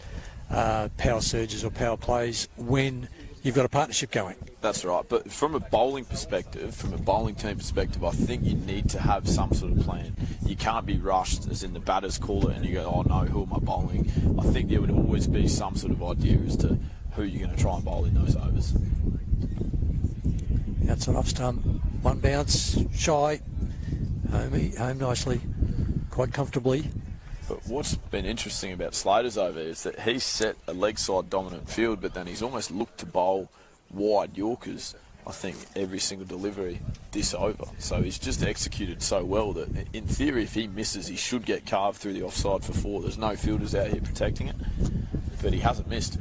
power surges or power plays when you've got a partnership going. That's right, but from a bowling perspective, from a bowling team perspective, I think you need to have some sort of plan. You can't be rushed, as in the batters call it and you go, oh no, who am I bowling? I think there would always be some sort of idea as to who you're going to try and bowl in those overs. Outside off stump, 1 bounce, shy, home nicely, quite comfortably. But what's been interesting about Slater's over is that he's set a leg side dominant field, but then he's almost looked to bowl wide Yorkers, I think, every single delivery this over. So he's just executed so well that in theory if he misses he should get carved through the offside for 4. There's no fielders out here protecting it, but he hasn't missed.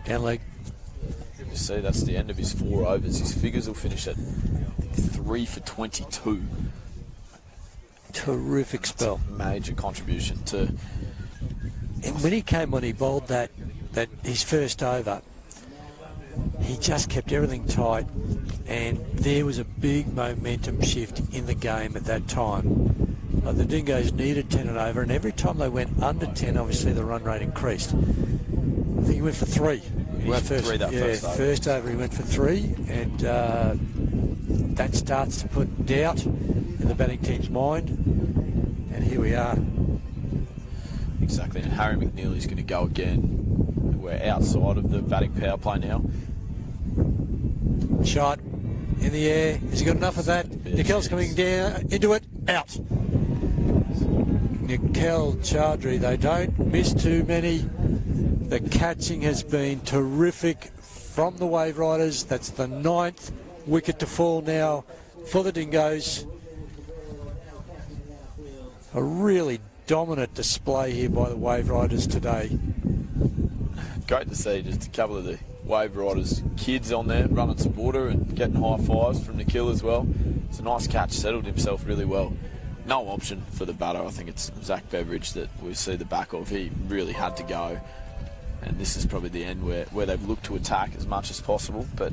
Down leg. You see, that's the end of his 4 overs. His figures will finish at 3 for 22. Terrific spell. Major contribution to. And when he came on, he bowled that his first over. He just kept everything tight, and there was a big momentum shift in the game at that time. The Dingoes needed 10 and over, and every time they went under 10, obviously the run rate increased. I think he went for 3. He went for 3 that first over. First over he went for 3, and that starts to put doubt in the batting team's mind, and here we are. Exactly, and Harry McNeely's going to go again. We're outside of the batting power play now. Shot in the air. Has he got enough of that? Nikel's coming down into it. Out. Nikel Chowdhury, they don't miss too many. The catching has been terrific from the Waveriders. That's the 9th wicket to fall now for the Dingoes. A really dominant display here by the Waveriders today. Great to see just a couple of the Waveriders kids on there running some water and getting high fives from Nikhil as well. It's a nice catch, settled himself really well. No option for the batter. I think it's Zach Beveridge that we see the back of. He really had to go. And this is probably the end where they've looked to attack as much as possible. But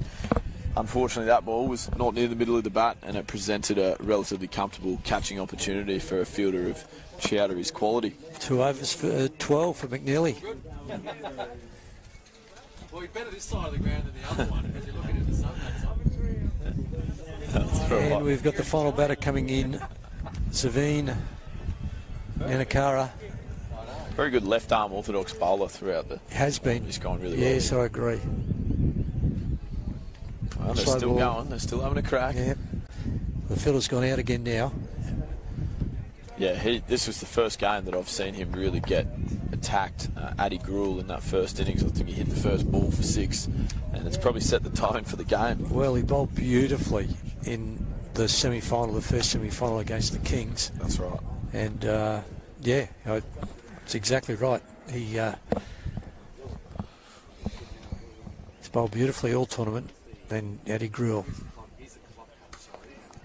unfortunately, that ball was not near the middle of the bat, and it presented a relatively comfortable catching opportunity for a fielder of Chowdhury's quality. 2 overs for 12 for McNeely. Well, you're better this side of the ground than the other one because you're looking at the sun that side. And we've got the final batter coming in, Savine Nanakara. Very good left-arm orthodox bowler throughout the... Has been. He's gone really well. Yes, I agree. Well, they're still going. They're still having a crack. Yeah. The fielder's gone out again now. Yeah, this was the first game that I've seen him really get attacked. Addy Gruel in that first innings. I think he hit the first ball for 6, and it's probably set the tone for the game. Well, he bowled beautifully in the semi-final, the first semi-final against the Kings. That's right. And, yeah, it's exactly right. He's bowled beautifully all tournament. Then Addy Gruel.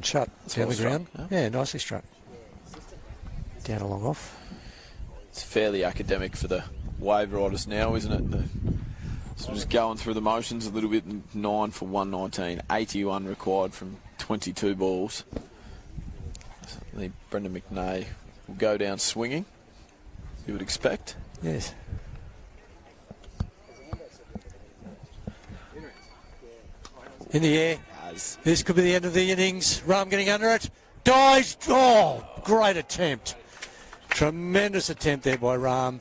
Shut down the ground. Yeah, nicely struck. Down a long off. It's fairly academic for the Waveriders now, isn't it? So just going through the motions a little bit. 9 for 119, 81 required from 22 balls. Certainly Brendan McNay will go down swinging, you would expect. Yes. In the air. This could be the end of the innings. Rahm getting under it. Dives. Oh, great attempt. Tremendous attempt there by Rahm.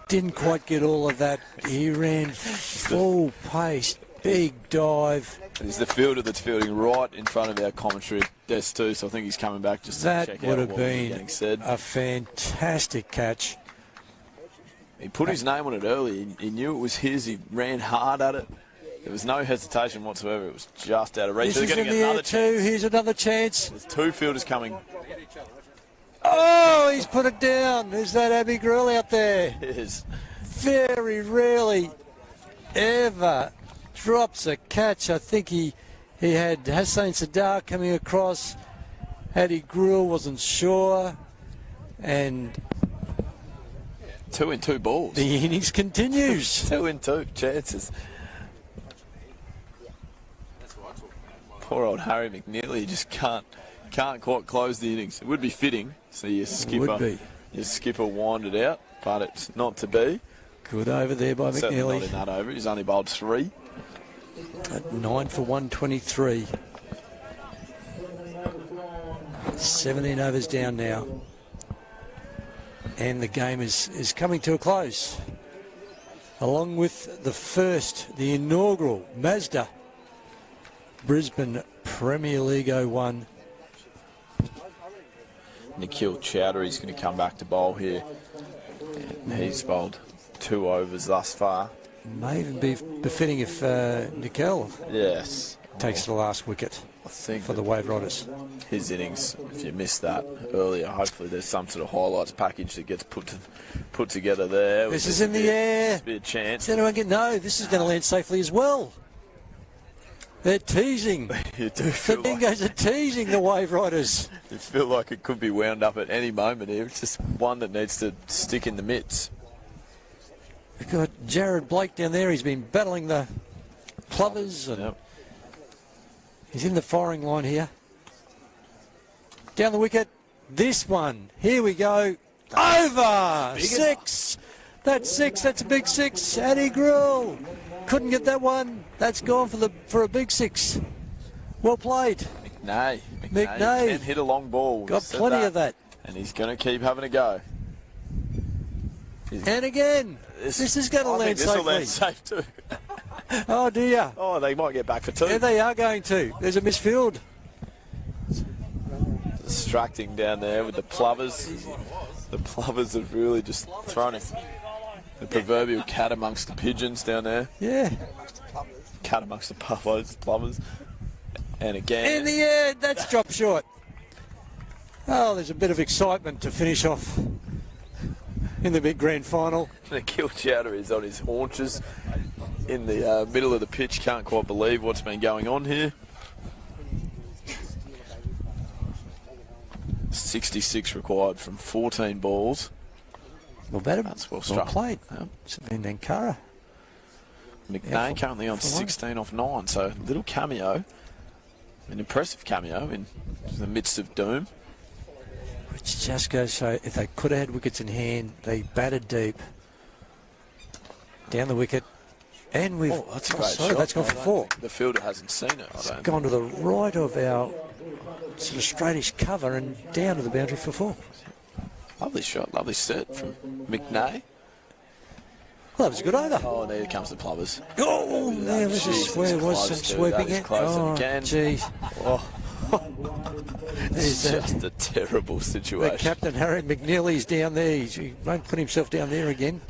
Didn't quite get all of that. He ran full pace. Big dive. He's the fielder that's fielding right in front of our commentary desk too, so I think he's coming back just to check out what was getting said. A fantastic catch. He put his name on it early. He knew it was his. He ran hard at it. There was no hesitation whatsoever. It was just out of reach. This is in the air too. Here's another chance. There's 2 fielders coming. Oh, he's put it down. There's that Abby Gruel out there. Yes. Very rarely ever drops a catch. I think he had Hussain Sadar coming across. Addy Gruel wasn't sure. And 2 in 2 balls. The innings continues. 2 in 2 chances. Poor old Harry McNeely just can't quite close the innings. It would be fitting. So your skipper winded out, but it's not to be. Good over there by McNeely. Not in that over. He's only bowled 3. At 9 for 123. 17 overs down now. And the game is coming to a close. Along with the inaugural Mazda Brisbane Premier League 01. Nikhil Chowdhury's going to come back to bowl here. And he's bowled 2 overs thus far. May even be befitting if Nikhil takes the last wicket. I think for the Waveriders. His innings, if you missed that earlier, hopefully there's some sort of highlights package that gets put together there. This is in the air. Be a chance. No, this is going to land safely as well. They're teasing. You do feel the Dingoes are teasing the Waveriders. You feel like it could be wound up at any moment here. It's just one that needs to stick in the mitts. We've got Jared Blake down there. He's been battling the plovers. And he's in the firing line here. Down the wicket. This one. Here we go. Over. 6. That's 6. That's a big 6. Addy Gruel. Couldn't get that one. That's gone for a big 6. Well played. McNay can hit a long ball. Got plenty of that. And he's going to keep having a go. And again, this is going to land safely. This will land safe too. Oh, dear. Oh, they might get back for 2. Yeah, they are going to. There's a misfield. Distracting down there with the plovers. The plovers have really just thrown him. The proverbial cat amongst the pigeons down there. Yeah. Cat amongst the plovers. And again. In the air, that's dropped short. Oh, there's a bit of excitement to finish off in the big grand final. The kill chowder is on his haunches in the middle of the pitch. Can't quite believe what's been going on here. 66 required from 14 balls. Well, better. That's well struck. Played. And Nankara. McNay currently on 16 off 9, so little cameo. An impressive cameo in the midst of doom. Which just goes so, if they could have had wickets in hand, they batted deep. Down the wicket. And we've... Oh, that's a great shot. That's gone for 4. The fielder hasn't seen it. It's gone to the right of our sort of straightish cover and down to the boundary for 4. Lovely shot, lovely set from McNay. Well, that was a good over. Oh, there comes the plovers. Oh, there was some sweeping it. Oh, geez. Oh. It's just a terrible situation. The captain, Harry McNeely's down there. He won't put himself down there again.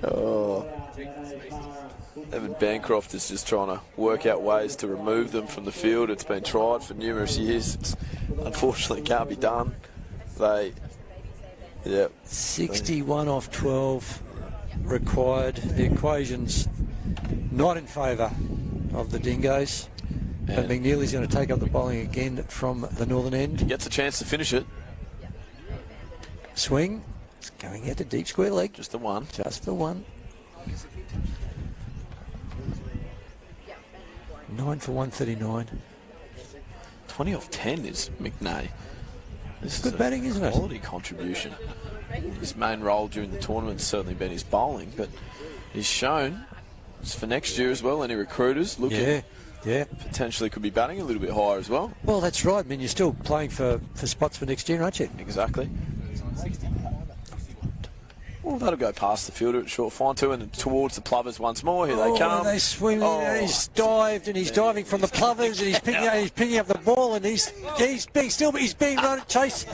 Oh. Evan Bancroft is just trying to work out ways to remove them from the field. It's been tried for numerous years. It's unfortunately can't be done. 61 off 12 required. The equation's not in favour of the Dingoes. But McNeely's going to take up the bowling again from the northern end. He gets a chance to finish it. Swing. It's going out to deep square leg. Just the one. Just the one. 9 for 139. 20 off 10 is McNay. This is good batting, isn't it? Quality contribution. His main role during the tournament has certainly been his bowling, but he's shown it's for next year as well. Any recruiters looking, potentially could be batting a little bit higher as well. Well, that's right. I mean, you're still playing for spots for next year, aren't you? Exactly. Well, that'll go past the fielder at short fine too, and towards the plovers once more. Here they come. They swing. He's dived, and he's diving from the plovers, and he's picking up the ball, and he's being run chased.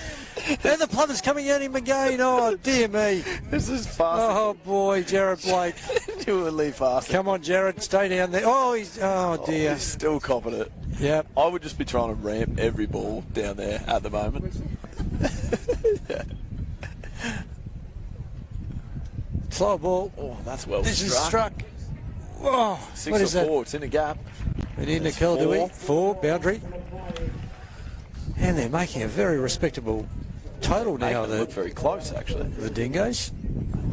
And the plovers coming at him again. Oh dear me! This is fast. Oh boy, Jared Blake. Genuinely fast. Come on, Jared, stay down there. Oh dear. He's still copping it. Yep. I would just be trying to ramp every ball down there at the moment. Slow ball. Oh, that's well This struck. is struck. Oh, 6 or 4. It's in a gap. And in the Kildui. 4 boundary. And they're making a very respectable total now. They look very close, actually. The Dingoes.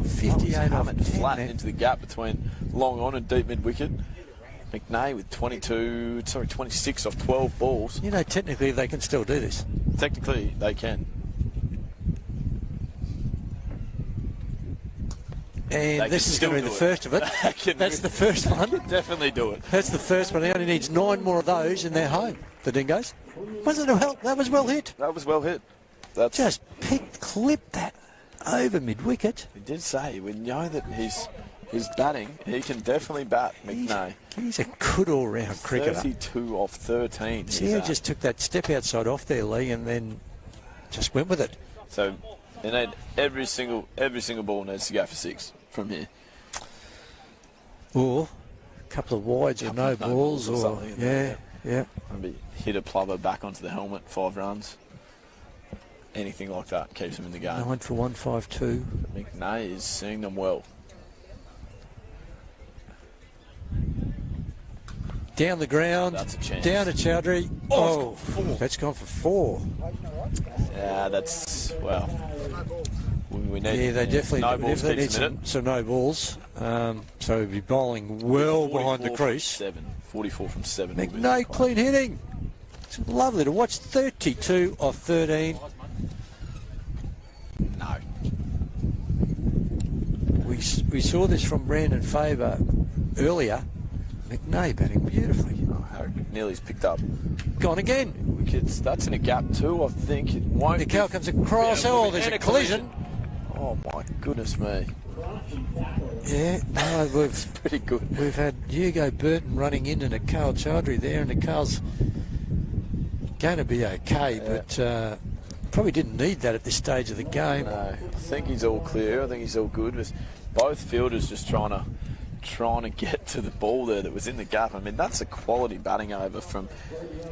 58 off 10. Flat into the gap between long on and deep mid wicket. McNay with 26 off 12 balls. You know, technically they can still do this. Technically they can. And this is going to be the first of it. That's the first one. Definitely do it. That's the first one. He only needs 9 more of those and they're home, the Dingoes. Wasn't it well? That was well hit. That was well hit. That's just clipped that over mid-wicket. He did say, we know that he's batting. He can definitely bat, McNay. He's a good all-round cricketer. 32 off 13. See, he just took that step outside off there, Lee, and then just went with it. So every single ball needs to go for 6 from here. Or a couple of wides or no balls or something. Yeah. Maybe hit a plover back onto the helmet, 5 runs. Anything like that keeps him in the game. 9 for 152. McNay is seeing them well. Down the ground. That's a chance. Down to Chowdhury. Oh, that's gone for 4. Yeah, that's, well, we need. Yeah, they definitely need some no balls. So he'll be bowling well behind the crease. 44 from 7. McNay clean hitting. It's lovely to watch. 32 off 13. No. We saw this from Brandon Faber earlier. McNay batting beautifully. Harry McNeely's picked up. Gone again. Wickets. That's in a gap too, I think. It won't. The cow comes across. Oh, there's a collision. Oh my goodness me. Yeah, no, we've Pretty good. We've had Hugo Burton running in and Akal Chowdhury there, and Akal's going to be okay, but probably didn't need that at this stage of the game. No, I think he's all clear. I think he's all good. With both fielders just trying to get to the ball there that was in the gap. I mean, that's a quality batting over from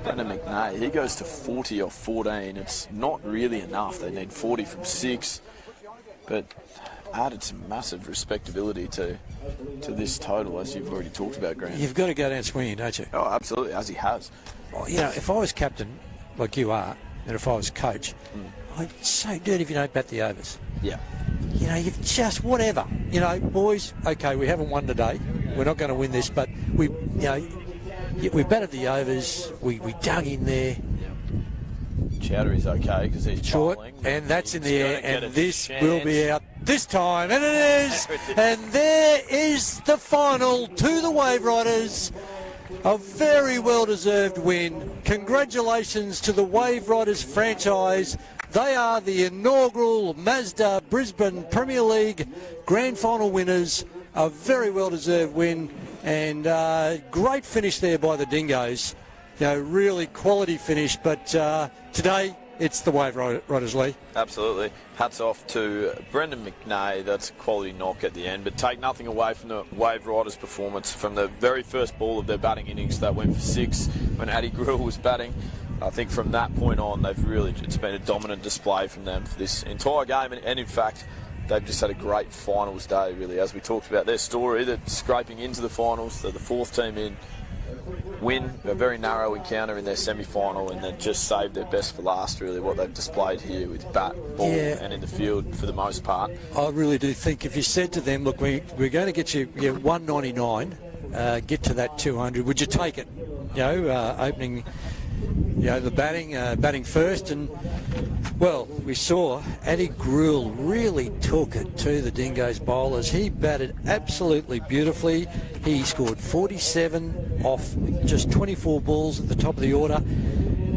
Brendan McNay. He goes to 40 off 14. It's not really enough. They need 40 from 6, but added some massive respectability to this total, as you've already talked about, Grant. You've got to go down swinging, don't you? Oh, absolutely, as he has. Well, you know, if I was captain, like you are, and if I was coach, I'd say, dude, if you don't bat the overs. Yeah. You know, you've just, whatever. You know, boys, okay, we haven't won today. We're not going to win this, but we batted the overs. We dug in there. Chowdhury's okay because he's Short, bowling. and that's in the He's air, gonna get and a this chance. will be out this time, and it is. And there is the final to the Waveriders. A very well-deserved win. Congratulations to the Waveriders franchise. They are the inaugural Mazda Brisbane Premier League Grand Final winners. A very well-deserved win, and great finish there by the Dingoes. You know, really quality finish, but today it's the Waveriders, Lee. Absolutely. Hats off to Brendan McNay. That's a quality knock at the end. But take nothing away from the Waveriders' performance from the very first ball of their batting innings that went for 6 when Addy Grill was batting. I think from that point on, it's been a dominant display from them for this entire game. And in fact, they've just had a great finals day, really. As we talked about their story, they're scraping into the finals. They're the 4th team in. Win a very narrow encounter in their semi-final, and then just saved their best for last, really, what they've displayed here with bat, ball and in the field for the most part. I really do think if you said to them, look, we're going to get you 199, get to that 200, would you take it? You know, opening, you know, the batting first, and well, we saw Addy Gruel really took it to the Dingoes bowlers. He batted absolutely beautifully. He scored 47 off just 24 balls at the top of the order.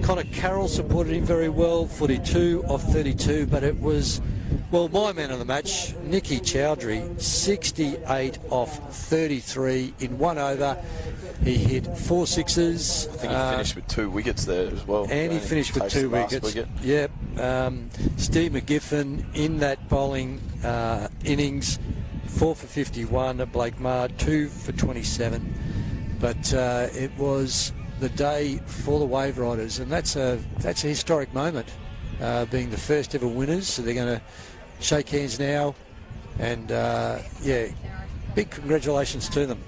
Connor Carroll supported him very well, 42 off 32, but it was, well, my man of the match, Nicky Chowdhury, 68 off 33 in 1 over. He hit 4 sixes. I think he finished with 2 wickets there as well. And he finished with 2 wickets. Yep. Steve McGiffin in that bowling innings, 4 for 51 at Blake Marr, 2 for 27. But it was the day for the Waveriders, and that's a historic moment, being the first ever winners. So they're going to shake hands now, and big congratulations to them.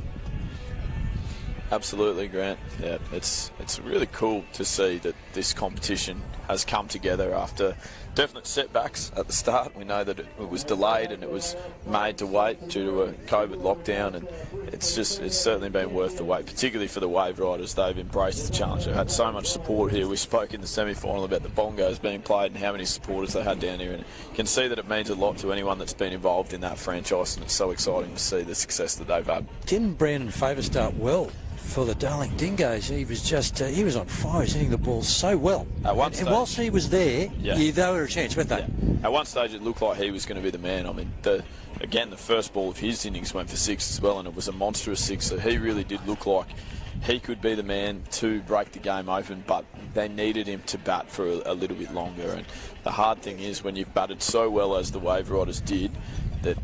Absolutely, Grant. Yeah, it's really cool to see that this competition has come together after definite setbacks at the start. We know that it was delayed and it was made to wait due to a COVID lockdown, and it's certainly been worth the wait, particularly for the Waveriders. They've embraced the challenge. They've had so much support here. We spoke in the semi-final about the bongos being played and how many supporters they had down here, and you can see that it means a lot to anyone that's been involved in that franchise, and it's so exciting to see the success that they've had. Didn't Brandon Favour start well for the Darling Dingoes? He was just, he was on fire. He was hitting the ball so well. At one and stage, whilst he was there, they were a chance, weren't they? Yeah. At one stage, it looked like he was going to be the man. I mean, the first ball of his innings went for 6 as well, and it was a monstrous 6. So he really did look like he could be the man to break the game open, but they needed him to bat for a little bit longer. And the hard thing is, when you've batted so well as the Waveriders did, that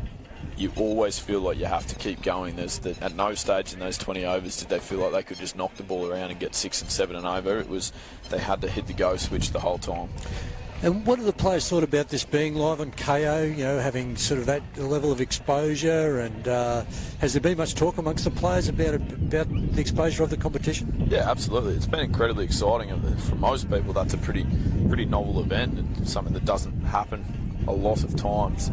you always feel like you have to keep going. At no stage in those 20 overs did they feel like they could just knock the ball around and get 6 and 7 and over. It was, they had to hit the go switch the whole time. And what do the players thought about this being live on KO, you know, having sort of that level of exposure? And has there been much talk amongst the players about the exposure of the competition? Yeah, absolutely. It's been incredibly exciting. For most people, that's a pretty novel event, and something that doesn't happen a lot of times,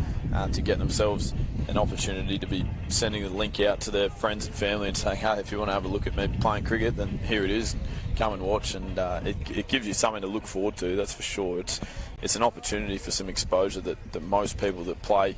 to get themselves an opportunity to be sending the link out to their friends and family and saying, hey, if you want to have a look at me playing cricket, then here it is, come and watch. And it gives you something to look forward to, that's for sure. It's an opportunity for some exposure that most people that play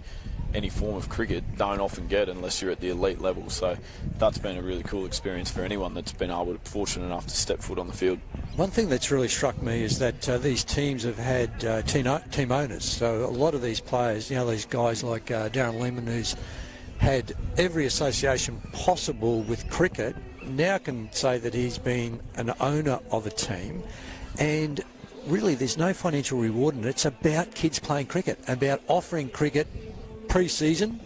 any form of cricket don't often get unless you're at the elite level. So that's been a really cool experience for anyone that's been fortunate enough to step foot on the field. One thing that's really struck me is that these teams have had team owners. So a lot of these players, you know, these guys like Darren Lehman, who's had every association possible with cricket, now can say that he's been an owner of a team, and really there's no financial reward in it. It's about kids playing cricket, about offering cricket pre-season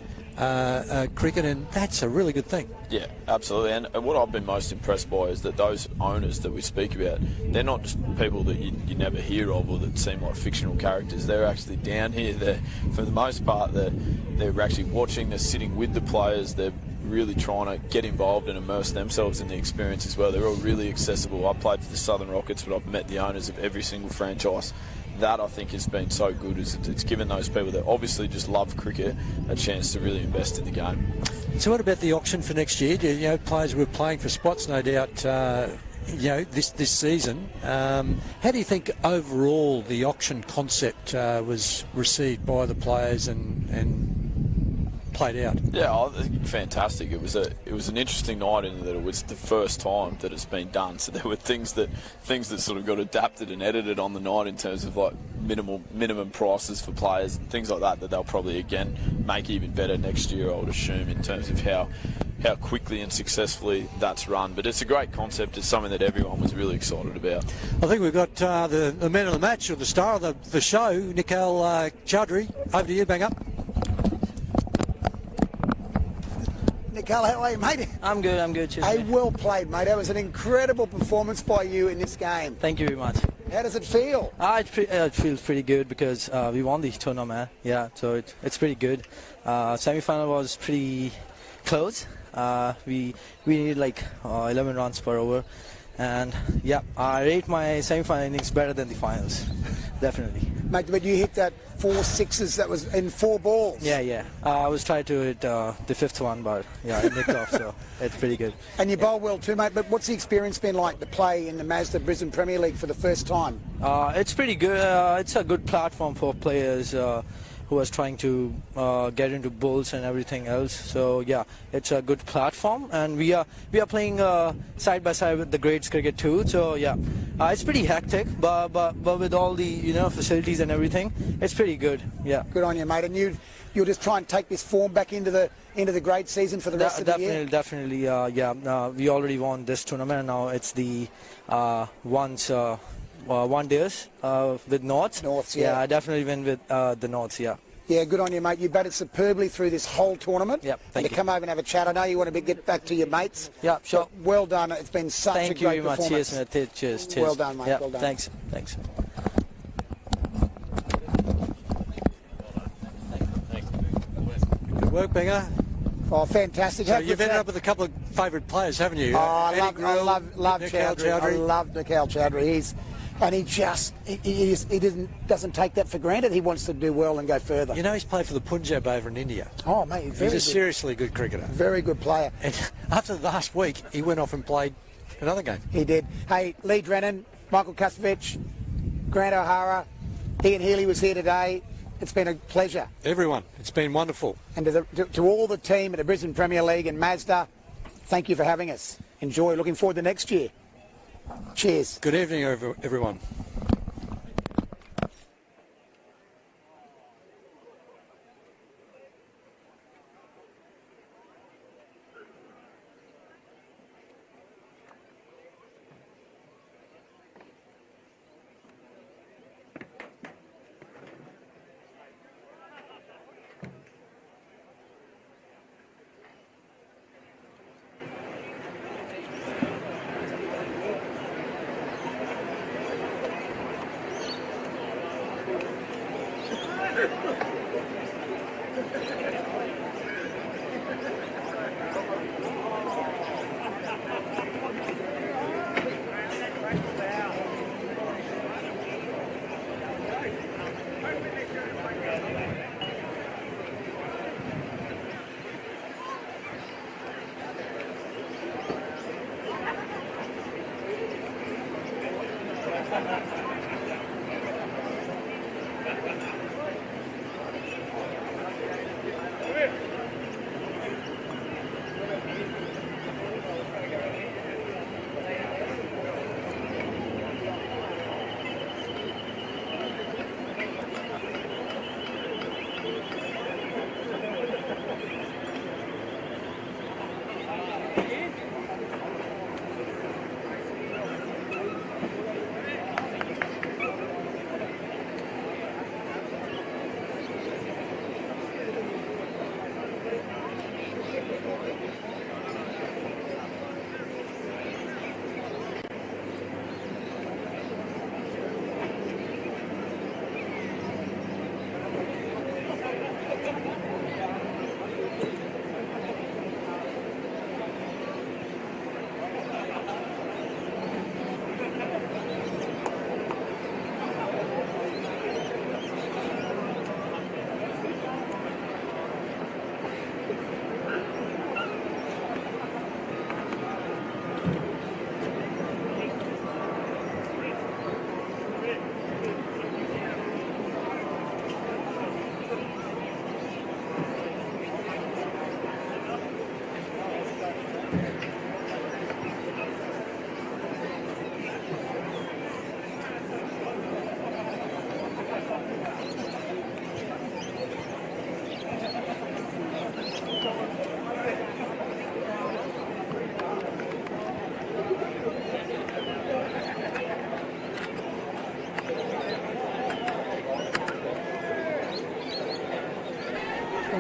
cricket, and that's a really good thing. Yeah, absolutely. And what I've been most impressed by is that those owners that we speak about, they're not just people that you never hear of or that seem like fictional characters. They're actually down here. They're, for the most part, they're actually watching, they're sitting with the players, they're really trying to get involved and immerse themselves in the experience as well. They're all really accessible. I played for the Southern Rockets, but I've met the owners of every single franchise. That, I think, has been so good. Is it's given those people that obviously just love cricket a chance to really invest in the game. So what about the auction for next year? You know, players were playing for spots, no doubt, this season. How do you think overall the auction concept was received by the players and played out? Yeah, I think fantastic. It was an interesting night in that it was the first time that it's been done. So there were things that sort of got adapted and edited on the night in terms of like minimum prices for players and things like that they'll probably again make even better next year, I would assume, in terms of how quickly and successfully that's run. But it's a great concept. It's something that everyone was really excited about. I think we've got the man of the match, or the star of the show, Nikhil Chowdhury. Over to you, bang up. Nikhil, how are you, mate? I'm good. Cheers, Hey, mate. well played, mate. That was an incredible performance by you in this game. Thank you very much. How does it feel? It feels pretty good because we won the tournament. Yeah, so it's pretty good. Semi-final was pretty close. We needed like 11 runs per over, and yeah, I rate my semi-final innings better than the finals, definitely. Mate, but you hit that 4 sixes that was in 4 balls. Yeah. I was trying to hit the 5th one, but yeah, it nicked off, so it's pretty good. And you bowl well too, mate. But what's the experience been like to play in the Mazda Brisbane Premier League for the first time? It's pretty good. It's a good platform for players who was trying to get into bowls and everything else. So yeah, it's a good platform, and we are playing side by side with the grades cricket too. So yeah, it's pretty hectic, but with all the facilities and everything, it's pretty good. Yeah. Good on you, mate. And you'll just try and take this form back into the grade season for the rest of the year. Definitely. Yeah. We already won this tournament, and now it's the one days with Norths. Norths, yeah. Yeah, I definitely win with the Norths, yeah. Yeah, good on you, mate. You batted superbly through this whole tournament. Yep, thank and to you. come over and have a chat. I know you want to get back to your mates. Yeah, sure. But well done. It's been such Thank a you great very much. performance. Cheers, mate. Cheers. Well done, mate. Yeah, Well done. Thanks. Good work, Banger. Oh, fantastic. So How you've good's ended that? up with a couple of favourite players, haven't you? Oh, I love Nikhil Chowdhury. I love Nikhil Chowdhury. He doesn't take that for granted. He wants to do well and go further. You know, he's played for the Punjab over in India. Oh, mate, He's a seriously good cricketer. very good player. And after last week, he went off and played another game. He did. Hey, Lee Drennan, Michael Kusevich, Grant O'Hara, Ian Healy was here today. It's been a pleasure. Everyone, it's been wonderful. And to all the team at the Brisbane Premier League and Mazda, thank you for having us. Enjoy. Looking forward to next year. Cheers. Good evening, everyone.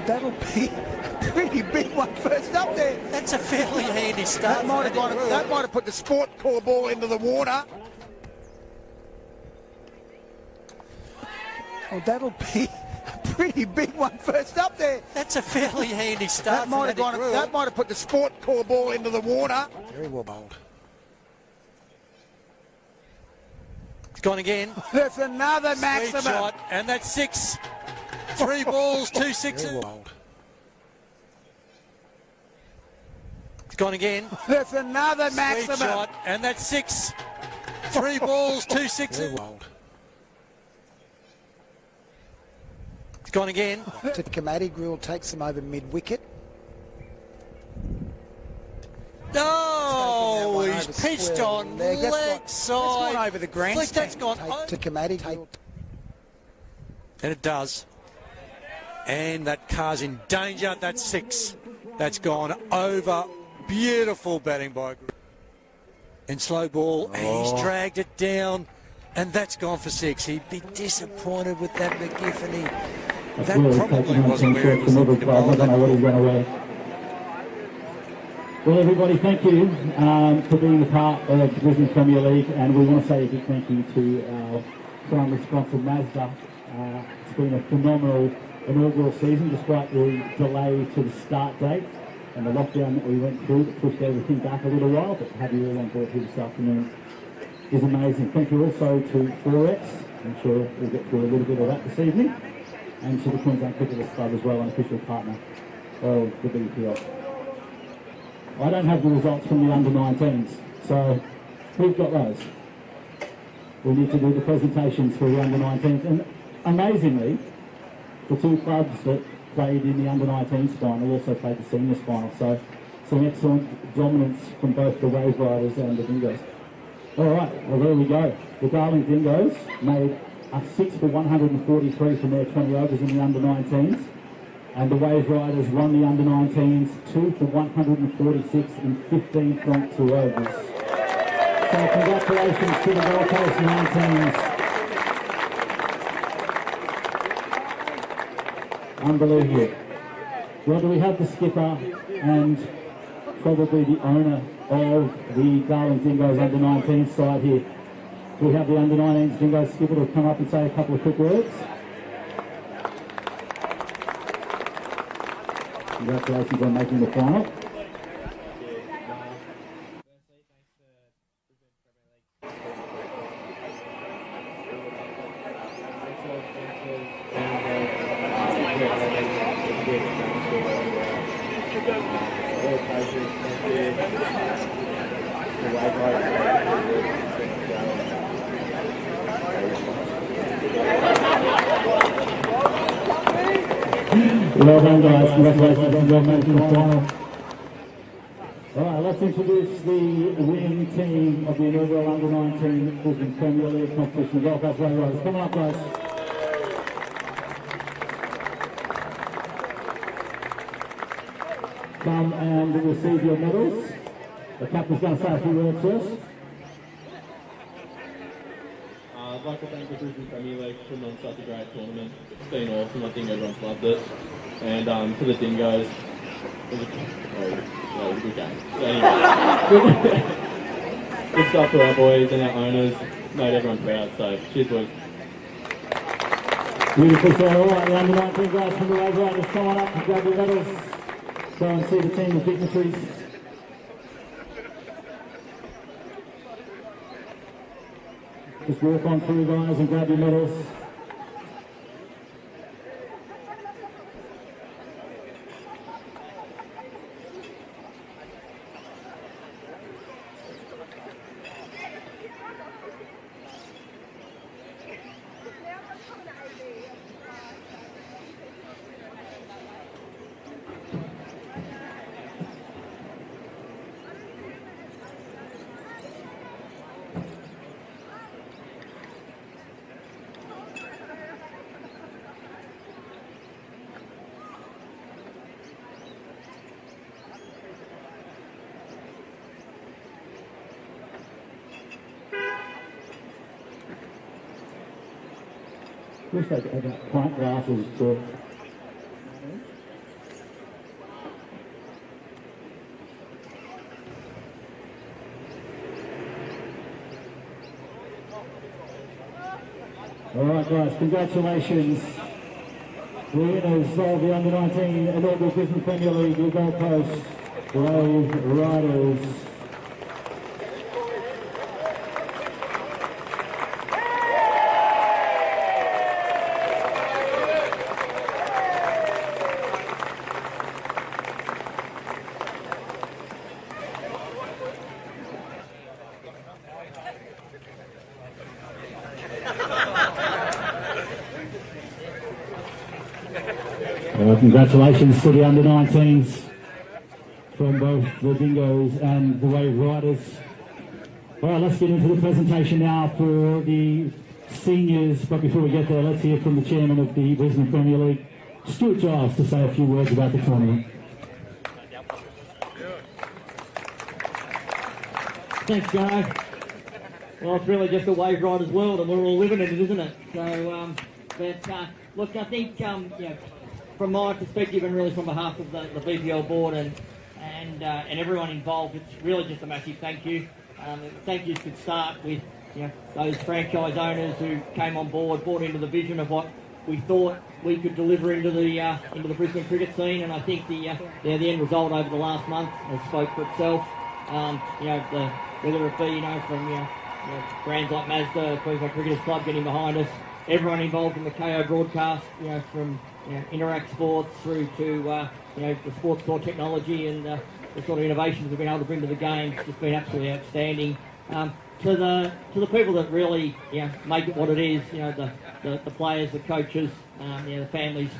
That'll be a pretty big one first up there. That's a fairly handy start. That might have put the sport core ball into the water. Oh, that'll be a pretty big one first up there. That's a fairly handy start. That might have put the sport core ball into the water. Very well bowled. It's gone again. That's another Sweet maximum. shot, and that's 6. 3 balls, 2 sixes. Very well bowled. It's gone again. That's another Sweet maximum. shot, and that's 6. 3 balls, 2 sixes. Very well bowled. It's gone again. To Kamadi, Grewal takes him over mid-wicket. No, he's pitched on leg That's side. gone over the grandstand. That's gone To Kamadi. And it does. And that car's in danger. That's 6. That's gone over. Beautiful batting by Grewal. And slow ball. And he's dragged it down. And that's gone for 6. He'd be disappointed with that McGiffany. That probably wasn't where he was looking to bowl that. Well, everybody, thank you for being a part of the Brisbane Premier League, and we want to say a big thank you to our primary sponsor, Mazda. It's been a phenomenal inaugural season, despite the delay to the start date and the lockdown that we went through that pushed everything back a little while, but to have you all on board here this afternoon is amazing. Thank you also to Forex. I'm sure we'll get through a little bit of that this evening. And to the Queensland Cricketers Club as well, an official partner of the BPL. I don't have the results from the under-19s, so we've got those. We need to do the presentations for the under-19s. And amazingly, the 2 clubs that played in the under-19s final also played the seniors final. So some excellent dominance from both the Waveriders and the Dingoes. All right, well, there we go. The Darling Dingoes made a 6 for 143 from their 20 overs in the under-19s. And the Waveriders won the under-19s 2 for 146 in 15.2 overs. So congratulations to the Gold Coast 19s. Unbelievable. Well, do we have the skipper and probably the owner of the Darling Dingoes under-19s side here? Do we have the under-19s Dingoes skipper to come up and say a couple of quick words? Congratulations on making the final. Well done, guys. Congratulations on making the final. All right, let's introduce the winning team of the inaugural under-19 Brisbane Premier League competition. Gold Coast Waveriders. Come on up, guys. Come and receive your medals. The captain's going to say a few words first. I'd like to thank the Brisbane Premier League for putting on such a great tournament. It's been awesome. I think everyone's loved it. And for the Dingoes, it was a good game. So anyway, good stuff to our boys and our owners. Made everyone proud. So cheers, boys. Beautiful. So, all right, the under-19 guys from the Waveriders, come on up and grab your medals. Go and see the team of dignitaries. Just walk on through, guys, and grab your medals. Wish they could have pint glasses to All right, guys, congratulations. The winners of the Under-19 inaugural Brisbane Premier League, your Gold Coast Waveriders. Congratulations to the under-19s from both the Dingoes and the Waveriders. All right, let's get into the presentation now for the seniors. But before we get there, let's hear from the chairman of the Brisbane Premier League, Stuart Giles, to say a few words about the tournament. Thanks, Joe. Well, it's really just a Waveriders world, and we're all living in it, isn't it? So, look, I think, from my perspective, and really from behalf of the BPL board and everyone involved, it's really just a massive thank you. Thank yous could start with those franchise owners who came on board, bought into the vision of what we thought we could deliver into the Brisbane cricket scene, and I think the end result over the last month has spoke for itself. Whether it be from brands like Mazda, Queensland Cricketers Club getting behind us, everyone involved in the KO broadcast, from Interact Sports through to the sports score technology and the sort of innovations we've been able to bring to the game. It's just been absolutely outstanding. To the people that really make it what it is, the players, the coaches, the families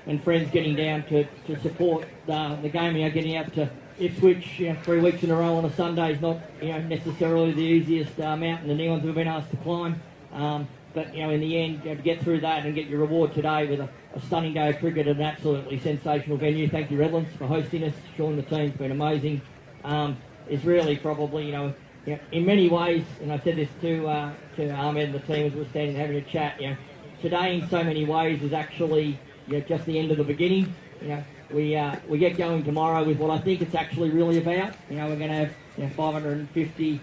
and friends getting down to support the game. Getting out to Ipswich 3 weeks in a row on a Sunday is not necessarily the easiest mountain that anyone's ever been asked to climb. But in the end, to get through that and get your reward today with a stunning day of cricket at an absolutely sensational venue. Thank you, Redlands, for hosting us. Sean, the team's been amazing. Is really probably in many ways, and I said this to Ahmed and the team as we were standing having a chat. Today in so many ways is actually just the end of the beginning. We get going tomorrow with what I think it's actually really about. We're going to have 550.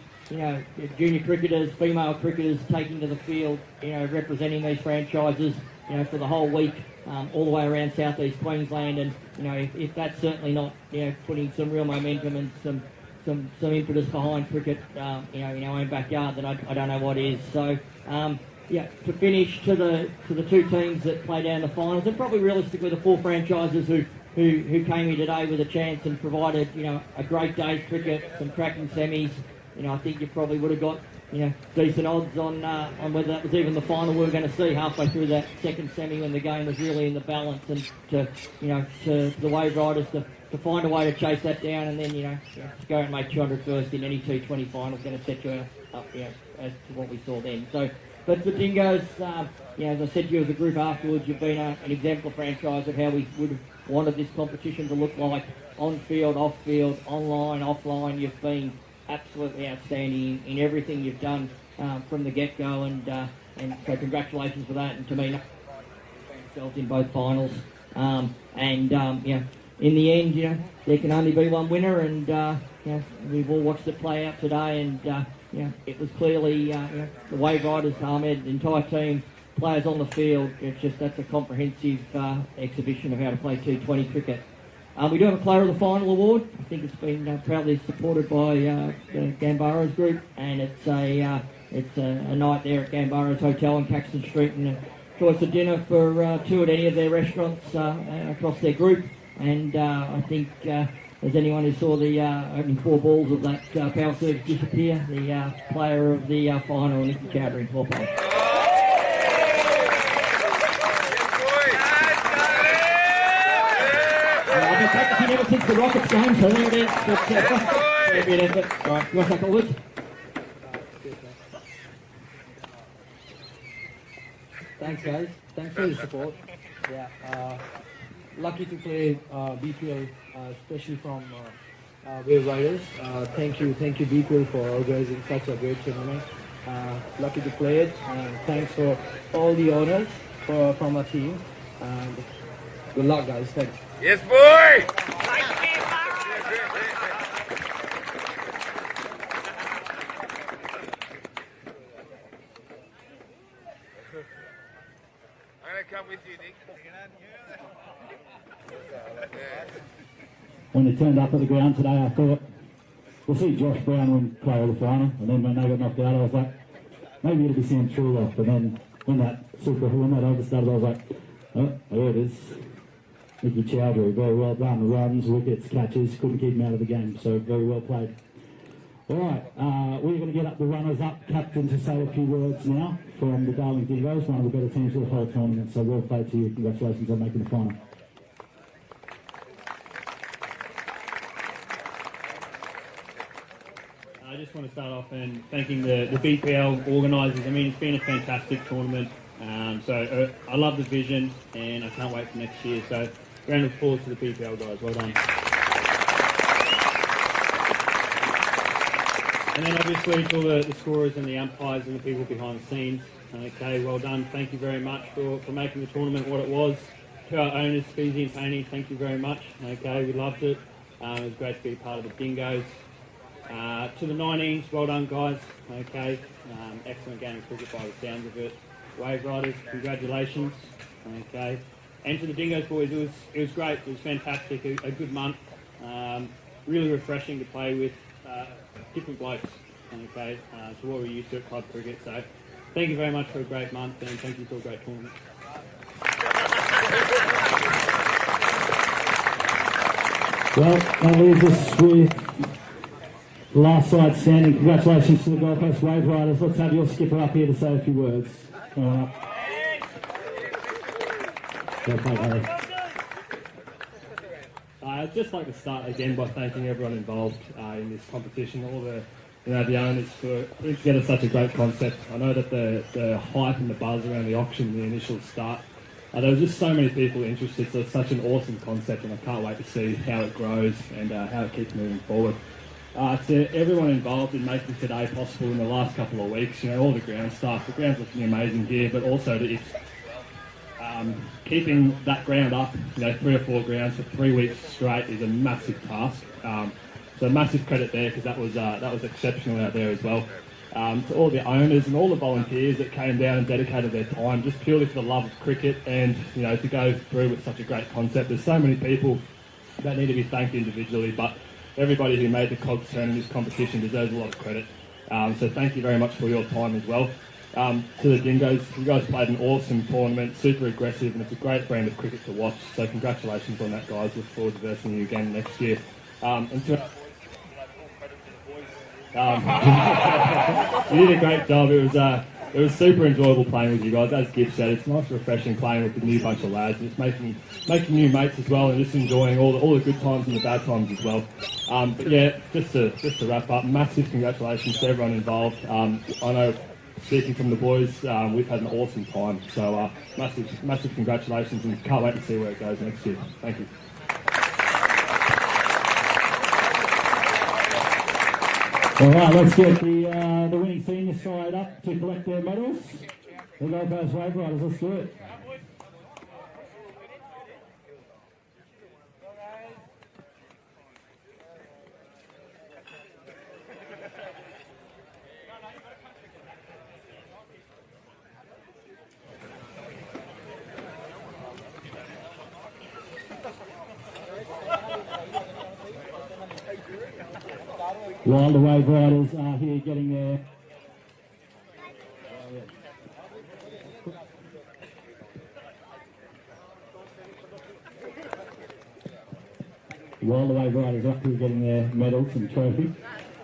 Junior cricketers, female cricketers taking to the field, representing these franchises, for the whole week, all the way around southeast Queensland. And if that's certainly not, putting some real momentum and some impetus behind cricket, in our own backyard, then I don't know what is. So, to finish to the two teams that play down the finals, and probably realistically the four franchises who came here today with a chance and provided, a great day's cricket, some cracking semis. I think you probably would have got, decent odds on whether that was even the final we were going to see halfway through that second semi when the game was really in the balance, and to the Waveriders to find a way to chase that down and then, to go and make 200 first in any T20 final is going to set you up, as to what we saw then. So, but for Dingoes, as I said to you as a group afterwards, you've been an exemplar franchise of how we would have wanted this competition to look like on field, off field, online, offline. You've been absolutely outstanding in everything you've done from the get-go, and so congratulations for that. And to me, yourselves in both finals, in the end, there can only be one winner, and we've all watched it play out today, and it was clearly the Waveriders, Ahmed, the entire team, players on the field. It's just that's a comprehensive exhibition of how to play T20 cricket. We do have a Player of the Final award. I think it's been proudly supported by the Gambaros group, and it's a night there at Gambaros Hotel on Caxton Street, and a choice of dinner for two at any of their restaurants across their group. And I think as anyone who saw the opening four balls of that power service disappear, the Player of the Final, Nicky Cowdery. Well played. I've been practicing ever since the Rockets game, so there it is. But, fair bit of effort. All right, you want to take forward? Thanks, guys. Thanks for the support. Yeah, lucky to play BPL, especially from Waveriders. Thank you, BPL, for organizing such a great tournament. Lucky to play it, and thanks for all the honors from our team. And good luck, guys. Thanks. Yes, boy! come with you, Nick. When they turned up at the ground today, I thought, we'll see Josh Brown win player of the final. And then when they got knocked out, I was like, maybe it'll be Sam Truloff. But then when that over started, I was like, oh, there it is. Nicky Chowdhury, very well done. Runs, wickets, catches, couldn't keep him out of the game. So very well played. All right, we're going to get up the runners-up captain to say a few words now from the Darling Dingoes, one of the better teams of the whole tournament. So well played to you. Congratulations on making the final. I just want to start off and thanking the BPL organisers. I mean, it's been a fantastic tournament. So I love the vision and I can't wait for next year. So round of applause to the BPL guys. Well done. And then obviously to all the scorers and the umpires and the people behind the scenes. Okay, well done. Thank you very much for making the tournament what it was. To our owners, Speezy and Painty, thank you very much. Okay, we loved it. It was great to be part of the Dingoes. To the 19s, well done guys. Okay, excellent game of cricket by the sounds of it. Waveriders, congratulations. Okay, and to the Dingoes boys, it was great. It was fantastic. A good month. Really refreshing to play with different blokes. Okay, to what we're used to at club cricket. So, thank you very much for a great month, and thank you for a great tournament. Well, that leaves us with last side standing. Congratulations to the Gold Coast Waveriders. Let's have your skipper up here to say a few words. Come on up. Well played, Harry. I'd just like to start again by thanking everyone involved in this competition, all the owners for putting together such a great concept. I know that the hype and the buzz around the auction, the initial start, there were just so many people interested, so it's such an awesome concept and I can't wait to see how it grows and how it keeps moving forward. To everyone involved in making today possible in the last couple of weeks, all the ground staff, the ground's looking amazing here, but also to keeping that ground up, 3 or 4 grounds for 3 weeks straight is a massive task. So massive credit there because that was exceptional out there as well. To all the owners and all the volunteers that came down and dedicated their time just purely for the love of cricket and to go through with such a great concept. There's so many people that need to be thanked individually, but everybody who made the cogs turn in this competition deserves a lot of credit. So thank you very much for your time as well. To the Dingoes, you guys played an awesome tournament, super aggressive, and it's a great brand of cricket to watch. So congratulations on that, guys. Look forward to versing you again next year. And to our boys, full credit to the boys. You did a great job. It was super enjoyable playing with you guys. As Giff said, it's nice, refreshing playing with the new bunch of lads, and just making new mates as well, and just enjoying all the good times and the bad times as well. But yeah, just to wrap up, massive congratulations to everyone involved. I know, speaking from the boys, we've had an awesome time. So massive congratulations, and can't wait to see where it goes next year. Thank you. All right, let's get the winning senior side up to collect their medals. The Gold Coast Waveriders, let's do it. While the Waveriders are here getting their up here getting their medals and trophy,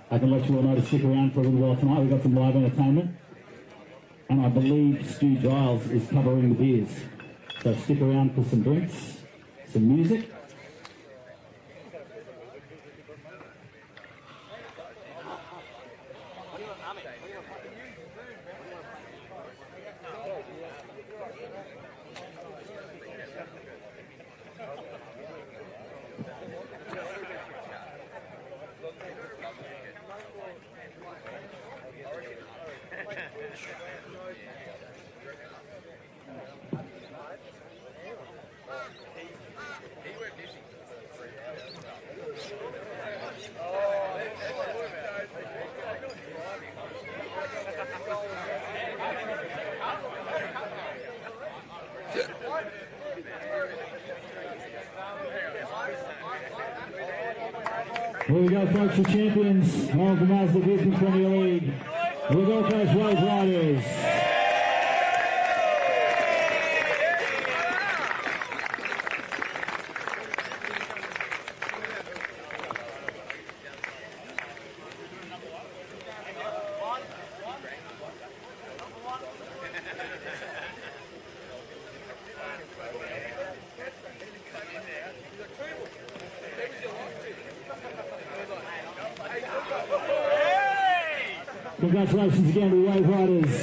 I can let you all know to stick around for a little while tonight. We've got some live entertainment, and I believe Stu Giles is covering the beers. So stick around for some drinks, some music. Here we go, folks, the champions of the Mazda Brisbane Premier League, the Gold Coast Waveriders. Congratulations again to the Waveriders.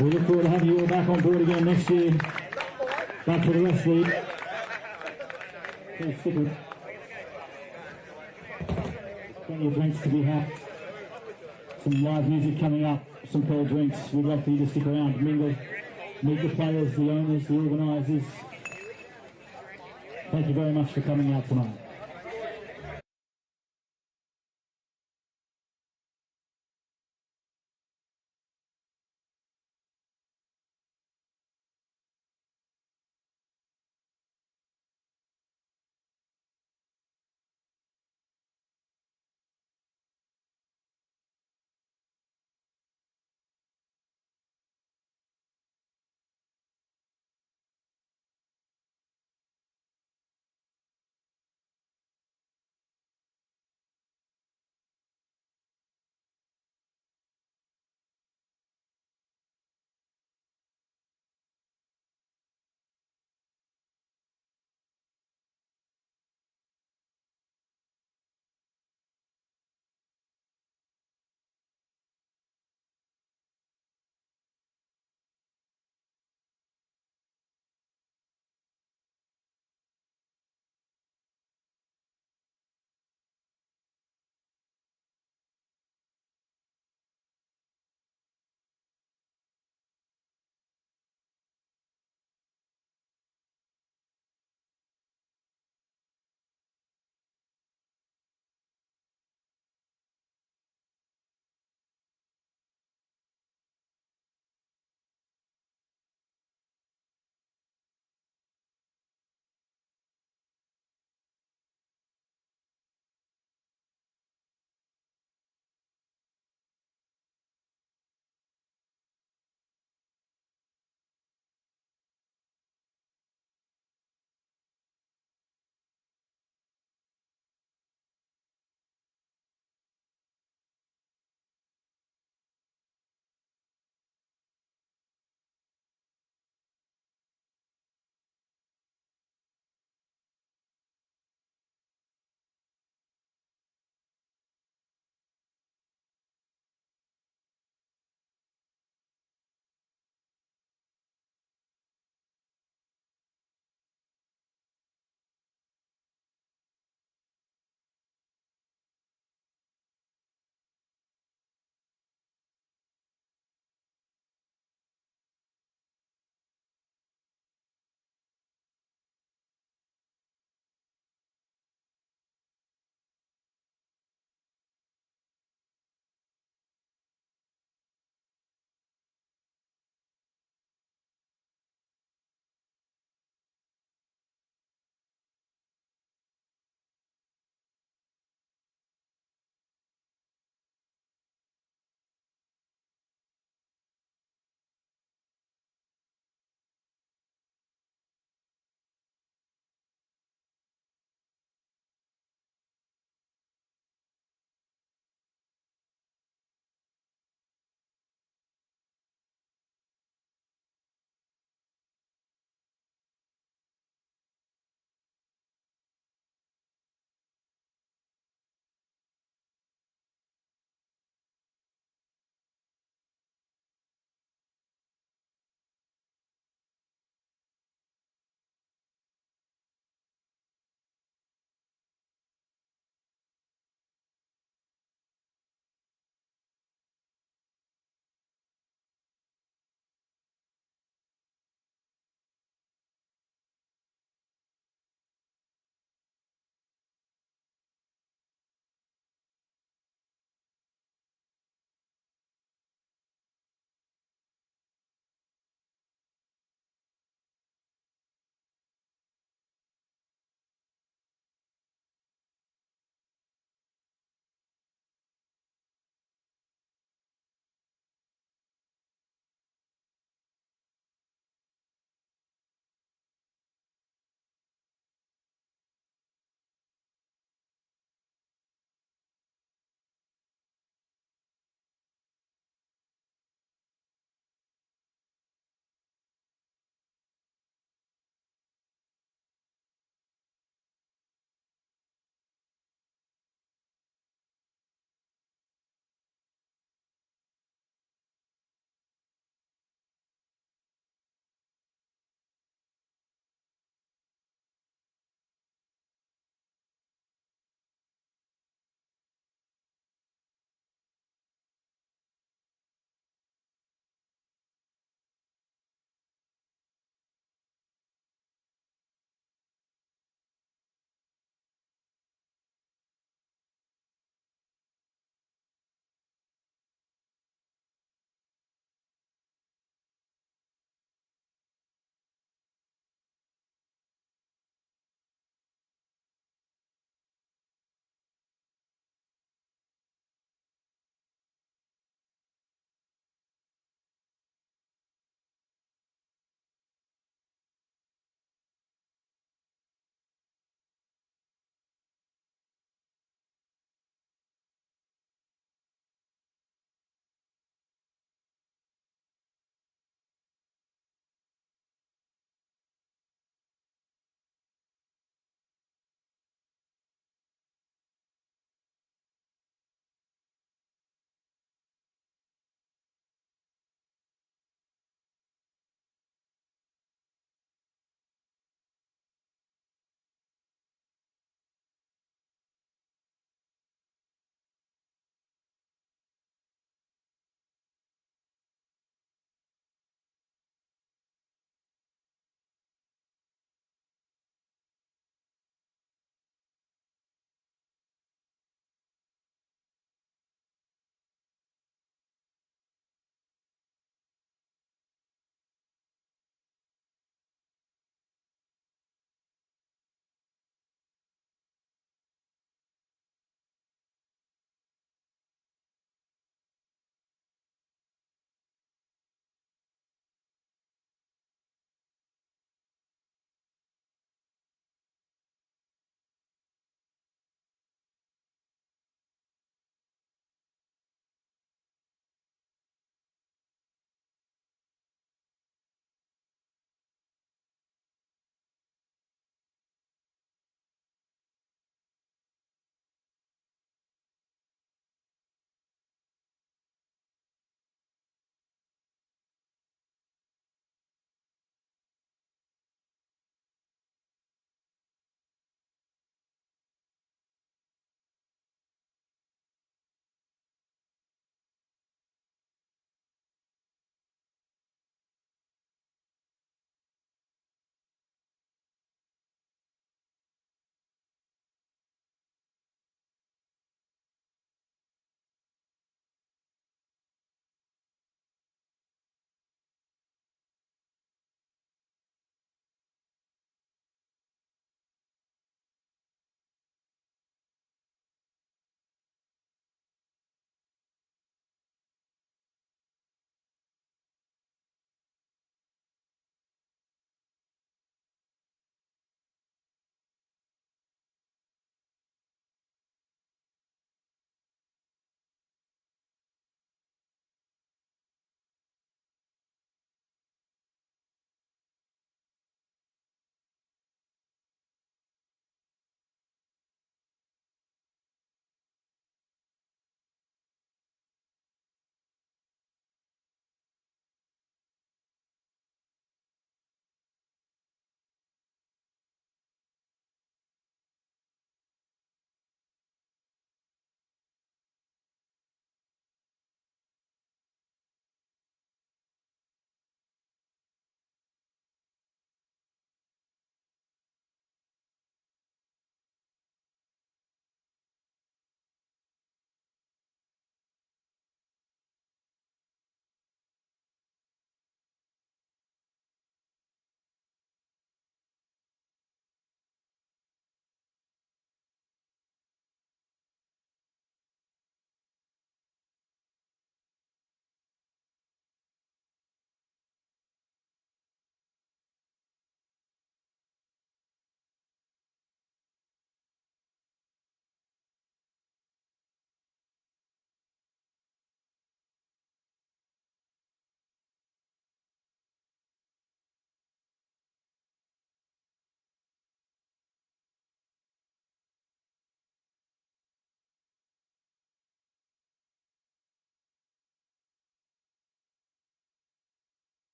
We look forward to having you all back on board again next year. Back for the rest of the... Please stick with. Plenty of drinks to be had. Some live music coming up, some cold drinks. We'd like for you to stick around, mingle, meet the players, the owners, the organisers. Thank you very much for coming out tonight.